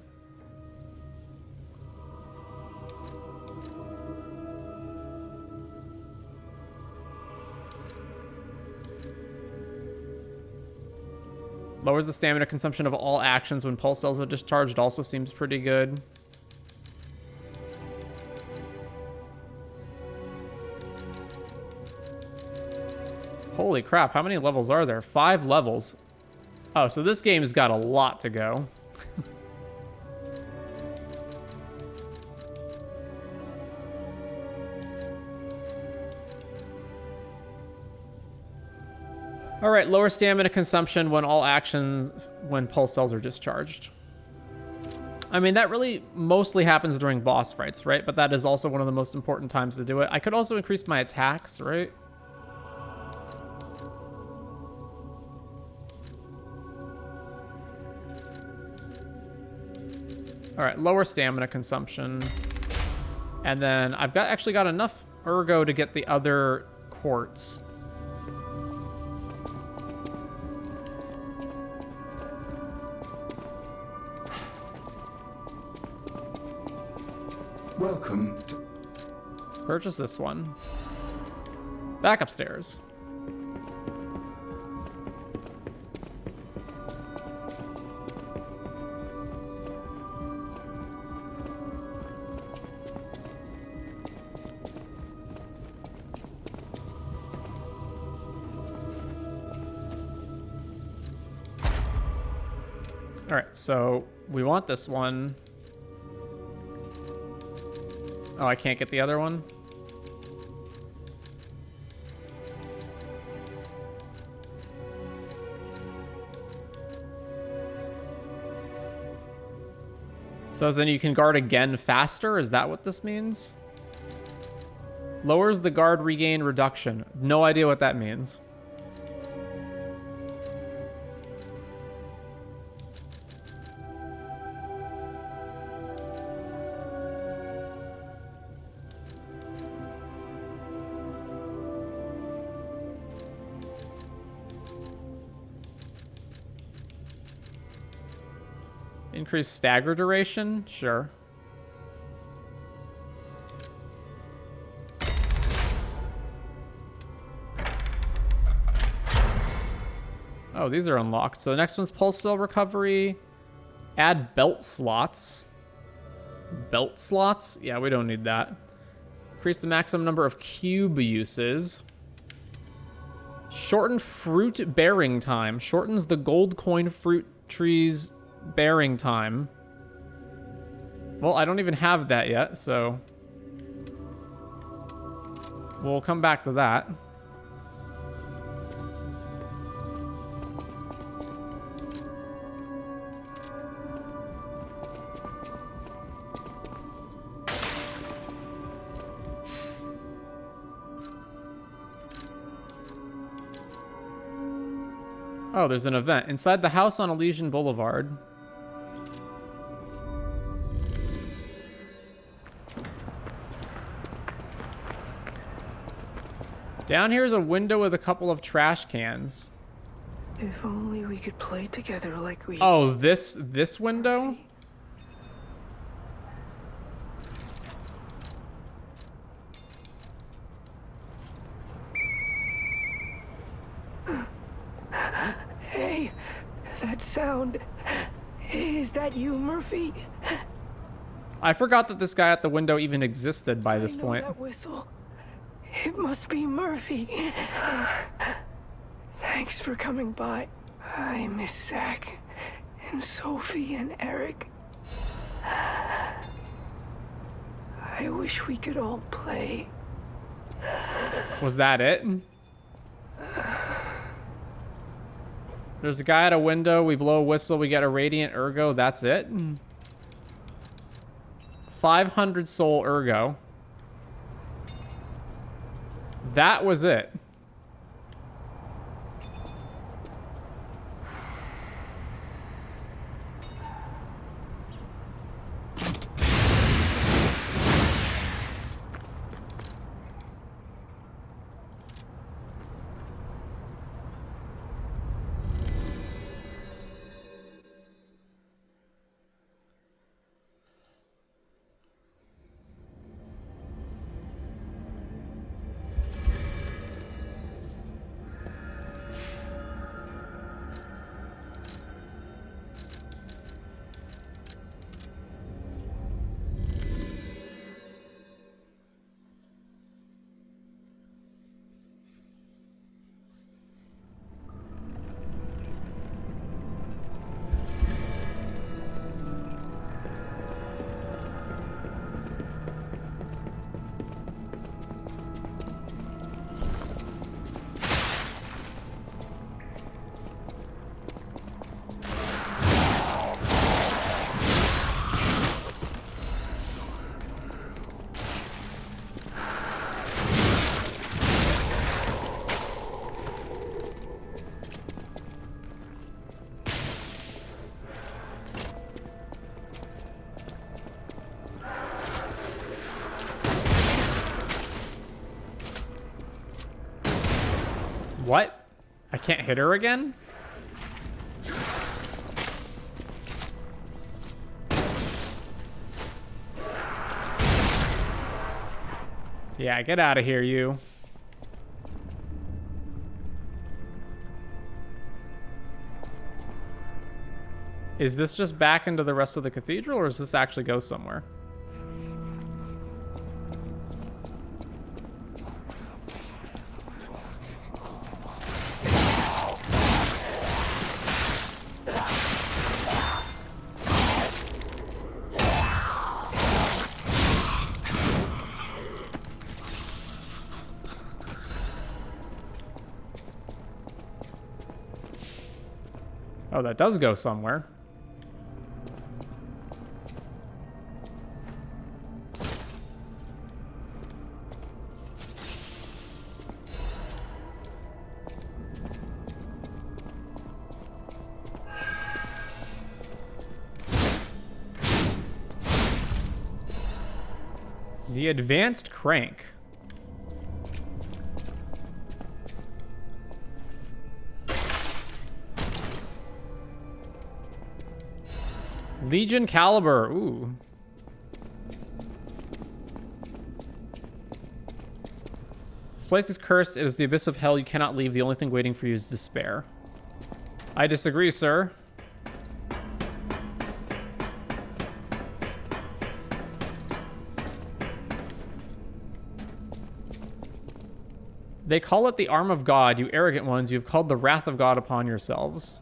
Lowers the stamina consumption of all actions when pulse cells are discharged also seems pretty good. Holy crap, how many levels are there? 5 levels. Oh, so this game's got a lot to go. All right, lower stamina consumption when all actions, when pulse cells are discharged. I mean, that really mostly happens during boss fights, right? But that is also one of the most important times to do it. I could also increase my attacks, right? All right, lower stamina consumption. And then I've actually got enough ergo to get the other quartz. Welcome to... Purchase this one. Back upstairs. All right, so we want this one. Oh, I can't get the other one? So then you can guard again faster? Is that what this means? Lowers the guard regain reduction. No idea what that means. Increase stagger duration? Sure. Oh, these are unlocked. So the next one's pulse cell recovery. Add belt slots. Belt slots? Yeah, we don't need that. Increase the maximum number of cube uses. Shorten fruit bearing time. Shortens the gold coin fruit tree's bearing time. Well, I don't even have that yet, so we'll come back to that. Oh, there's an event inside the house on Elysian Boulevard. Down here is a window with a couple of trash cans. If only we could play together like we... Oh, this window? Hey, that sound. Is that you, Murphy? I forgot that this guy at the window even existed by this point. That whistle. It must be Murphy. Thanks for coming by. I miss Zach and Sophie and Eric. I wish we could all play. Was that it? There's a guy at a window. We blow a whistle. We get a radiant ergo. That's it. 500 soul ergo. That was it. What? I can't hit her again? Yeah, get out of here, you. Is this just back into the rest of the cathedral, or does this actually go somewhere? Oh, that does go somewhere. The advanced crank. Legion caliber. Ooh. This place is cursed. It is the abyss of hell. You cannot leave. The only thing waiting for you is despair. I disagree, sir. They call it the arm of God, you arrogant ones. You have called the wrath of God upon yourselves.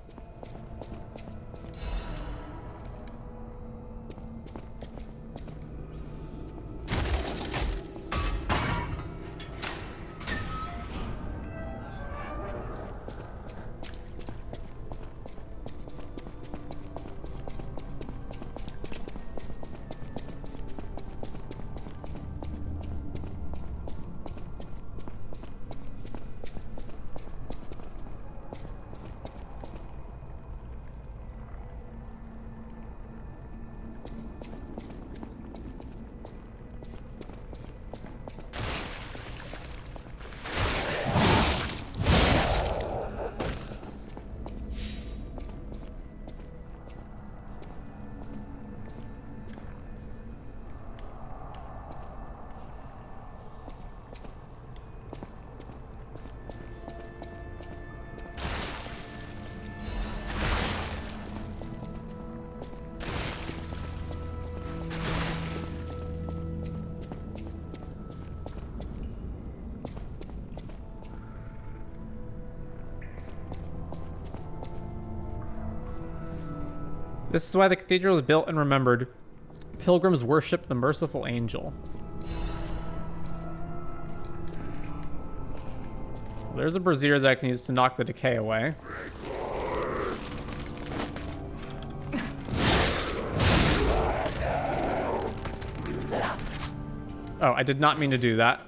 This is why the cathedral was built and remembered. Pilgrims worship the merciful angel. There's a brazier that I can use to knock the decay away. Oh, I did not mean to do that.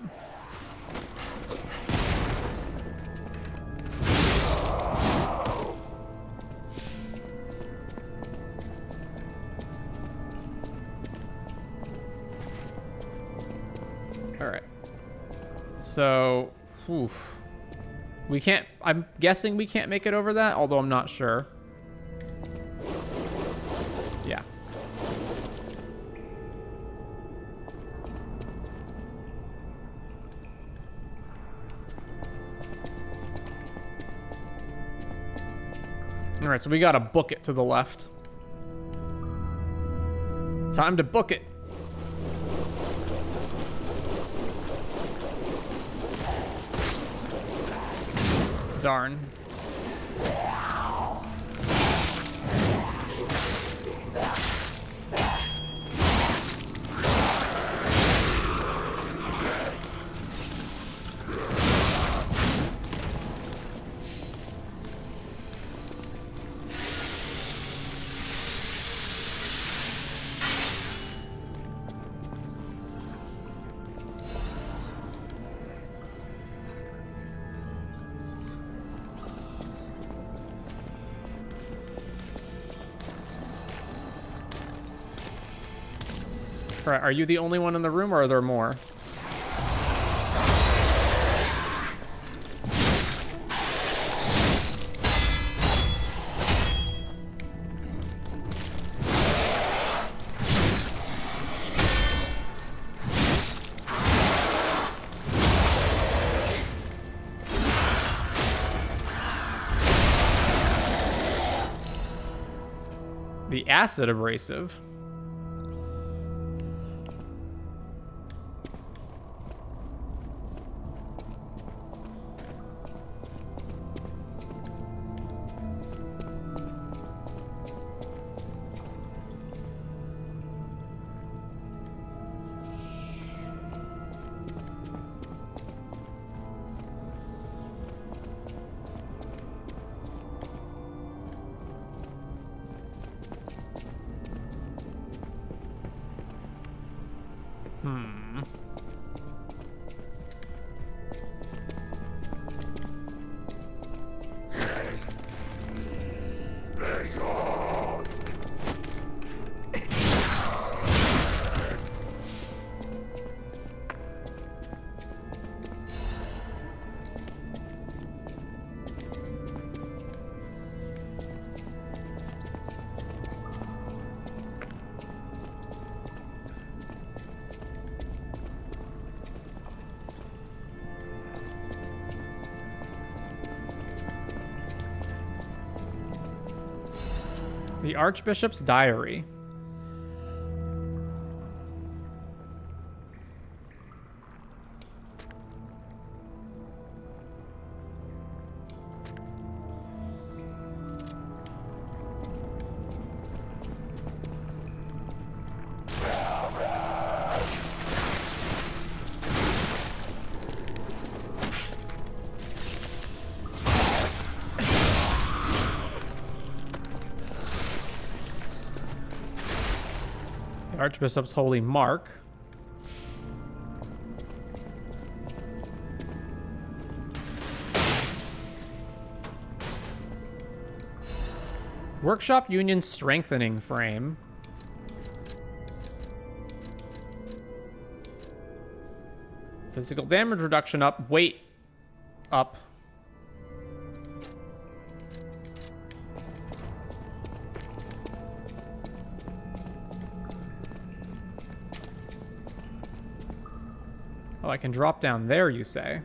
So, oof. We can't, I'm guessing we can't make it over that, although I'm not sure. Yeah. All right, so we gotta book it to the left. Time to book it. Darn. Alright, are you the only one in the room, or are there more? The acid abrasive. The Archbishop's diary. Archbishop's holy mark. Workshop Union strengthening frame. Physical damage reduction up. Weight up. Oh, I can drop down there, you say?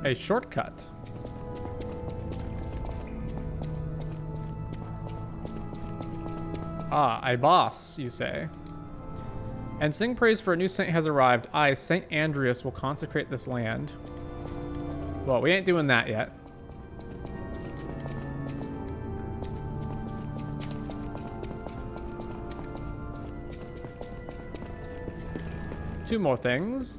A shortcut. Ah, a boss, you say. And sing praise for a new saint has arrived. I, Saint Andreus, will consecrate this land. Well, we ain't doing that yet. Two more things.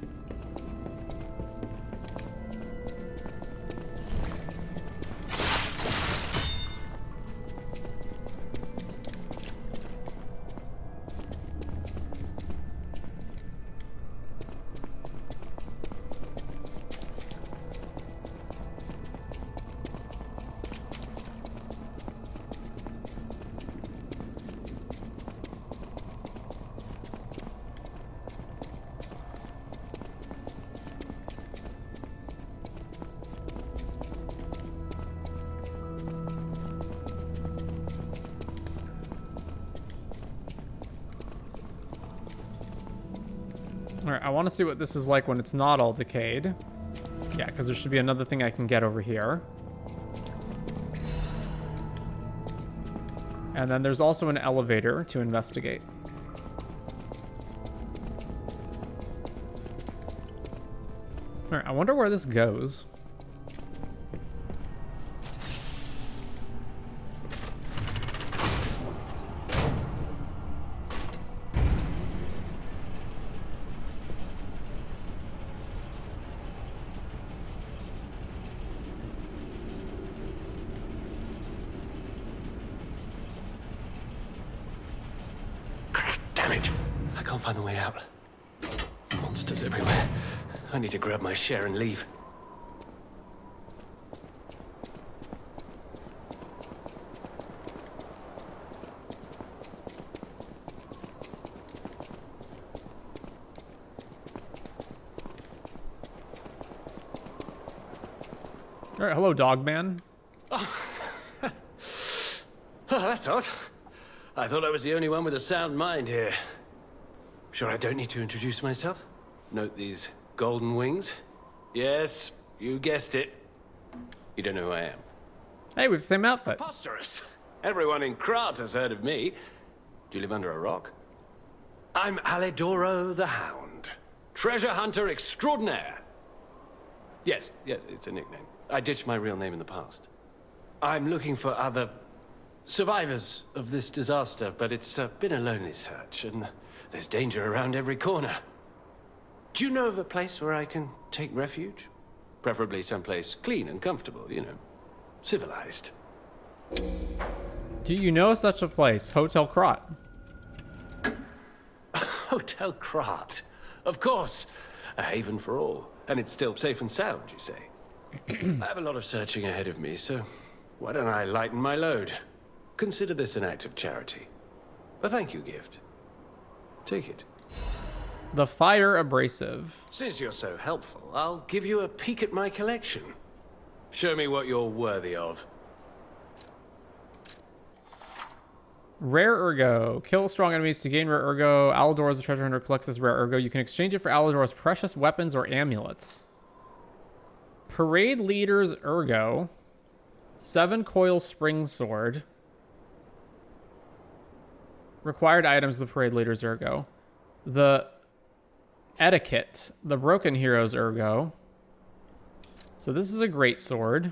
Alright, I want to see what this is like when it's not all decayed. Yeah, because there should be another thing I can get over here. And then there's also an elevator to investigate. Alright, I wonder where this goes. Damn it! I can't find the way out. Monsters everywhere. I need to grab my share and leave. All right, hello, dog man. Oh, that's odd. I thought I was the only one with a sound mind here. Sure I don't need to introduce myself? Note these golden wings? Yes, you guessed it. You don't know who I am. Hey, we've the same outfit. Preposterous. Everyone in Krat has heard of me. Do you live under a rock? I'm Alidoro the Hound. Treasure hunter extraordinaire. Yes, it's a nickname. I ditched my real name in the past. I'm looking for other survivors of this disaster, but it's been a lonely search, and there's danger around every corner. Do you know of a place where I can take refuge? Preferably someplace clean and comfortable, you know, civilized. Do you know such a place? Hotel Krat. Hotel Krat. Of course. A haven for all. And it's still safe and sound, you say? I have a lot of searching ahead of me, so why don't I lighten my load? Consider this an act of charity. A thank you gift. Take it. The Fire Abrasive. Since you're so helpful, I'll give you a peek at my collection. Show me what you're worthy of. Rare Ergo. Kill strong enemies to gain rare Ergo. Alidor, as a treasure hunter, collects this rare Ergo. You can exchange it for Alidor's precious weapons or amulets. Parade Leader's Ergo. 7-coil spring sword. Required items of the Parade Leader's Ergo. The Etiquette. The Broken Hero's Ergo. So this is a great sword.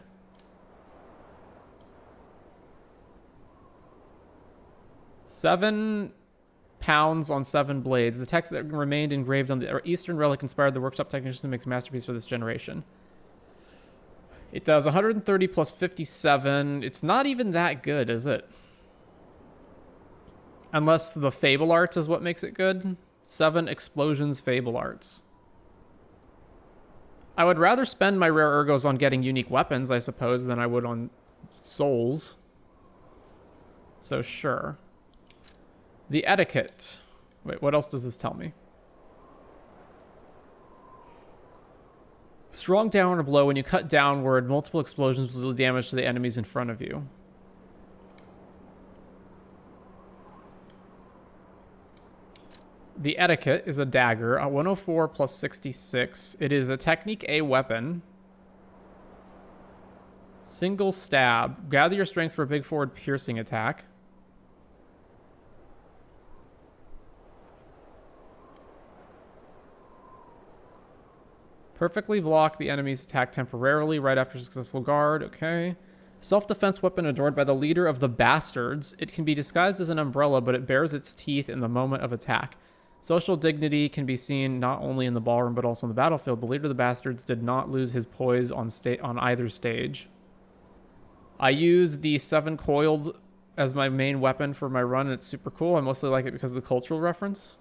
£7 on 7 blades. The text that remained engraved on the Eastern relic inspired the workshop technicians to make a masterpiece for this generation. It does 130 plus 57. It's not even that good, is it? Unless the Fable Arts is what makes it good. 7 Explosions Fable Arts. I would rather spend my rare Ergos on getting unique weapons, I suppose, than I would on souls. So sure. The Etiquette. Wait, what else does this tell me? Strong downward blow. When you cut downward, multiple explosions will do damage to the enemies in front of you. The Etiquette is a dagger. 104 plus 66. It is a Technique A weapon. Single stab. Gather your strength for a big forward piercing attack. Perfectly block the enemy's attack temporarily right after successful guard. Okay. Self-defense weapon adored by the leader of the Bastards. It can be disguised as an umbrella, but it bares its teeth in the moment of attack. Social dignity can be seen not only in the ballroom, but also on the battlefield. The leader of the Bastards did not lose his poise on either stage. I use the 7-coiled as my main weapon for my run, and it's super cool. I mostly like it because of the cultural reference.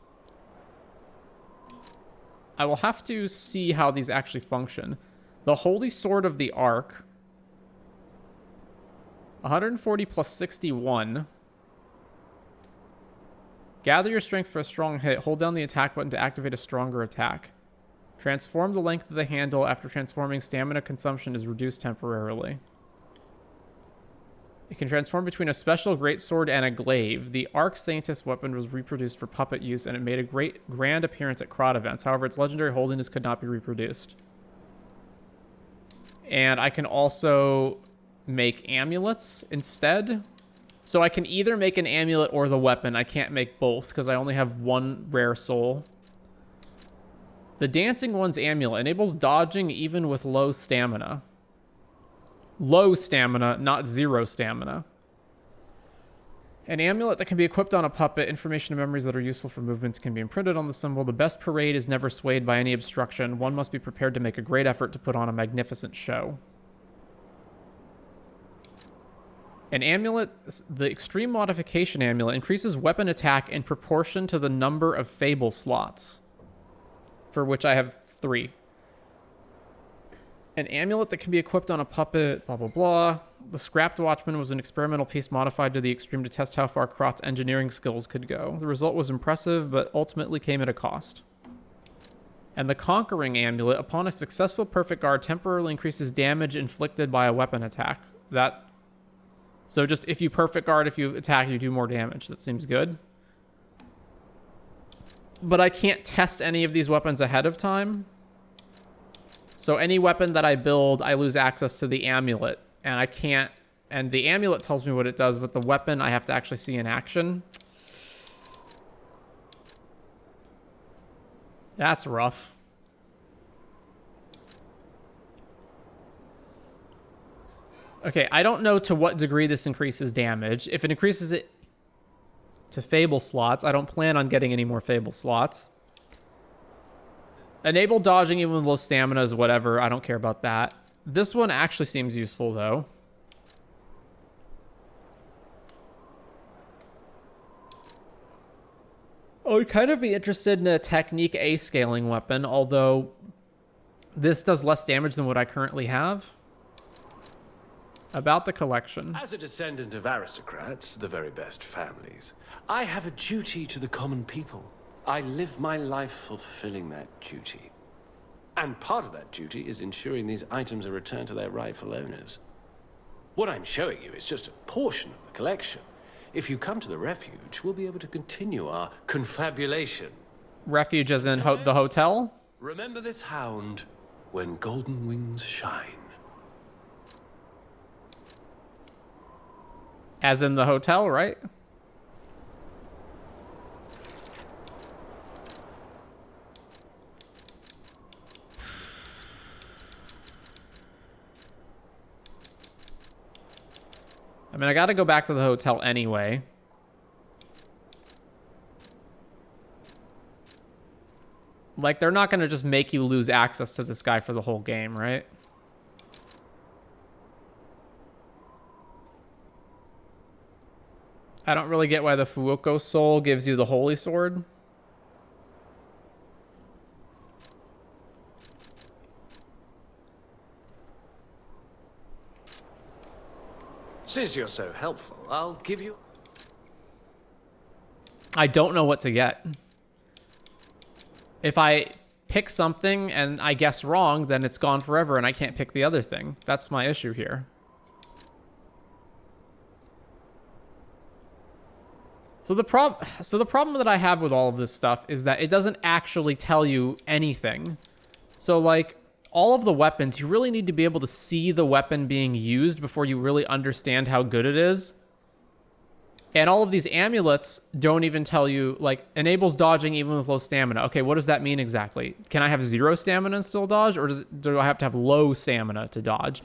I will have to see how these actually function. The Holy Sword of the Ark. 140 plus 61. Gather your strength for a strong hit. Hold down the attack button to activate a stronger attack. Transform the length of the handle. After transforming, stamina consumption is reduced temporarily. It can transform between a special greatsword and a glaive. The Arc Sanctus weapon was reproduced for puppet use, and it made a grand appearance at Crot events. However, its legendary holiness could not be reproduced. And I can also make amulets instead. So I can either make an amulet or the weapon. I can't make both because I only have one rare soul. The Dancing One's amulet enables dodging even with low stamina. Low stamina, not zero stamina. An amulet that can be equipped on a puppet. Information and memories that are useful for movements can be imprinted on the symbol. The best parade is never swayed by any obstruction. One must be prepared to make a great effort to put on a magnificent show. An amulet, the Extreme Modification Amulet, increases weapon attack in proportion to the number of Fable slots, for which I have 3. An amulet that can be equipped on a puppet, blah, blah, blah. The Scrapped Watchman was an experimental piece modified to the extreme to test how far Crot's engineering skills could go. The result was impressive, but ultimately came at a cost. And the Conquering Amulet, upon a successful perfect guard, temporarily increases damage inflicted by a weapon attack. So just if you perfect guard, if you attack, you do more damage. That seems good. But I can't test any of these weapons ahead of time. So any weapon that I build, I lose access to the amulet. And I can't... And the amulet tells me what it does, but the weapon I have to actually see in action. That's rough. Okay, I don't know to what degree this increases damage. If it increases it to Fable slots, I don't plan on getting any more Fable slots. Enable dodging even with low stamina is whatever. I don't care about that. This one actually seems useful, though. I would kind of be interested in a Technique A scaling weapon, although this does less damage than what I currently have. About the collection. As a descendant of aristocrats, the very best families, I have a duty to the common people. I live my life fulfilling that duty. And part of that duty is ensuring these items are returned to their rightful owners. What I'm showing you is just a portion of the collection. If you come to the refuge, we'll be able to continue our confabulation. Refuge as in the hotel? Remember this hound when golden wings shine. As in the hotel, right? I mean, I gotta go back to the hotel anyway. Like, they're not gonna just make you lose access to this guy for the whole game, right? I don't really get why the Fuoco soul gives you the holy sword. Since you're so helpful, I'll give you... I don't know what to get. If I pick something and I guess wrong, then it's gone forever and I can't pick the other thing. That's my issue here. So the problem that I have with all of this stuff is that it doesn't actually tell you anything. So like all of the weapons, you really need to be able to see the weapon being used before you really understand how good it is. And all of these amulets don't even tell you, like, enables dodging even with low stamina. Okay, what does that mean exactly? Can I have 0 stamina and still dodge? Or do I have to have low stamina to dodge?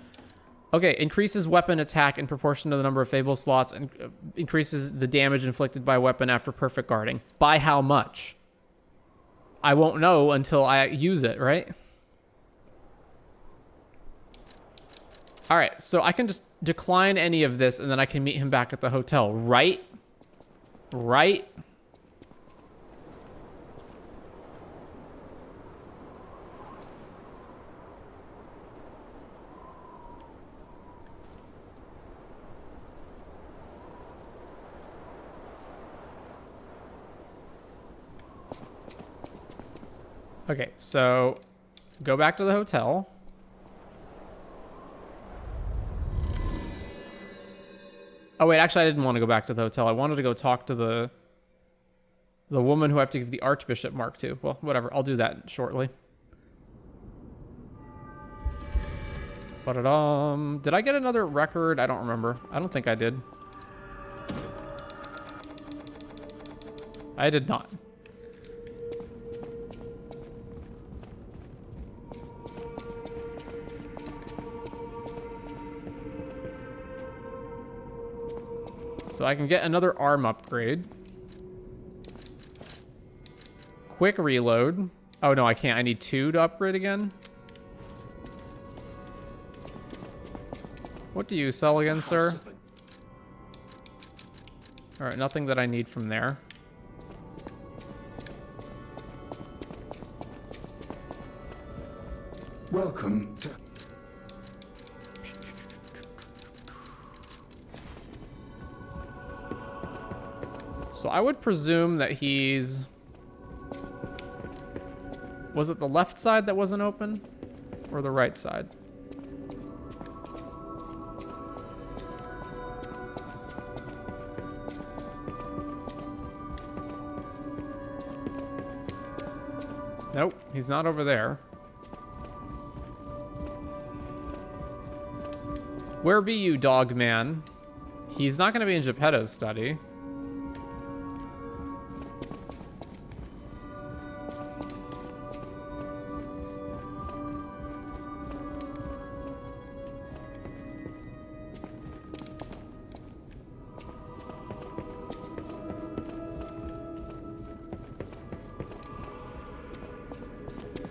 Okay, increases weapon attack in proportion to the number of Fable slots and increases the damage inflicted by a weapon after perfect guarding. By how much? I won't know until I use it, right? All right, so I can just decline any of this and then I can meet him back at the hotel, right? Right? Okay, so go back to the hotel. Oh wait, actually I didn't want to go back to the hotel. I wanted to go talk to the woman who I have to give the Archbishop mark to. Well, whatever. I'll do that shortly. Ba-da-dum. Did I get another record? I don't remember. I don't think I did. I did not. So I can get another arm upgrade. Quick reload. Oh no, I can't. I need 2 to upgrade again. What do you sell again, sir? Alright, nothing that I need from there. Welcome to... So I would presume that he's... Was it the left side that wasn't open? Or the right side? Nope, he's not over there. Where be you, dog man? He's not going to be in Geppetto's study.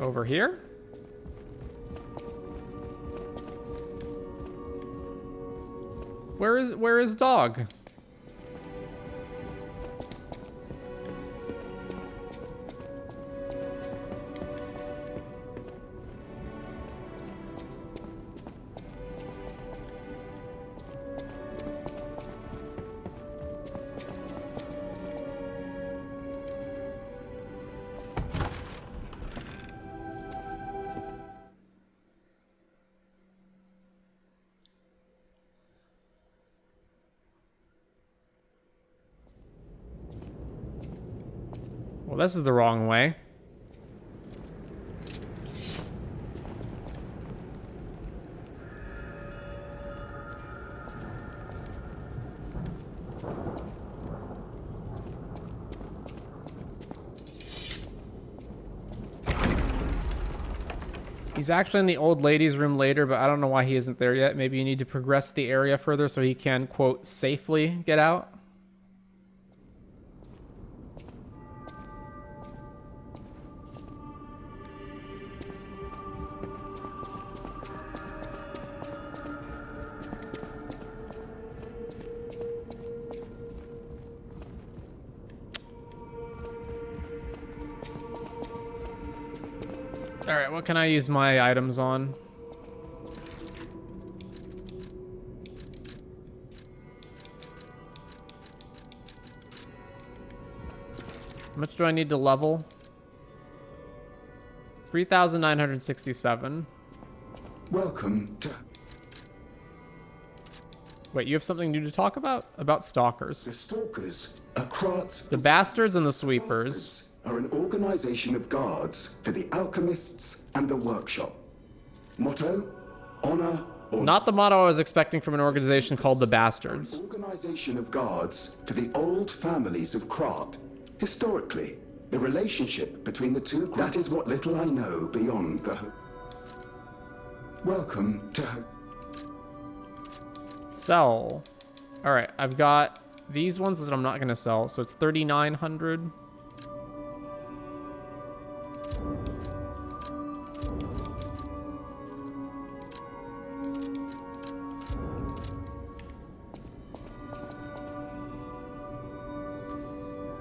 Over here? Where is dog? Well, this is the wrong way. He's actually in the old lady's room later, but I don't know why he isn't there yet. Maybe you need to progress the area further so he can, quote, safely get out. Alright, what can I use my items on? How much do I need to level? 3,967. Welcome to... Wait, you have something new to talk about? About stalkers. The stalkers are Krat's... The bastards and the sweepers are an organization of guards for the alchemists and the workshop. Motto, honor, or... Not the motto I was expecting from an organization called the Bastards. An organization of guards for the old families of Krat. Historically, the relationship between the two... That is what little I know beyond the... Welcome to... Sell. Alright, I've got these ones that I'm not going to sell, so it's 3,900.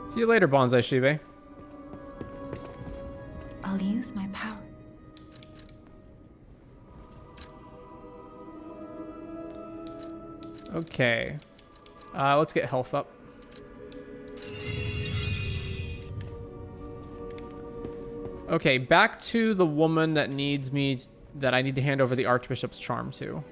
See you later, Bonsai Shibe. I'll use my power. Okay. Let's get health up. Okay, back to the woman that needs me, that I need to hand over the Archbishop's charm to.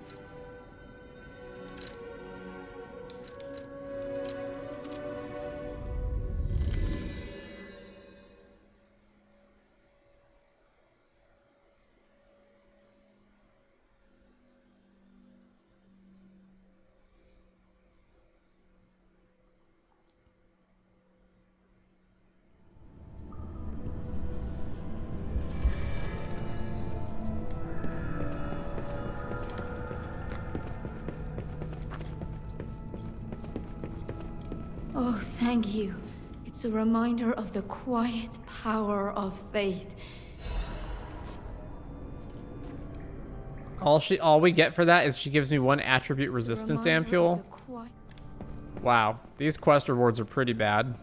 Oh, thank you. It's a reminder of the quiet power of faith. All we get for that is she gives me 1 attribute resistance ampule. Wow, these quest rewards are pretty bad.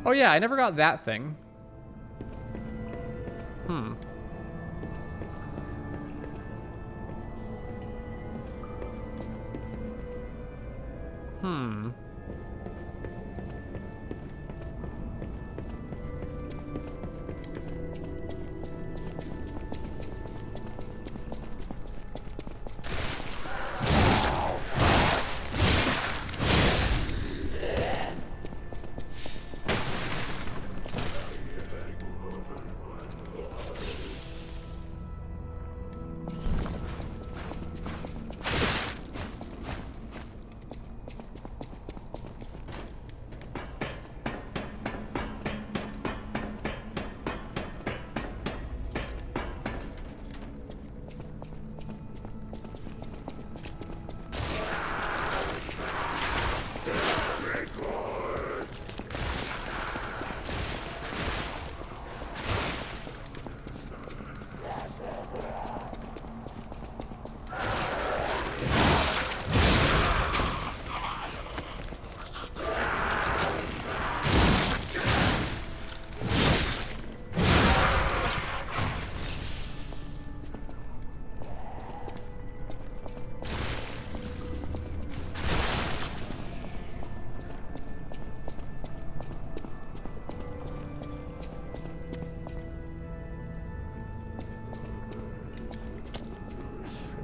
Oh yeah, I never got that thing. Hmm.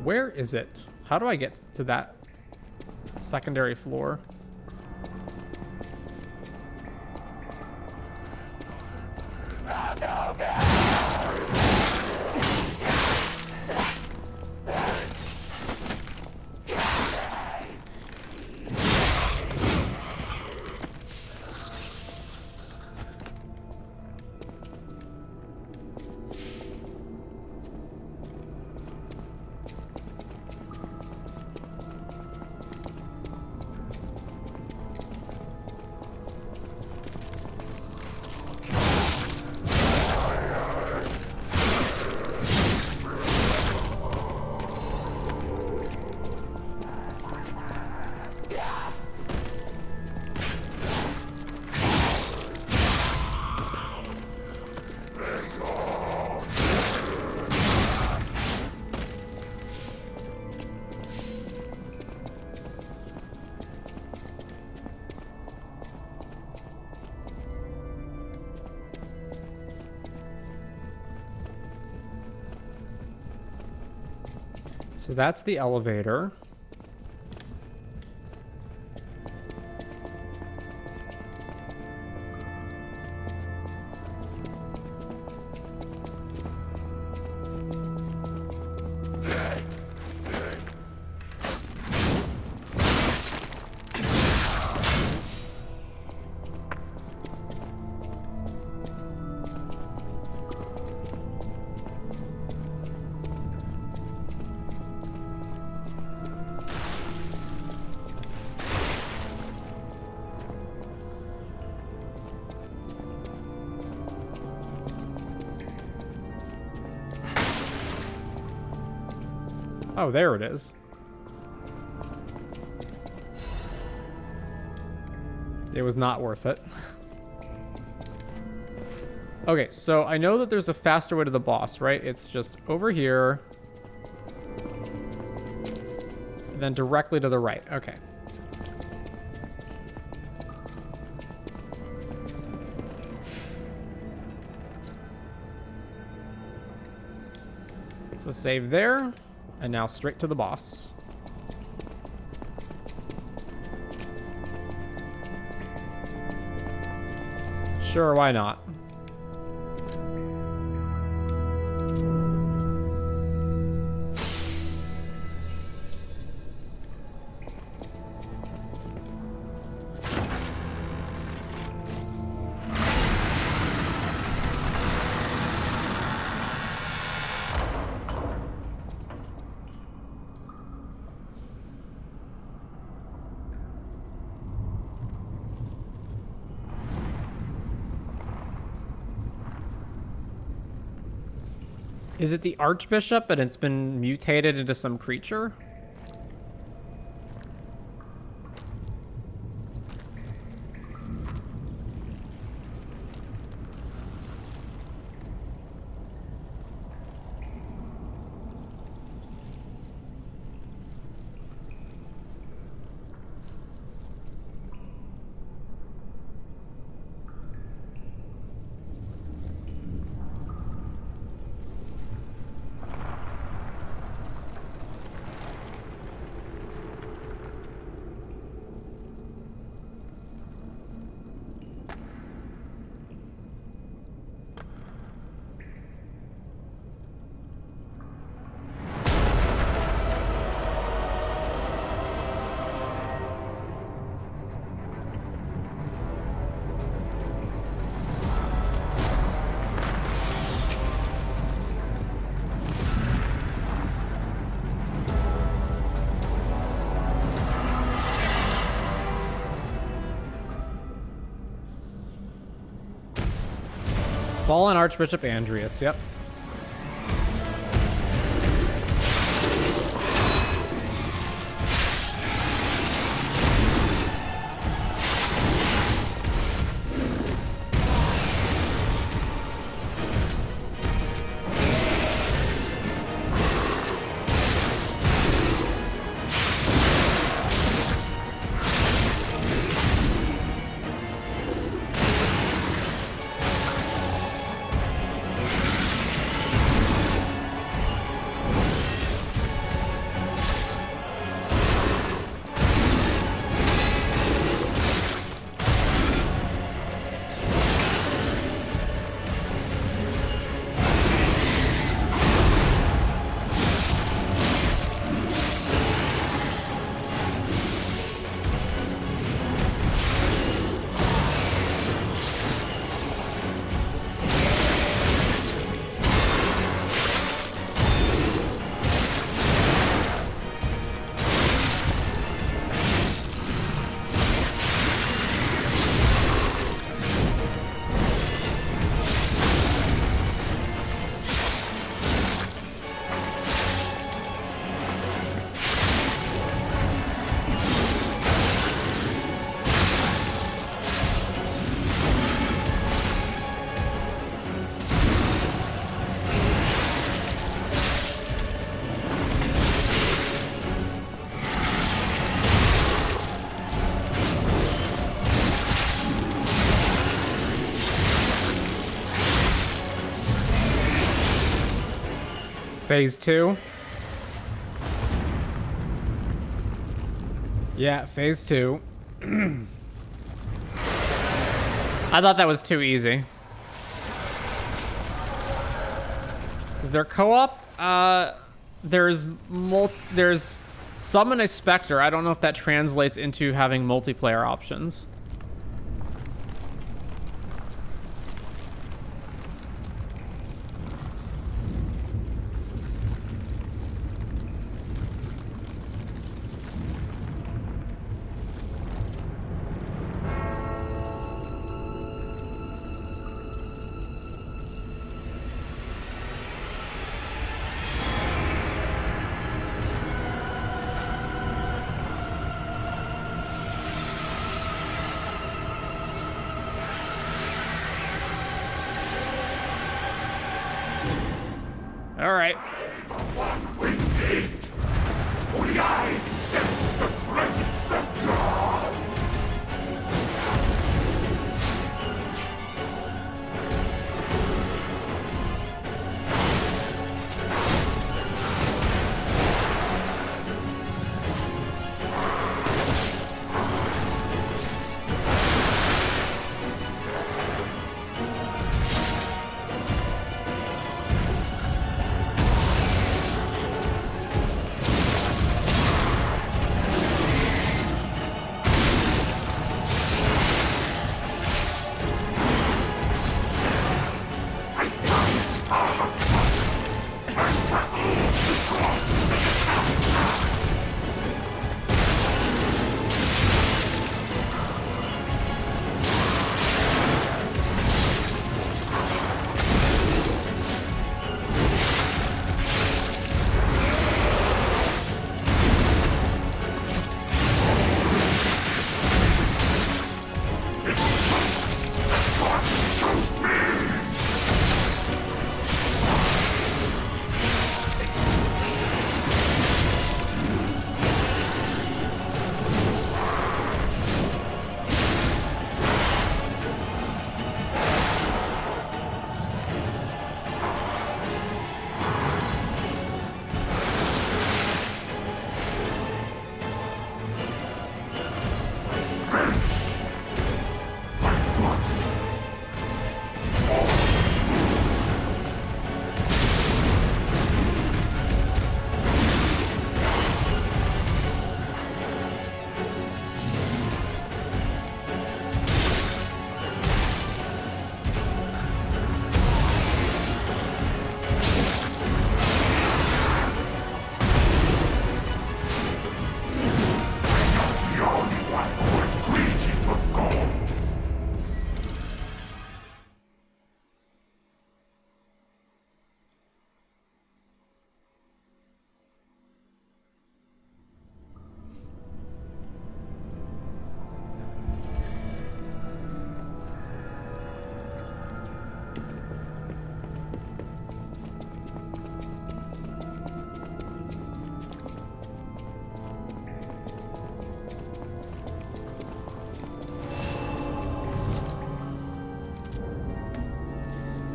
Where is it? How do I get to that secondary floor? So that's the elevator. Oh, there it is. It was not worth it. Okay, so I know that there's a faster way to the boss, right? It's just over here. And then directly to the right. Okay. So save there. And now straight to the boss. Sure, why not? Is it the Archbishop and it's been mutated into some creature? Fallen Archbishop Andreus, yep. Phase 2. Yeah, phase 2. I thought that was too easy. Is there co-op? There's summon a specter. I don't know if that translates into having multiplayer options. All right.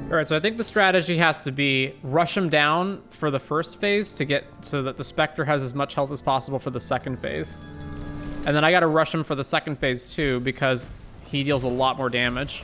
All right, so I think the strategy has to be rush him down for the first phase to get so that the Spectre has as much health as possible for the second phase. And then I got to rush him for the second phase too because he deals a lot more damage.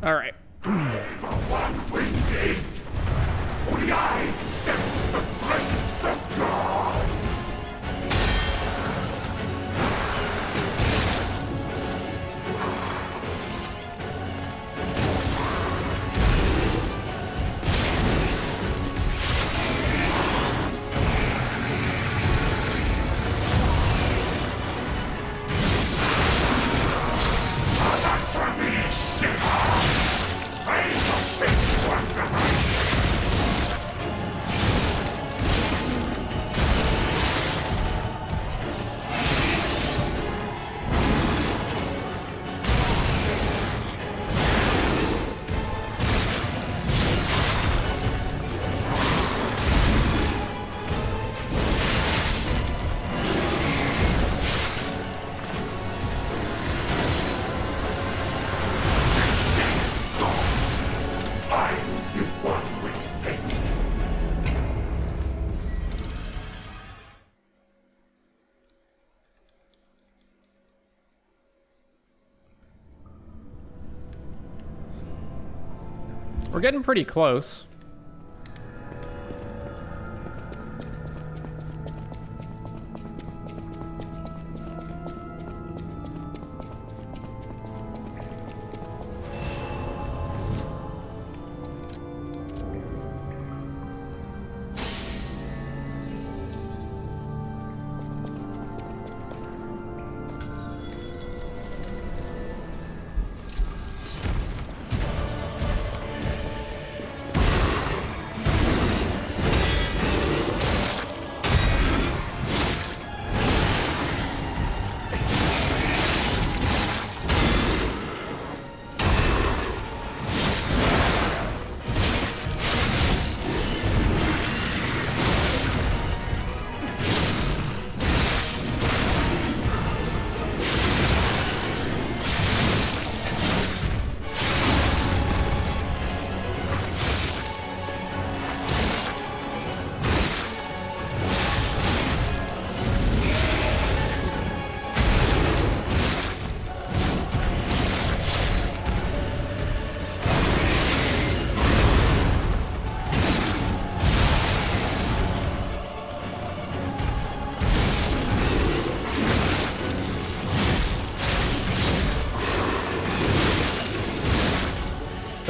All right. We're getting pretty close.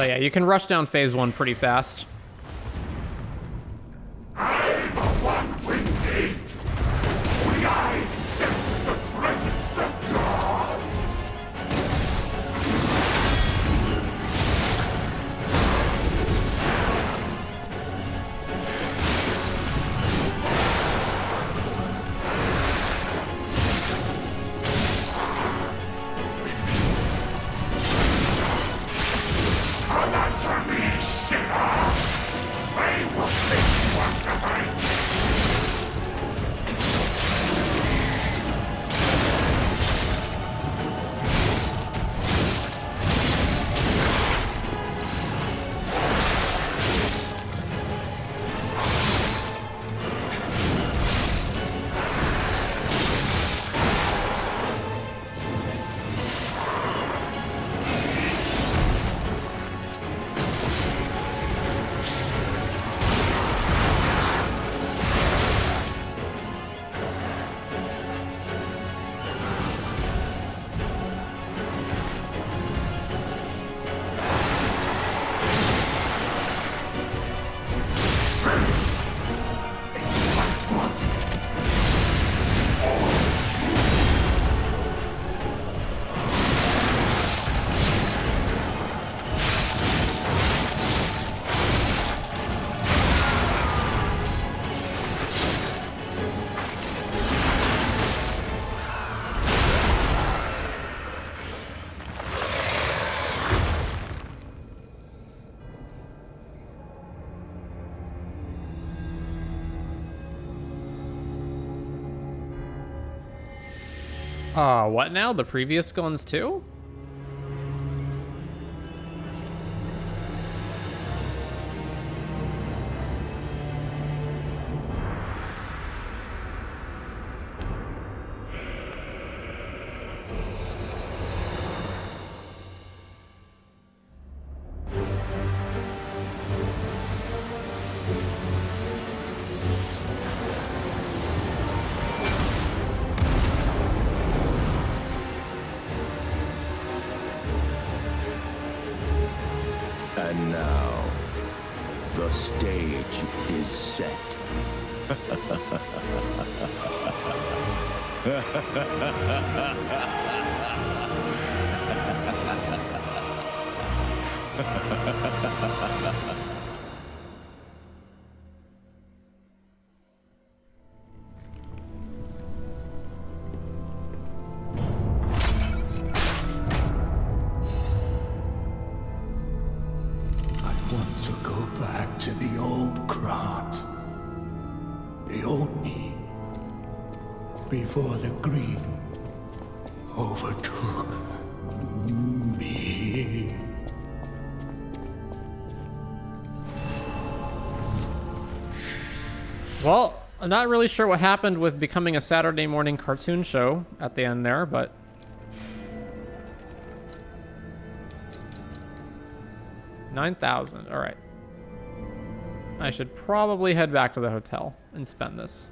So yeah, you can rush down phase 1 pretty fast. What now? The previous guns too? And now, the stage is set. To go back to the old Krat. The old me. Before the greed overtook me. Well, I'm not really sure what happened with becoming a Saturday morning cartoon show at the end there, but... 9,000, all right. I should probably head back to the hotel and spend this.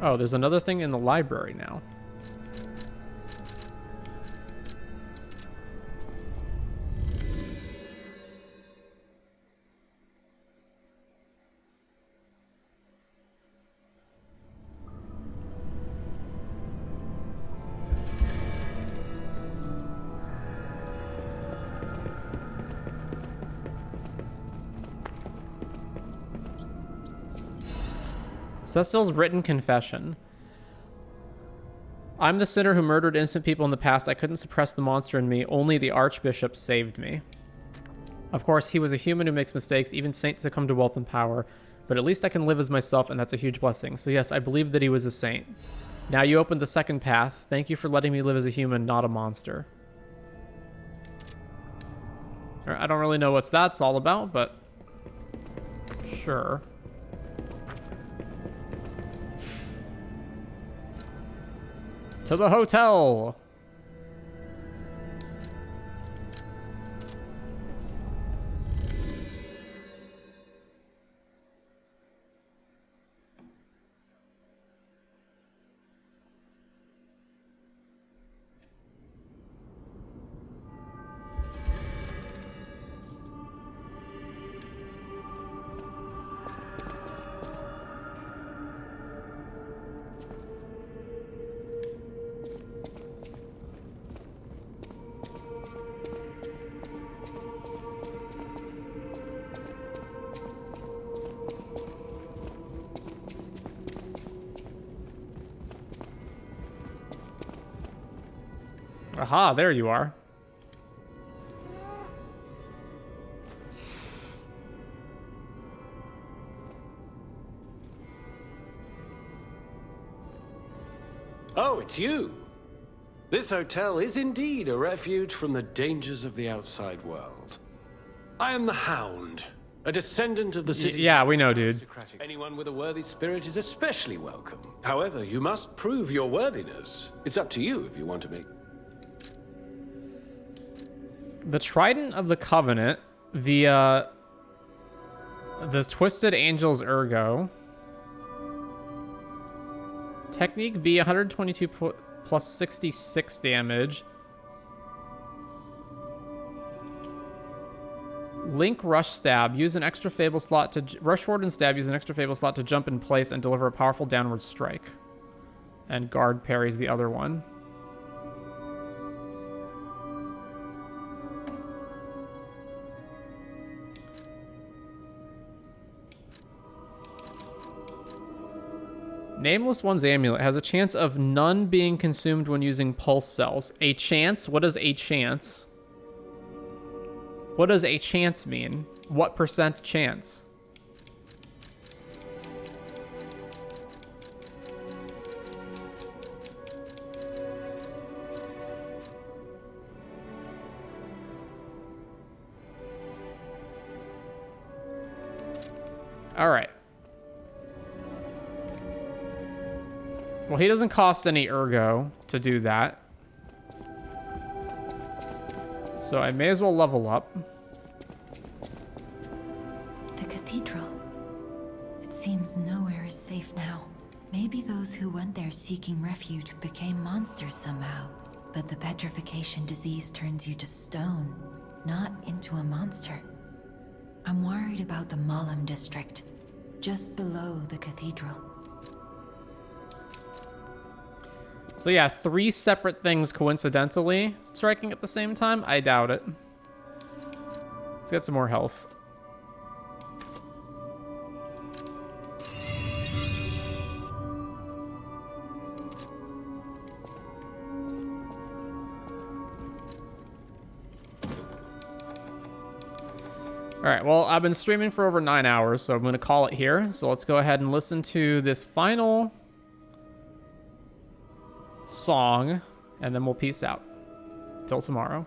Oh, there's another thing in the library now. Cecil's written confession. I'm the sinner who murdered innocent people in the past. I couldn't suppress the monster in me. Only the Archbishop saved me. Of course, he was a human who makes mistakes. Even saints succumb to wealth and power. But at least I can live as myself, and that's a huge blessing. So yes, I believe that he was a saint. Now you opened the second path. Thank you for letting me live as a human, not a monster. I don't really know what that's all about, but sure. To the hotel! Aha, there you are. Oh, it's you. This hotel is indeed a refuge from the dangers of the outside world. I am the Hound, a descendant of the city. Yeah, we know, dude. Anyone with a worthy spirit is especially welcome. However, you must prove your worthiness. It's up to you if you want to make... The Trident of the Covenant via the Twisted Angel's Ergo. Technique B, 122 plus 66 damage. Link Rush Stab. Use an extra Fable slot to... Rush forward and stab. Use an extra Fable slot to jump in place and deliver a powerful downward strike. And guard parries the other one. Nameless One's Amulet has a chance of none being consumed when using pulse cells. A chance? What does a chance? What does a chance mean? What % chance? All right. Well, he doesn't cost any ergo to do that. So I may as well level up. The cathedral. It seems nowhere is safe now. Maybe those who went there seeking refuge became monsters somehow. But the petrification disease turns you to stone, not into a monster. I'm worried about the Malum district, just below the cathedral. So yeah, 3 separate things coincidentally striking at the same time? I doubt it. Let's get some more health. Alright, well, I've been streaming for over 9 hours, so I'm going to call it here. So let's go ahead and listen to this final song, and then we'll peace out. Till tomorrow.